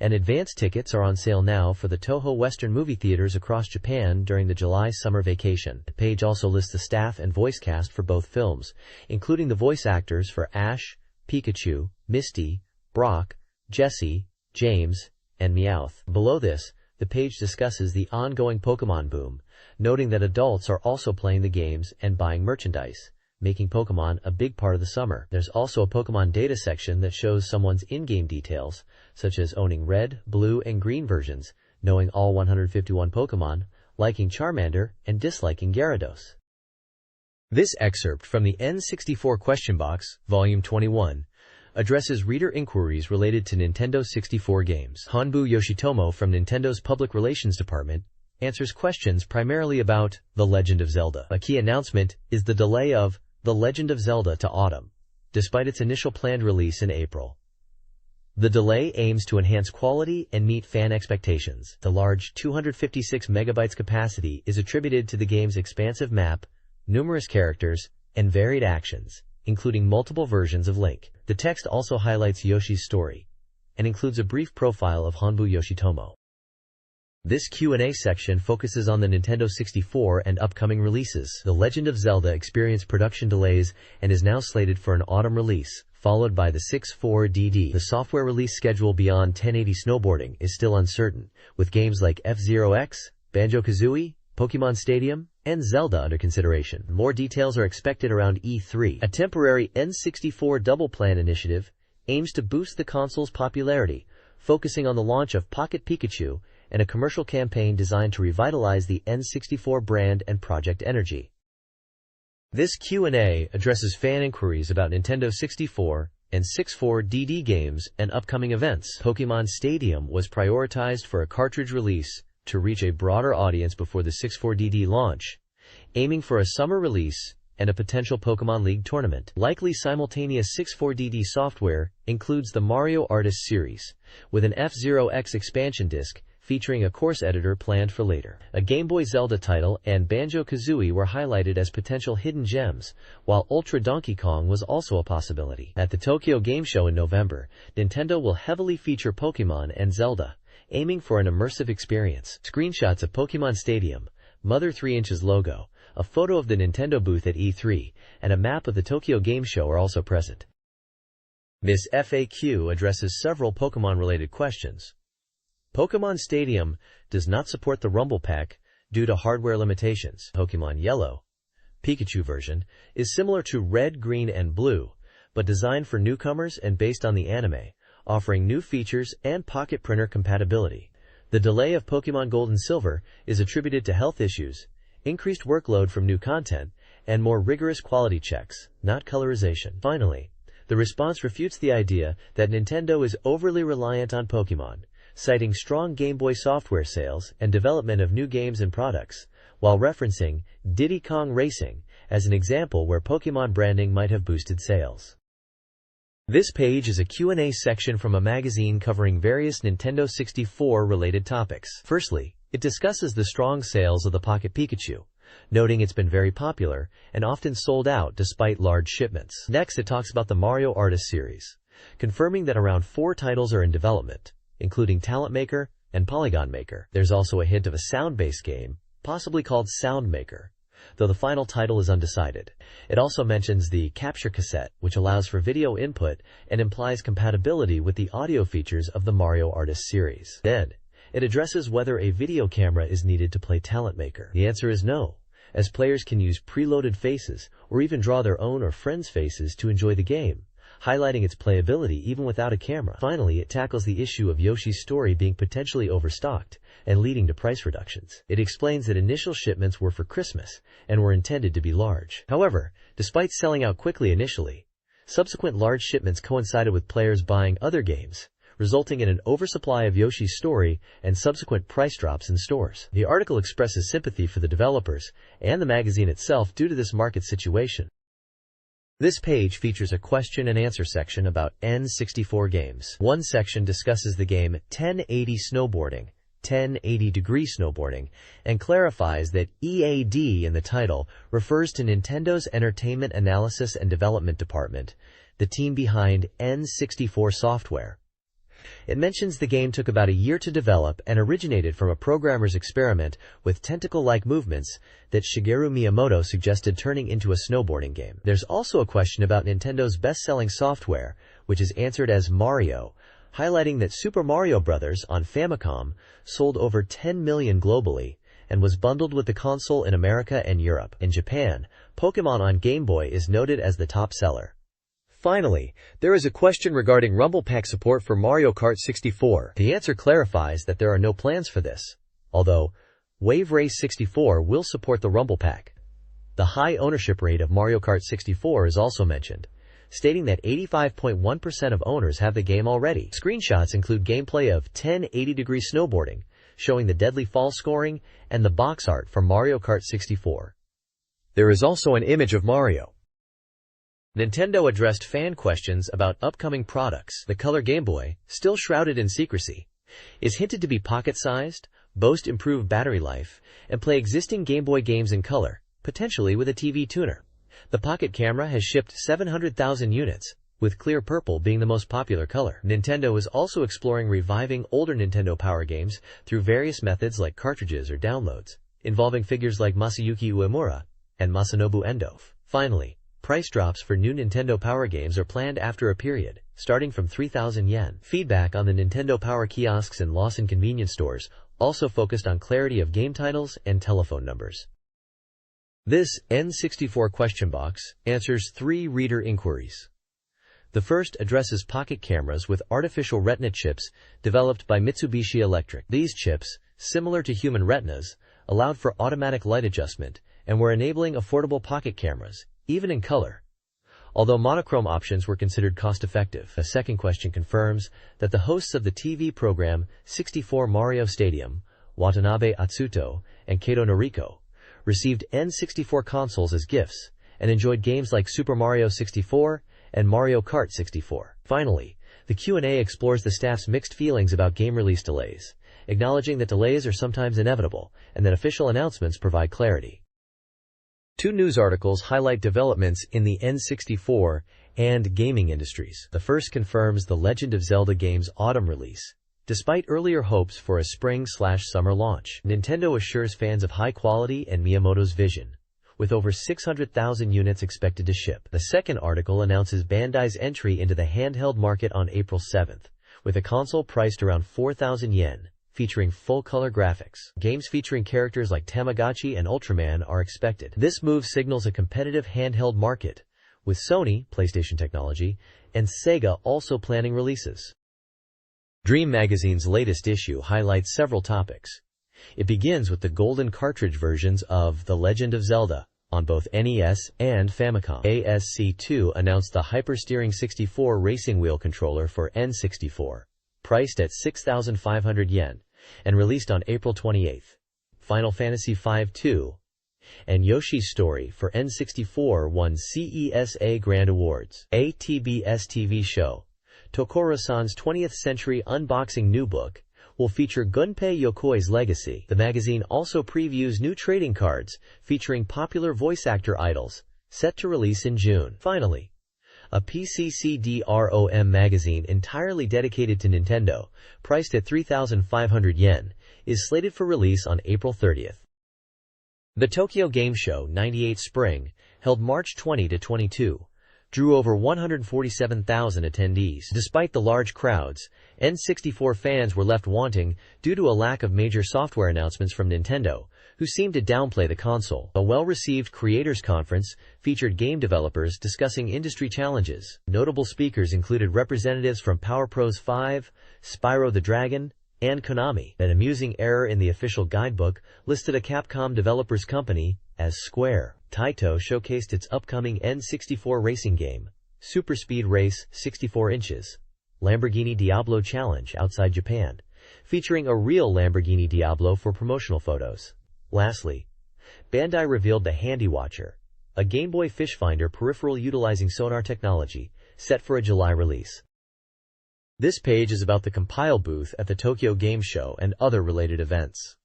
and advance tickets are on sale now for the Toho Western movie theaters across Japan during the July summer vacation. The page also lists the staff and voice cast for both films, including the voice actors for Ash, Pikachu, Misty, Brock, Jessie, James, and Meowth. Below this, the page discusses the ongoing Pokemon boom, noting that adults are also playing the games and buying merchandise, making Pokemon a big part of the summer. There's also a Pokemon data section that shows someone's in-game details, such as owning red, blue, and green versions, knowing all 151 Pokemon, liking Charmander, and disliking Gyarados. This excerpt from the N64 Question Box, Volume 21, addresses reader inquiries related to Nintendo 64 games. Hanbu Yoshitomo from Nintendo's Public Relations Department answers questions primarily about The Legend of Zelda. A key announcement is the delay of The Legend of Zelda to autumn, despite its initial planned release in April. The delay aims to enhance quality and meet fan expectations. The large 256 megabytes capacity is attributed to the game's expansive map, numerous characters, and varied actions, including multiple versions of Link. The text also highlights Yoshi's story and includes a brief profile of Hanbu Yoshitomo. This Q&A section focuses on the Nintendo 64 and upcoming releases. The Legend of Zelda experienced production delays and is now slated for an autumn release, followed by the 64DD. The software release schedule beyond 1080 snowboarding is still uncertain, with games like F-Zero X, Banjo-Kazooie, Pokemon Stadium, and Zelda under consideration. More details are expected around E3. A temporary N64 Double Plan initiative aims to boost the console's popularity, focusing on the launch of Pocket Pikachu and a commercial campaign designed to revitalize the N64 brand and Project Energy. This Q&A addresses fan inquiries about Nintendo 64 and 64DD games and upcoming events. Pokemon Stadium was prioritized for a cartridge release to reach a broader audience before the 64DD launch, aiming for a summer release and a potential Pokemon League tournament. Likely simultaneous 64DD software includes the Mario Artist series, with an F-Zero X expansion disc featuring a course editor planned for later. A Game Boy Zelda title and Banjo-Kazooie were highlighted as potential hidden gems, while Ultra Donkey Kong was also a possibility. At the Tokyo Game Show in November, Nintendo will heavily feature Pokemon and Zelda, aiming for an immersive experience. Screenshots of Pokemon Stadium, Mother 3" logo, a photo of the Nintendo booth at E3, and a map of the Tokyo Game Show are also present. This FAQ addresses several Pokemon-related questions. Pokemon Stadium does not support the Rumble Pack due to hardware limitations. Pokemon Yellow, Pikachu version, is similar to Red, Green, and Blue, but designed for newcomers and based on the anime, offering new features and pocket printer compatibility. The delay of Pokemon Gold and Silver is attributed to health issues, increased workload from new content, and more rigorous quality checks, not colorization. Finally, the response refutes the idea that Nintendo is overly reliant on Pokemon, citing strong Game Boy software sales and development of new games and products, while referencing Diddy Kong Racing as an example where Pokemon branding might have boosted sales. This page is a Q&A section from a magazine covering various Nintendo 64-related topics. Firstly, it discusses the strong sales of the Pocket Pikachu, noting it's been very popular and often sold out despite large shipments. Next, it talks about the Mario Artist series, confirming that around 4 titles are in development, including Talent Maker and Polygon Maker. There's also a hint of a sound-based game, possibly called Sound Maker, though the final title is undecided. It also mentions the Capture Cassette, which allows for video input and implies compatibility with the audio features of the Mario Artist series. Then, it addresses whether a video camera is needed to play Talent Maker. The answer is no, as players can use preloaded faces or even draw their own or friends' faces to enjoy the game, highlighting its playability even without a camera. Finally, it tackles the issue of Yoshi's story being potentially overstocked and leading to price reductions. It explains that initial shipments were for Christmas and were intended to be large. However, despite selling out quickly initially, subsequent large shipments coincided with players buying other games, resulting in an oversupply of Yoshi's story and subsequent price drops in stores. The article expresses sympathy for the developers and the magazine itself due to this market situation. This page features a question and answer section about N64 games. One section discusses the game 1080 Snowboarding, 1080-degree snowboarding, and clarifies that EAD in the title refers to Nintendo's Entertainment Analysis and Development Department, the team behind N64 software. It mentions the game took about a year to develop and originated from a programmer's experiment with tentacle-like movements that Shigeru Miyamoto suggested turning into a snowboarding game. There's also a question about Nintendo's best-selling software, which is answered as Mario, highlighting that Super Mario Bros. On Famicom sold over 10 million globally and was bundled with the console in America and Europe. In Japan, Pokémon on Game Boy is noted as the top seller. Finally, there is a question regarding Rumble Pack support for Mario Kart 64. The answer clarifies that there are no plans for this, although Wave Race 64 will support the Rumble Pack. The high ownership rate of Mario Kart 64 is also mentioned, stating that 85.1% of owners have the game already. Screenshots include gameplay of 1080-degree snowboarding, showing the deadly fall scoring, and the box art for Mario Kart 64. There is also an image of Mario. Nintendo addressed fan questions about upcoming products. The Color Game Boy, still shrouded in secrecy, is hinted to be pocket-sized, boast improved battery life, and play existing Game Boy games in color, potentially with a TV tuner. The Pocket camera has shipped 700,000 units, with clear purple being the most popular color. Nintendo is also exploring reviving older Nintendo Power games through various methods like cartridges or downloads, involving figures like Masayuki Uemura and Masanobu Endo. Finally, price drops for new Nintendo Power games are planned after a period, starting from 3,000 yen. Feedback on the Nintendo Power kiosks in Lawson convenience stores also focused on clarity of game titles and telephone numbers. This N64 question box answers 3 reader inquiries. The first addresses pocket cameras with artificial retina chips developed by Mitsubishi Electric. These chips, similar to human retinas, allowed for automatic light adjustment and were enabling affordable pocket cameras, even in color, although monochrome options were considered cost-effective. A second question confirms that the hosts of the TV program 64 Mario Stadium, Watanabe Atsuto and Kato Noriko, received N64 consoles as gifts and enjoyed games like Super Mario 64 and Mario Kart 64. Finally, the Q&A explores the staff's mixed feelings about game release delays, acknowledging that delays are sometimes inevitable and that official announcements provide clarity. 2 news articles highlight developments in the N64 and gaming industries. The first confirms the Legend of Zelda game's autumn release, despite earlier hopes for a spring/summer launch. Nintendo assures fans of high quality and Miyamoto's vision, with over 600,000 units expected to ship. The second article announces Bandai's entry into the handheld market on April 7th, with a console priced around 4,000 yen. Featuring full-color graphics. Games featuring characters like Tamagotchi and Ultraman are expected. This move signals a competitive handheld market, with Sony, PlayStation Technology, and Sega also planning releases. Dream magazine's latest issue highlights several topics. It begins with the golden cartridge versions of The Legend of Zelda on both NES and Famicom. ASC2 announced the Hypersteering 64 racing wheel controller for N64. Priced at 6,500 yen, and released on April 28. Final Fantasy V-2 and Yoshi's Story for N64 won CESA Grand Awards. A TBS TV show, Tokoro-san's 20th Century Unboxing New Book, will feature Gunpei Yokoi's legacy. The magazine also previews new trading cards featuring popular voice actor idols, set to release in June. Finally, a PCCDROM magazine entirely dedicated to Nintendo, priced at 3,500 yen, is slated for release on April 30th. The Tokyo Game Show 98 Spring, held March 20 to 22, drew over 147,000 attendees. Despite the large crowds, N64 fans were left wanting due to a lack of major software announcements from Nintendo, who seemed to downplay the console. A well-received creators conference featured game developers discussing industry challenges. Notable speakers included representatives from Power Pros 5, Spyro the Dragon, and Konami. An amusing error in the official guidebook listed a Capcom developers company as Square. Taito showcased its upcoming N64 racing game, Super Speed Race 64 inches, Lamborghini Diablo Challenge outside Japan, featuring a real Lamborghini Diablo for promotional photos. Lastly, Bandai revealed the Handy Watcher, a Game Boy fish finder peripheral utilizing sonar technology, set for a July release. This page is about the Compile booth at the Tokyo Game Show and other related events.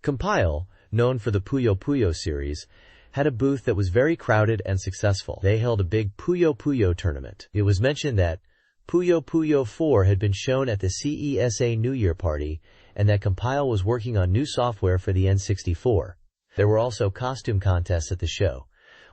Compile, known for the Puyo Puyo series, had a booth that was very crowded and successful. They held a big Puyo Puyo tournament. It was mentioned that Puyo Puyo 4 had been shown at the CESA New Year party and that Compile was working on new software for the N64. There were also costume contests at the show,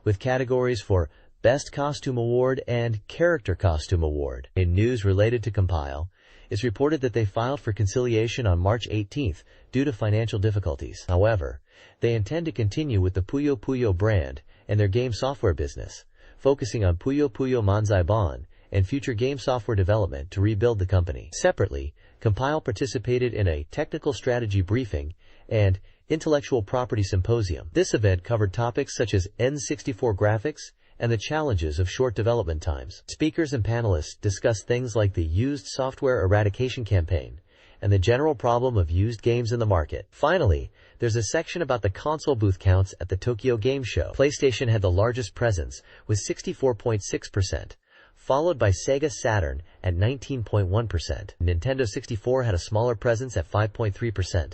with categories for Best Costume Award and Character Costume Award. In news related to Compile, It's reported that they filed for conciliation on March 18 due to financial difficulties. However, they intend to continue with the Puyo Puyo brand and their game software business, focusing on Puyo Puyo Manzai Bon and future game software development to rebuild the company. Separately, Compile participated in a technical strategy briefing and intellectual property symposium. This event covered topics such as N64 graphics and the challenges of short development times. Speakers and panelists discussed things like the used software eradication campaign and the general problem of used games in the market. Finally, there's a section about the console booth counts at the Tokyo Game Show. PlayStation had the largest presence with 64.6%, followed by Sega Saturn at 19.1%. Nintendo 64 had a smaller presence at 5.3%,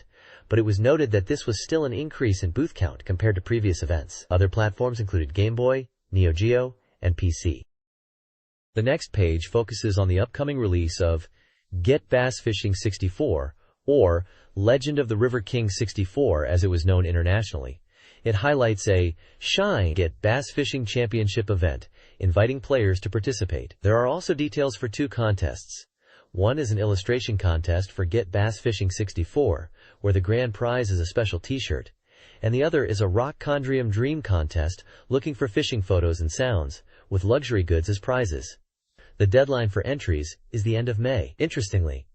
but it was noted that this was still an increase in booth count compared to previous events. Other platforms included Game Boy, Neo Geo, and PC. The next page focuses on the upcoming release of Get Bass Fishing 64, or Legend of the River King 64 as it was known internationally. It highlights a Shine Get Bass Fishing Championship event, inviting players to participate. There are also details for two contests. One is an illustration contest for Get Bass Fishing 64, where the grand prize is a special t-shirt, and the other is a Rock Chondrium Dream contest looking for fishing photos and sounds, with luxury goods as prizes. The deadline for entries is the end of May. Interestingly,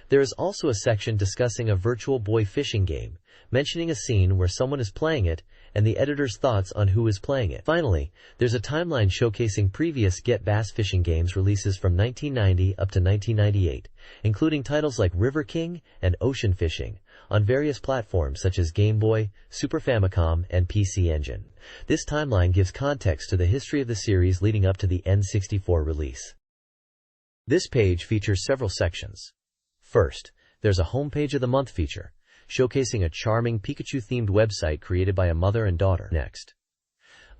there is also a section discussing a Virtual Boy fishing game, mentioning a scene where someone is playing it and the editor's thoughts on who is playing it. Finally, there's a timeline showcasing previous Get Bass Fishing games releases from 1990 up to 1998, including titles like River King and Ocean Fishing, on various platforms such as Game Boy, Super Famicom, and PC Engine. This timeline gives context to the history of the series leading up to the N64 release. This page features several sections. First, there's a Homepage of the Month feature, showcasing a charming Pikachu-themed website created by a mother and daughter. Next,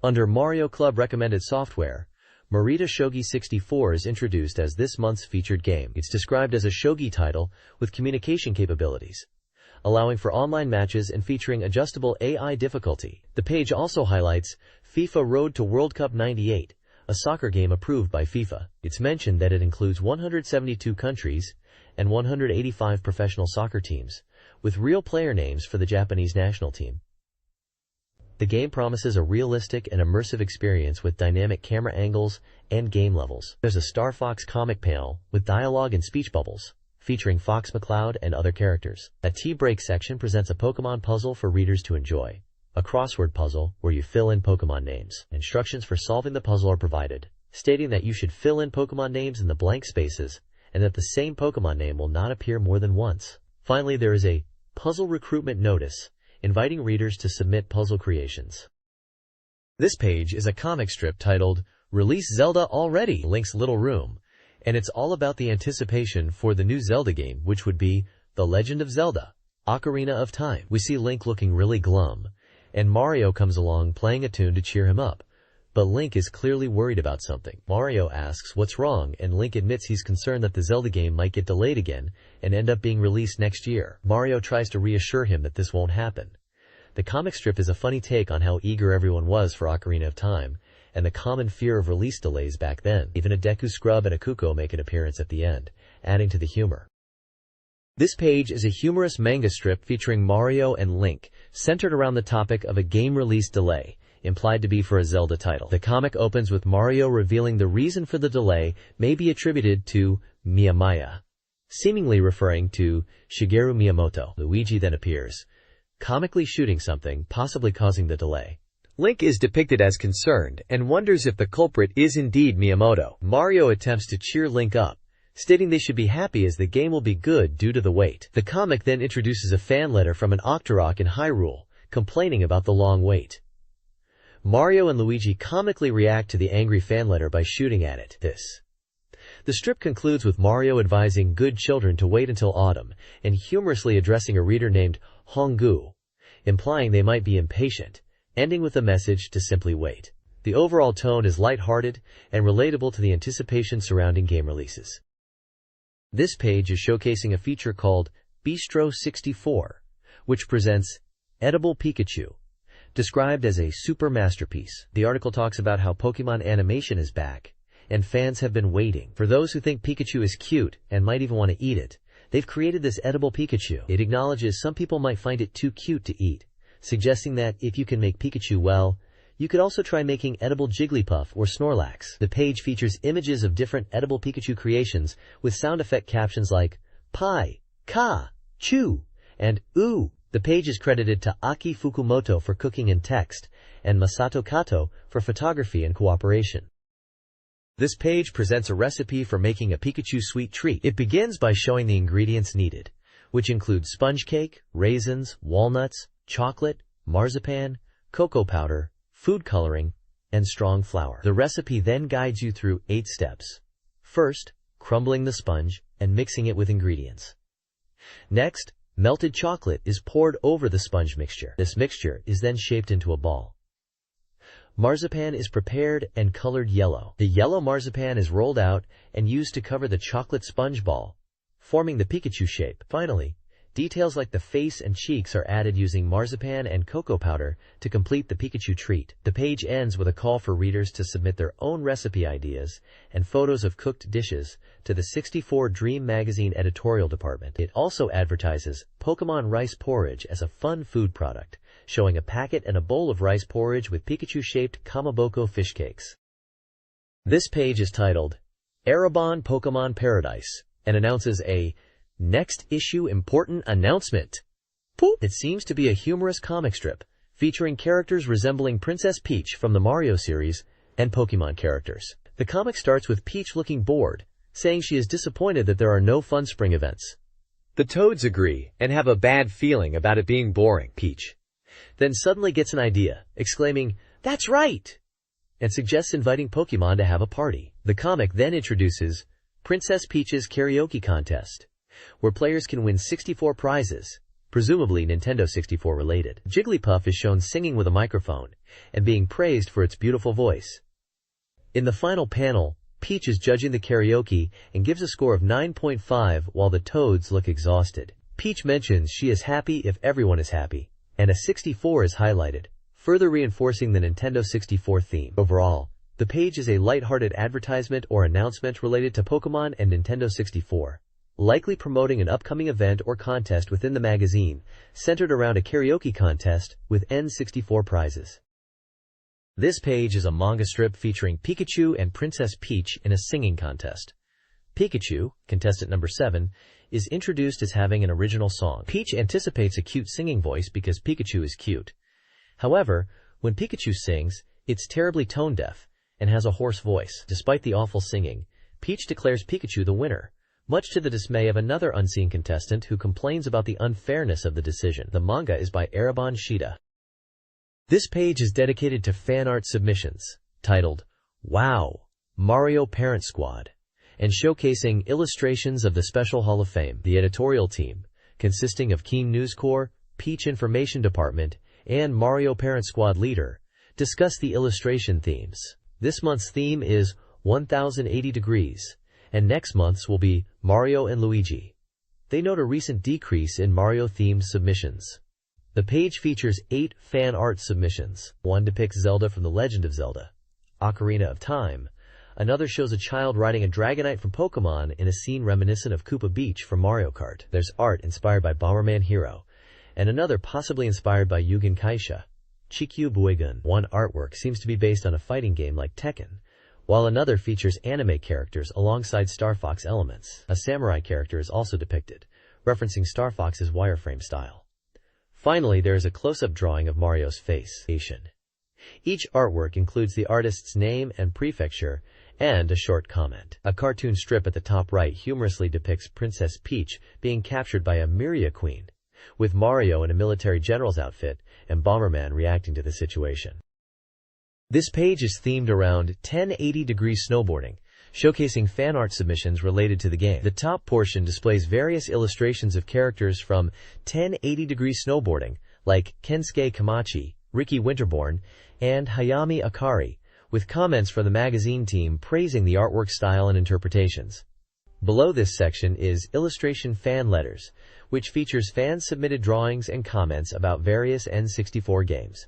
under Mario Club Recommended Software, Marita Shogi 64 is introduced as this month's featured game. It's described as a shogi title with communication capabilities, allowing for online matches and featuring adjustable AI difficulty. The page also highlights FIFA Road to World Cup 98, a soccer game approved by FIFA. It's mentioned that it includes 172 countries and 185 professional soccer teams, with real player names for the Japanese national team. The game promises a realistic and immersive experience with dynamic camera angles and game levels. There's a Star Fox comic panel with dialogue and speech bubbles, featuring Fox McCloud and other characters. A tea break section presents a Pokemon puzzle for readers to enjoy, a crossword puzzle where you fill in Pokemon names. Instructions for solving the puzzle are provided, stating that you should fill in Pokemon names in the blank spaces and that the same Pokemon name will not appear more than once. Finally, there is a puzzle recruitment notice, inviting readers to submit puzzle creations. This page is a comic strip titled Release Zelda Already! Link's Little Room, and it's all about the anticipation for the new Zelda game, which would be The Legend of Zelda, Ocarina of Time. We see Link looking really glum, and Mario comes along playing a tune to cheer him up. But Link is clearly worried about something. Mario asks what's wrong, and Link admits he's concerned that the Zelda game might get delayed again and end up being released next year. Mario tries to reassure him that this won't happen. The comic strip is a funny take on how eager everyone was for Ocarina of Time, and the common fear of release delays back then. Even a Deku Scrub and a Kuko make an appearance at the end, adding to the humor. This page is a humorous manga strip featuring Mario and Link, centered around the topic of a game release delay, implied to be for a Zelda title. The comic opens with Mario revealing the reason for the delay may be attributed to Miyamaya, seemingly referring to Shigeru Miyamoto. Luigi then appears, comically shooting something, possibly causing the delay. Link is depicted as concerned and wonders if the culprit is indeed Miyamoto. Mario attempts to cheer Link up, stating they should be happy as the game will be good due to the wait. The comic then introduces a fan letter from an Octorok in Hyrule, complaining about the long wait. Mario and Luigi comically react to the angry fan letter by shooting at it. The strip concludes with Mario advising good children to wait until autumn and humorously addressing a reader named Hongu, implying they might be impatient, ending with a message to simply wait. The overall tone is light-hearted and relatable to the anticipation surrounding game releases. This page is showcasing a feature called Bistro 64, which presents Edible Pikachu, described as a super masterpiece. The article talks about how Pokemon animation is back, and fans have been waiting. For those who think Pikachu is cute and might even want to eat it, they've created this edible Pikachu. It acknowledges some people might find it too cute to eat, suggesting that if you can make Pikachu well, you could also try making edible Jigglypuff or Snorlax. The page features images of different edible Pikachu creations with sound effect captions like pie, ka, chew, and ooh. The page is credited to Aki Fukumoto for cooking and text, and Masato Kato for photography and cooperation. This page presents a recipe for making a Pikachu sweet treat. It begins by showing the ingredients needed, which include sponge cake, raisins, walnuts, chocolate, marzipan, cocoa powder, food coloring, and strong flour. The recipe then guides you through 8 steps. First, crumbling the sponge and mixing it with ingredients. Next, melted chocolate is poured over the sponge mixture. This mixture is then shaped into a ball. Marzipan is prepared and colored yellow. The yellow marzipan is rolled out and used to cover the chocolate sponge ball, forming the Pikachu shape. Finally, details like the face and cheeks are added using marzipan and cocoa powder to complete the Pikachu treat. The page ends with a call for readers to submit their own recipe ideas and photos of cooked dishes to the 64Dream magazine editorial department. It also advertises Pokemon rice porridge as a fun food product, showing a packet and a bowl of rice porridge with Pikachu-shaped Kamaboko fish cakes. This page is titled Erebon Pokemon Paradise and announces a next issue important announcement. Poop! It seems to be a humorous comic strip featuring characters resembling Princess Peach from the Mario series and Pokemon characters. The comic starts with Peach looking bored, saying she is disappointed that there are no fun spring events. The Toads agree and have a bad feeling about it being boring. Peach then suddenly gets an idea, exclaiming, "That's right!" and suggests inviting Pokemon to have a party. The comic then introduces Princess Peach's karaoke contest, where players can win 64 prizes, presumably Nintendo 64 related. Jigglypuff is shown singing with a microphone and being praised for its beautiful voice. In the final panel, Peach is judging the karaoke and gives a score of 9.5 while the Toads look exhausted. Peach mentions she is happy if everyone is happy, and a 64 is highlighted, further reinforcing the Nintendo 64 theme. Overall, the page is a lighthearted advertisement or announcement related to Pokemon and Nintendo 64. Likely promoting an upcoming event or contest within the magazine, centered around a karaoke contest with N64 prizes. This page is a manga strip featuring Pikachu and Princess Peach in a singing contest. Pikachu, contestant number 7, is introduced as having an original song. Peach anticipates a cute singing voice because Pikachu is cute. However, when Pikachu sings, it's terribly tone-deaf and has a hoarse voice. Despite the awful singing, Peach declares Pikachu the winner, much to the dismay of another unseen contestant who complains about the unfairness of the decision. The manga is by Erebon Shida. This page is dedicated to fan art submissions, titled, Wow! Mario Parent Squad, and showcasing illustrations of the Special Hall of Fame. The editorial team, consisting of Keen News Corps, Peach Information Department, and Mario Parent Squad leader, discuss the illustration themes. This month's theme is 1080 degrees, and next month's will be Mario and Luigi. They note a recent decrease in Mario-themed submissions. The page features 8 fan art submissions. One depicts Zelda from The Legend of Zelda, Ocarina of Time. Another shows a child riding a Dragonite from Pokemon in a scene reminiscent of Koopa Beach from Mario Kart. There's art inspired by Bomberman Hero, and another possibly inspired by Yugen Kaisha, Chikyu Buigun. One artwork seems to be based on a fighting game like Tekken, while another features anime characters alongside Star Fox elements. A samurai character is also depicted, referencing Star Fox's wireframe style. Finally, there is a close-up drawing of Mario's face. Each artwork includes the artist's name and prefecture, and a short comment. A cartoon strip at the top right humorously depicts Princess Peach being captured by a Miria Queen, with Mario in a military general's outfit and Bomberman reacting to the situation. This page is themed around 1080-degree snowboarding, showcasing fan art submissions related to the game. The top portion displays various illustrations of characters from 1080-degree snowboarding, like Kensuke Kamachi, Ricky Winterborn, and Hayami Akari, with comments from the magazine team praising the artwork style and interpretations. Below this section is Illustration Fan Letters, which features fan-submitted drawings and comments about various N64 games.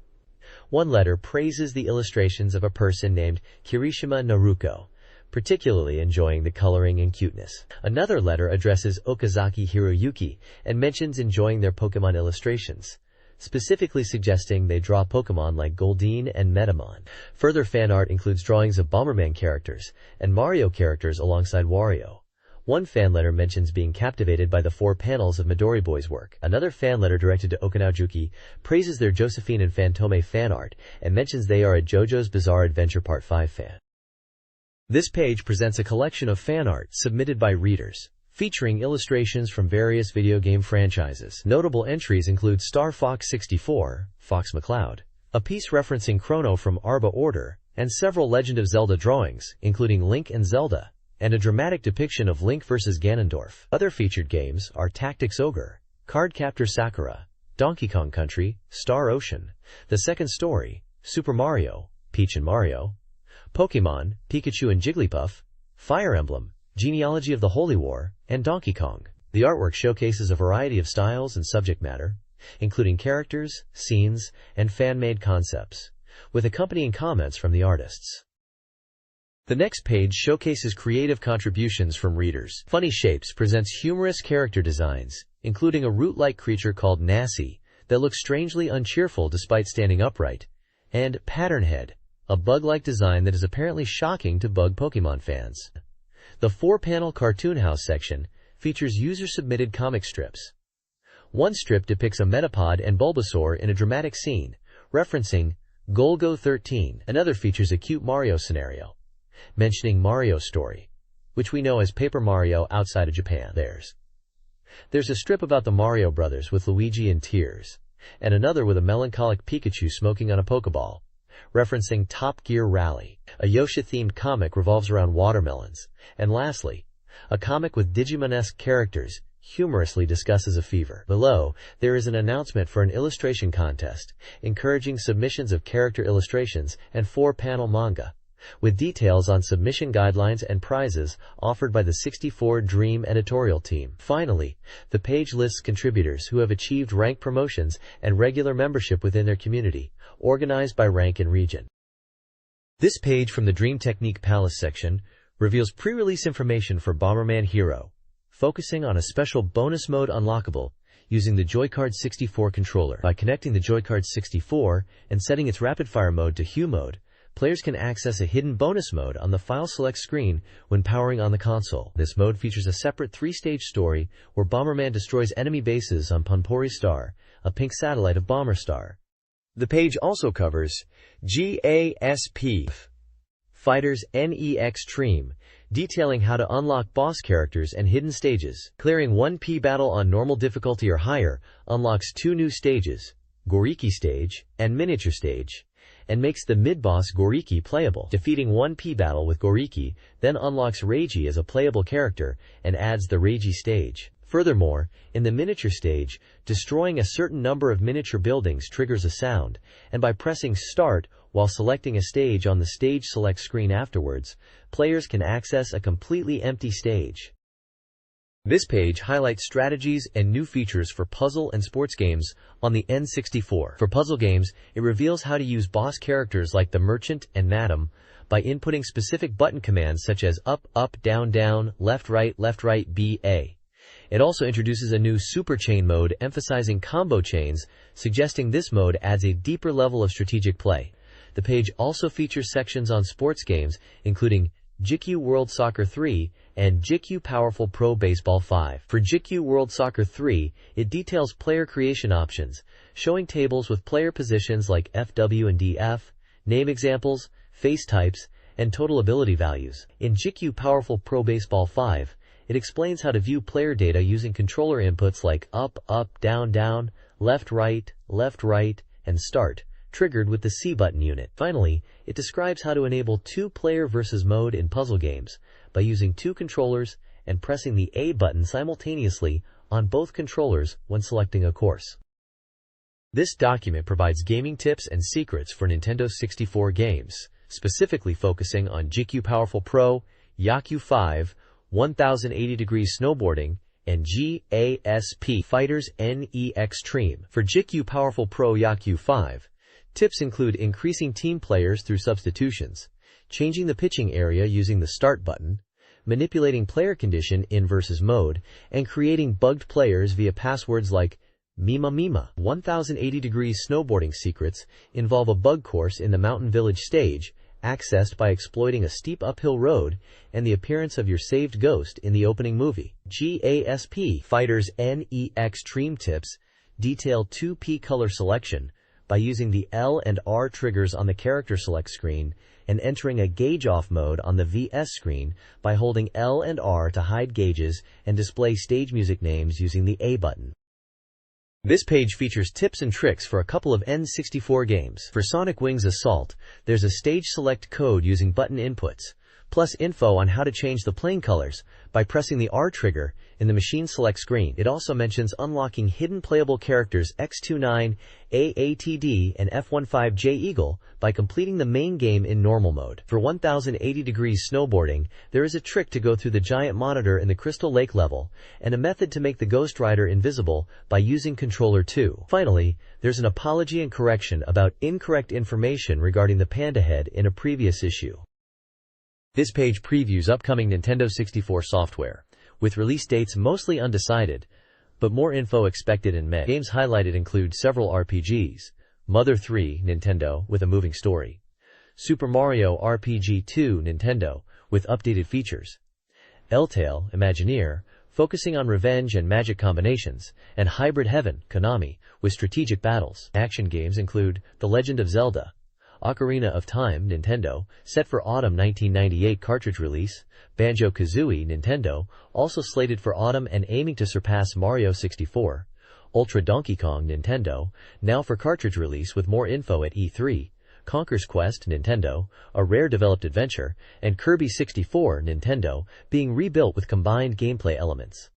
One letter praises the illustrations of a person named Kirishima Naruko, particularly enjoying the coloring and cuteness. Another letter addresses Okazaki Hiroyuki and mentions enjoying their Pokemon illustrations, specifically suggesting they draw Pokemon like Goldeen and Metamon. Further fan art includes drawings of Bomberman characters and Mario characters alongside Wario. One fan letter mentions being captivated by the 4 panels of Midori Boy's work. Another fan letter directed to Okinajuki praises their Josephine and Fantome fan art and mentions they are a JoJo's Bizarre Adventure Part 5 fan. This page presents a collection of fan art submitted by readers, featuring illustrations from various video game franchises. Notable entries include Star Fox 64, Fox McCloud, a piece referencing Chrono from Arba Order, and several Legend of Zelda drawings, including Link and Zelda, and a dramatic depiction of Link vs. Ganondorf. Other featured games are Tactics Ogre, Cardcaptor Sakura, Donkey Kong Country, Star Ocean, The Second Story, Super Mario, Peach and Mario, Pokemon, Pikachu and Jigglypuff, Fire Emblem, Genealogy of the Holy War, and Donkey Kong. The artwork showcases a variety of styles and subject matter, including characters, scenes, and fan-made concepts, with accompanying comments from the artists. The next page showcases creative contributions from readers. Funny Shapes presents humorous character designs, including a root-like creature called Nassie that looks strangely uncheerful despite standing upright, and Patternhead, a bug-like design that is apparently shocking to bug Pokemon fans. The 4-panel Cartoon House section features user-submitted comic strips. One strip depicts a Metapod and Bulbasaur in a dramatic scene, referencing Golgo 13. Another features a cute Mario scenario, mentioning Mario's story, which we know as Paper Mario outside of Japan. There's a strip about the Mario brothers with Luigi in tears, and another with a melancholic Pikachu smoking on a Pokeball, referencing Top Gear Rally. A Yoshi-themed comic revolves around watermelons. And lastly, a comic with Digimon-esque characters humorously discusses a fever. Below, there is an announcement for an illustration contest, encouraging submissions of character illustrations and 4-panel manga, with details on submission guidelines and prizes offered by the 64Dream editorial team. Finally, the page lists contributors who have achieved rank promotions and regular membership within their community, organized by rank and region. This page from the Dream Technique Palace section reveals pre-release information for Bomberman Hero, focusing on a special bonus mode unlockable using the Joy-Card 64 controller. By connecting the Joy-Card 64 and setting its rapid-fire mode to Hue mode, players can access a hidden bonus mode on the File Select screen when powering on the console. This mode features a separate 3-stage story where Bomberman destroys enemy bases on Punpori Star, a pink satellite of Bomber Star. The page also covers GASP Fighters NEXtreme, detailing how to unlock boss characters and hidden stages. Clearing 1P battle on normal difficulty or higher unlocks 2 new stages, Goriki Stage and Miniature Stage, and makes the mid-boss Goriki playable. Defeating 1P battle with Goriki then unlocks Reiji as a playable character and adds the Reiji stage. Furthermore, in the miniature stage, destroying a certain number of miniature buildings triggers a sound, and by pressing Start while selecting a stage on the Stage Select screen afterwards, players can access a completely empty stage. This page highlights strategies and new features for puzzle and sports games on the N64. For puzzle games, it reveals how to use boss characters like the Merchant and Madam by inputting specific button commands such as up, up, down, down, left, right, B, A. It also introduces a new Super Chain mode emphasizing combo chains, suggesting this mode adds a deeper level of strategic play. The page also features sections on sports games, including GQ World Soccer 3 and GQ Powerful Pro Baseball 5. For GQ World Soccer 3, it details player creation options, showing tables with player positions like FW and DF, name examples, face types, and total ability values. In GQ Powerful Pro Baseball 5, it explains how to view player data using controller inputs like up, up, down, down, left, right, and start, triggered with the C button unit. Finally, it describes how to enable 2-player versus mode in puzzle games by using 2 controllers and pressing the A button simultaneously on both controllers when selecting a course. This document provides gaming tips and secrets for Nintendo 64 games, specifically focusing on GQ Powerful Pro, Yaku 5, 1080 Degrees Snowboarding, and GASP Fighters NEXtreme. For GQ Powerful Pro Yaku 5, tips include increasing team players through substitutions, changing the pitching area using the start button, manipulating player condition in versus mode, and creating bugged players via passwords like Mima Mima. 1080 degrees snowboarding secrets involve a bug course in the Mountain Village stage, accessed by exploiting a steep uphill road and the appearance of your saved ghost in the opening movie. GASP Fighters NEX Dream Tips detail 2P color selection by using the L and R triggers on the character select screen and entering a gauge off mode on the VS screen by holding L and R to hide gauges and display stage music names using the A button. This page features tips and tricks for a couple of N64 games. For Sonic Wings Assault, there's a stage select code using button inputs, plus info on how to change the plane colors by pressing the R trigger in the machine select screen. It also mentions unlocking hidden playable characters X29, AATD, and F15J Eagle by completing the main game in normal mode. For 1080 degrees snowboarding, there is a trick to go through the giant monitor in the Crystal Lake level, and a method to make the Ghost Rider invisible by using Controller 2. Finally, there's an apology and correction about incorrect information regarding the Panda Head in a previous issue. This page previews upcoming Nintendo 64 software, with release dates mostly undecided, but more info expected in May. Games highlighted include several RPGs, Mother 3 Nintendo with a moving story, Super Mario RPG 2 Nintendo with updated features, L-Tale Imagineer focusing on revenge and magic combinations, and Hybrid Heaven Konami with strategic battles. Action games include The Legend of Zelda, Ocarina of Time Nintendo, set for autumn 1998 cartridge release, Banjo-Kazooie Nintendo, also slated for autumn and aiming to surpass Mario 64, Ultra Donkey Kong Nintendo, now for cartridge release with more info at E3, Conker's Quest Nintendo, a Rare developed adventure, and Kirby 64 Nintendo, being rebuilt with combined gameplay elements.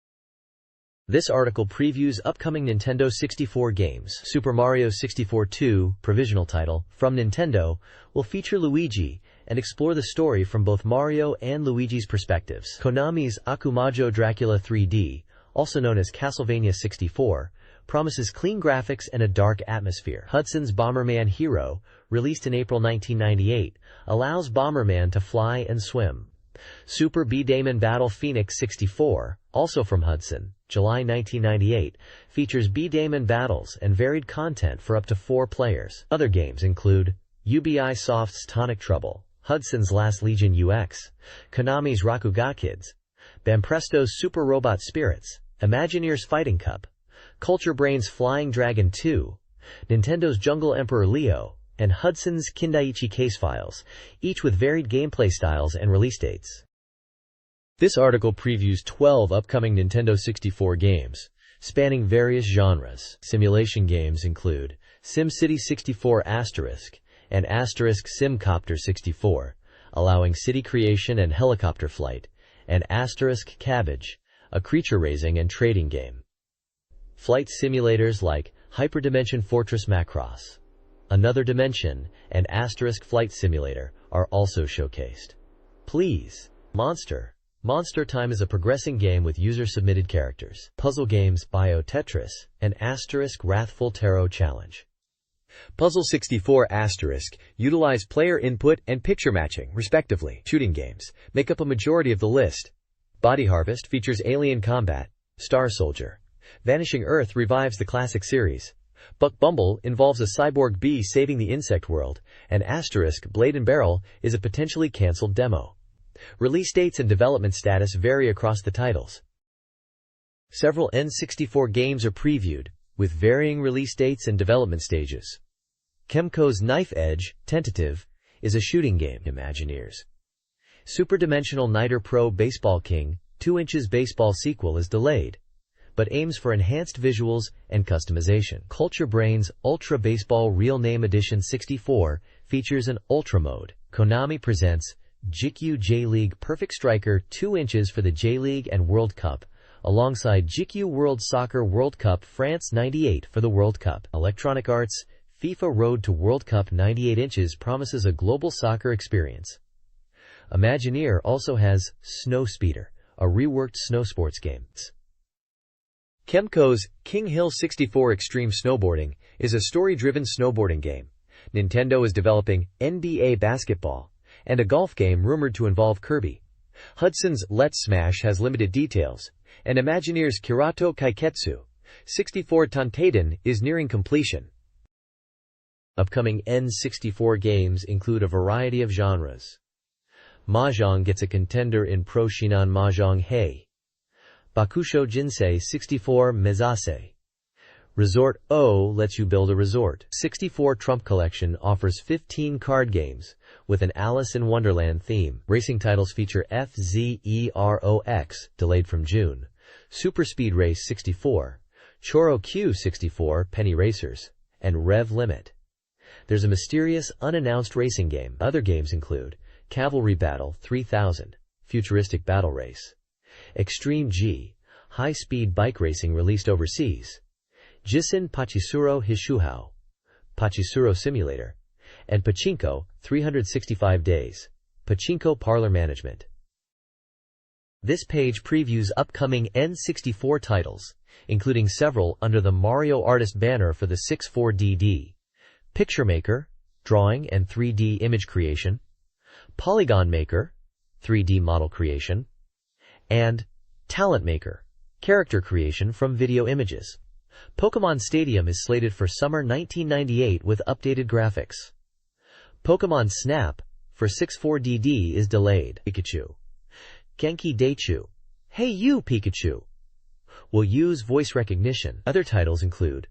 This article previews upcoming Nintendo 64 games. Super Mario 64 2, provisional title, from Nintendo, will feature Luigi and explore the story from both Mario and Luigi's perspectives. Konami's Akumajo Dracula 3D, also known as Castlevania 64, promises clean graphics and a dark atmosphere. Hudson's Bomberman Hero, released in April 1998, allows Bomberman to fly and swim. Super B-Daemon Battle Phoenix 64, also from Hudson, July 1998, features B-Daemon battles and varied content for up to 4 players. Other games include Ubisoft's Tonic Trouble, Hudson's Last Legion UX, Konami's Rakuga Kids, Banpresto's Super Robot Spirits, Imagineer's Fighting Cup, Culture Brain's Flying Dragon 2, Nintendo's Jungle Emperor Leo, and Hudson's Kindaichi Case Files, each with varied gameplay styles and release dates. This article previews 12 upcoming Nintendo 64 games, spanning various genres. Simulation games include SimCity 64 Asterisk and Asterisk Simcopter 64, allowing city creation and helicopter flight, and Asterisk Cabbage, a creature raising and trading game. Flight simulators like Hyperdimension Fortress Macross, Another Dimension, and Asterisk Flight Simulator are also showcased. Please. Monster Time is a progressing game with user-submitted characters. Puzzle games Bio Tetris and Asterisk Wrathful Tarot Challenge. Puzzle 64 Asterisk utilize player input and picture matching, respectively. Shooting games make up a majority of the list. Body Harvest features alien combat. Star Soldier. Vanishing Earth revives the classic series. Buck Bumble involves a cyborg bee saving the insect world, and Asterisk Blade and Barrel is a potentially cancelled demo. Release dates and development status vary across the titles. Several N64 games are previewed, with varying release dates and development stages. Kemco's Knife Edge, tentative, is a shooting game. Imagineers. Super Dimensional Niter Pro Baseball King, 2 inches baseball sequel is delayed, but aims for enhanced visuals and customization. Culture Brain's Ultra Baseball Real Name Edition 64 features an Ultra mode. Konami presents GQ J-League Perfect Striker 2 inches for the J-League and World Cup, alongside GQ World Soccer World Cup France 98 for the World Cup. Electronic Arts' FIFA Road to World Cup 98 inches promises a global soccer experience. Imagineer also has Snow Speeder, a reworked snow sports game. Kemco's King Hill 64 Extreme Snowboarding is a story-driven snowboarding game. Nintendo is developing NBA Basketball, and a golf game rumored to involve Kirby. Hudson's Let's Smash has limited details, and Imagineer's Kirato Kaiketsu 64 Tantaden is nearing completion. Upcoming N64 games include a variety of genres. Mahjong gets a contender in Pro Shinan Mahjong Hei. Bakusho Jinsei 64 Mezase. Resort O lets you build a resort. 64 Trump Collection offers 15 card games with an Alice in Wonderland theme. Racing titles feature FZEROX, delayed from June, Super Speed Race 64, Choro Q 64 Penny Racers, and Rev Limit. There's a mysterious, unannounced racing game. Other games include Cavalry Battle 3000, Futuristic Battle Race, Extreme G, high-speed bike racing released overseas, Jissen Pachisuro Hishuhao, Pachisuro Simulator, and Pachinko 365 Days, Pachinko Parlor Management. This page previews upcoming N64 titles, including several under the Mario Artist banner for the 64DD, Picture Maker, drawing and 3D image creation, Polygon Maker, 3D model creation, and Talent Maker, character creation from video images. Pokémon Stadium is slated for summer 1998 with updated graphics. Pokémon Snap for 64DD is delayed. Pikachu, Genki Daichu, Hey You Pikachu, will use voice recognition. Other titles include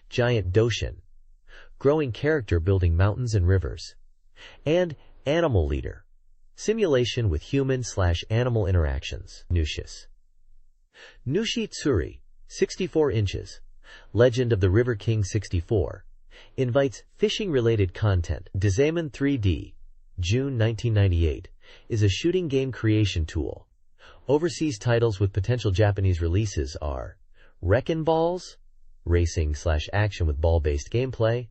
Giant Doshin, growing character building mountains and rivers, and Animal Leader, simulation with human/animal interactions. Nushi Tsuri, 64 inches, Legend of the River King 64, invites fishing-related content. Dizemon 3D, June 1998, is a shooting game creation tool. Overseas titles with potential Japanese releases are Wreckin' Balls, racing/action with ball-based gameplay,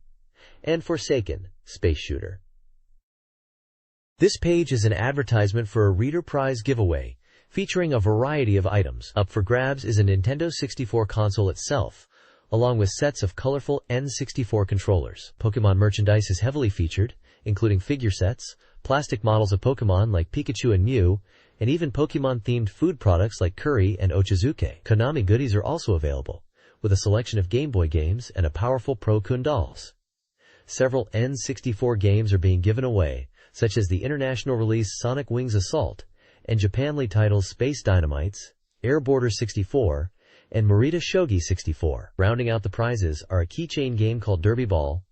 and Forsaken, space shooter. This page is an advertisement for a Reader Prize giveaway, featuring a variety of items. Up for grabs is a Nintendo 64 console itself, along with sets of colorful N64 controllers. Pokemon merchandise is heavily featured, including figure sets, plastic models of Pokemon like Pikachu and Mew, and even Pokemon-themed food products like curry and Ochazuke. Konami goodies are also available, with a selection of Game Boy games and a powerful Pro-Kun dolls. Several N64 games are being given away, such as the international release Sonic Wings Assault, and Japanly titles Space Dynamites, Air Border 64, and Marita Shogi 64. Rounding out the prizes are a keychain game called Derby Ball,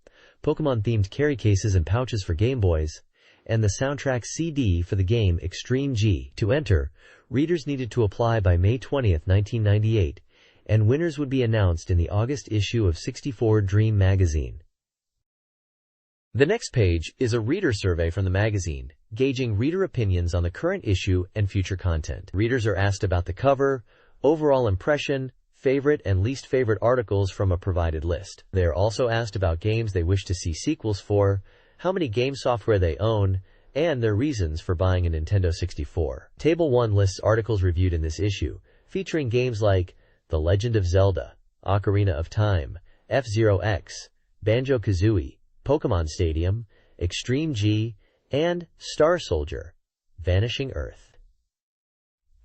Pokemon-themed carry cases and pouches for Game Boys, and the soundtrack CD for the game Extreme G. To enter, readers needed to apply by May 20, 1998, and winners would be announced in the August issue of 64Dream magazine. The next page is a reader survey from the magazine, gauging reader opinions on the current issue and future content. Readers are asked about the cover, overall impression, favorite and least favorite articles from a provided list. They are also asked about games they wish to see sequels for, how many game software they own, and their reasons for buying a Nintendo 64. Table 1 lists articles reviewed in this issue, featuring games like The Legend of Zelda, Ocarina of Time, F-Zero X, Banjo-Kazooie, Pokemon Stadium, Extreme G, and Star Soldier, Vanishing Earth.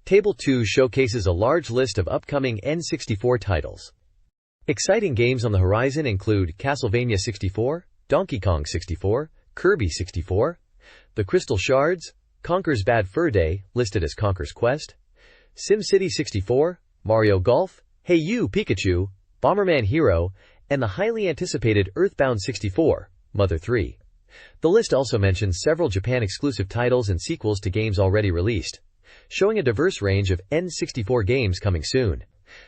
Table 2 showcases a large list of upcoming N64 titles. Exciting games on the horizon include Castlevania 64, Donkey Kong 64, Kirby 64, The Crystal Shards, Conker's Bad Fur Day, listed as Conker's Quest, SimCity 64, Mario Golf, Hey You Pikachu, Bomberman Hero, and the highly anticipated Earthbound 64, Mother 3. The list also mentions several Japan-exclusive titles and sequels to games already released, showing a diverse range of N64 games coming soon.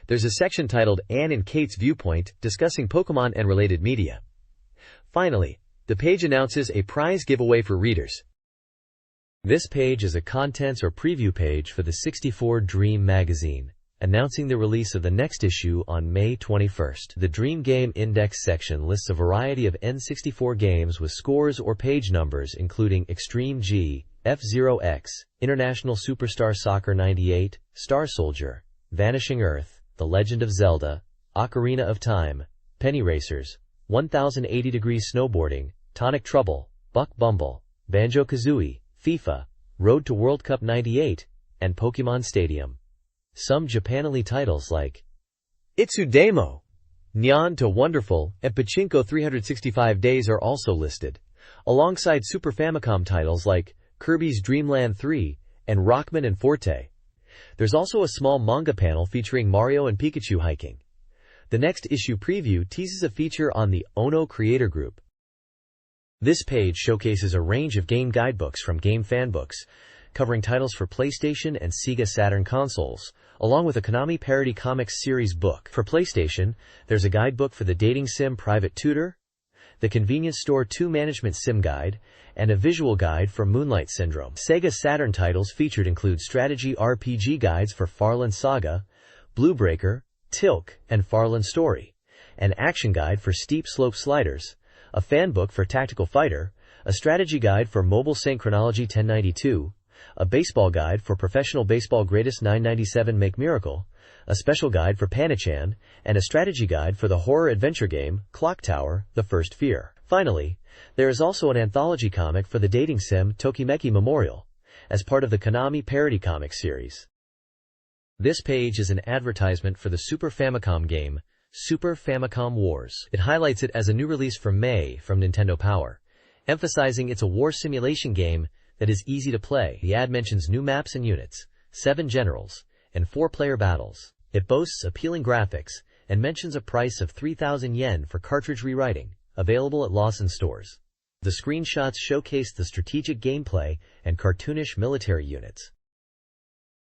There's a section titled Anne and Kate's Viewpoint, discussing Pokemon and related media. Finally, the page announces a prize giveaway for readers. This page is a contents or preview page for the 64Dream magazine, announcing the release of the next issue on May 21st. The Dream Game Index section lists a variety of N64 games with scores or page numbers including Extreme G, F-Zero X, International Superstar Soccer 98, Star Soldier, Vanishing Earth, The Legend of Zelda, Ocarina of Time, Penny Racers, 1080 Degrees Snowboarding, Tonic Trouble, Buck Bumble, Banjo-Kazooie, FIFA, Road to World Cup '98, and Pokemon Stadium. Some Japanese titles like Itsudemo, Nyan to Wonderful, and Pachinko 365 Days are also listed, alongside Super Famicom titles like Kirby's Dream Land 3 and Rockman and Forte. There's also a small manga panel featuring Mario and Pikachu hiking. The next issue preview teases a feature on the Ono Creator Group. This page showcases a range of game guidebooks from Game Fanbooks, covering titles for PlayStation and Sega Saturn consoles, along with a Konami parody comics series book. For PlayStation, there's a guidebook for the Dating Sim Private Tutor, the Convenience Store 2 Management Sim Guide, and a visual guide for Moonlight Syndrome. Sega Saturn titles featured include strategy RPG guides for Farland Saga, Bluebreaker, Tilk, and Farland Story, an action guide for Steep Slope Sliders, a fan book for Tactical Fighter, a strategy guide for Mobile Synchronology 1092, a baseball guide for Professional Baseball Greatest 997 Make Miracle, a special guide for Panichan, and a strategy guide for the horror adventure game Clock Tower, The First Fear. Finally, there is also an anthology comic for the dating sim Tokimeki Memorial, as part of the Konami parody comic series. This page is an advertisement for the Super Famicom game, Super Famicom Wars. It highlights it as a new release for May from Nintendo Power, emphasizing it's a war simulation game that is easy to play. The ad mentions new maps and units, 7 generals, and 4-player battles. It boasts appealing graphics and mentions a price of 3,000 yen for cartridge rewriting, available at Lawson stores. The screenshots showcase the strategic gameplay and cartoonish military units.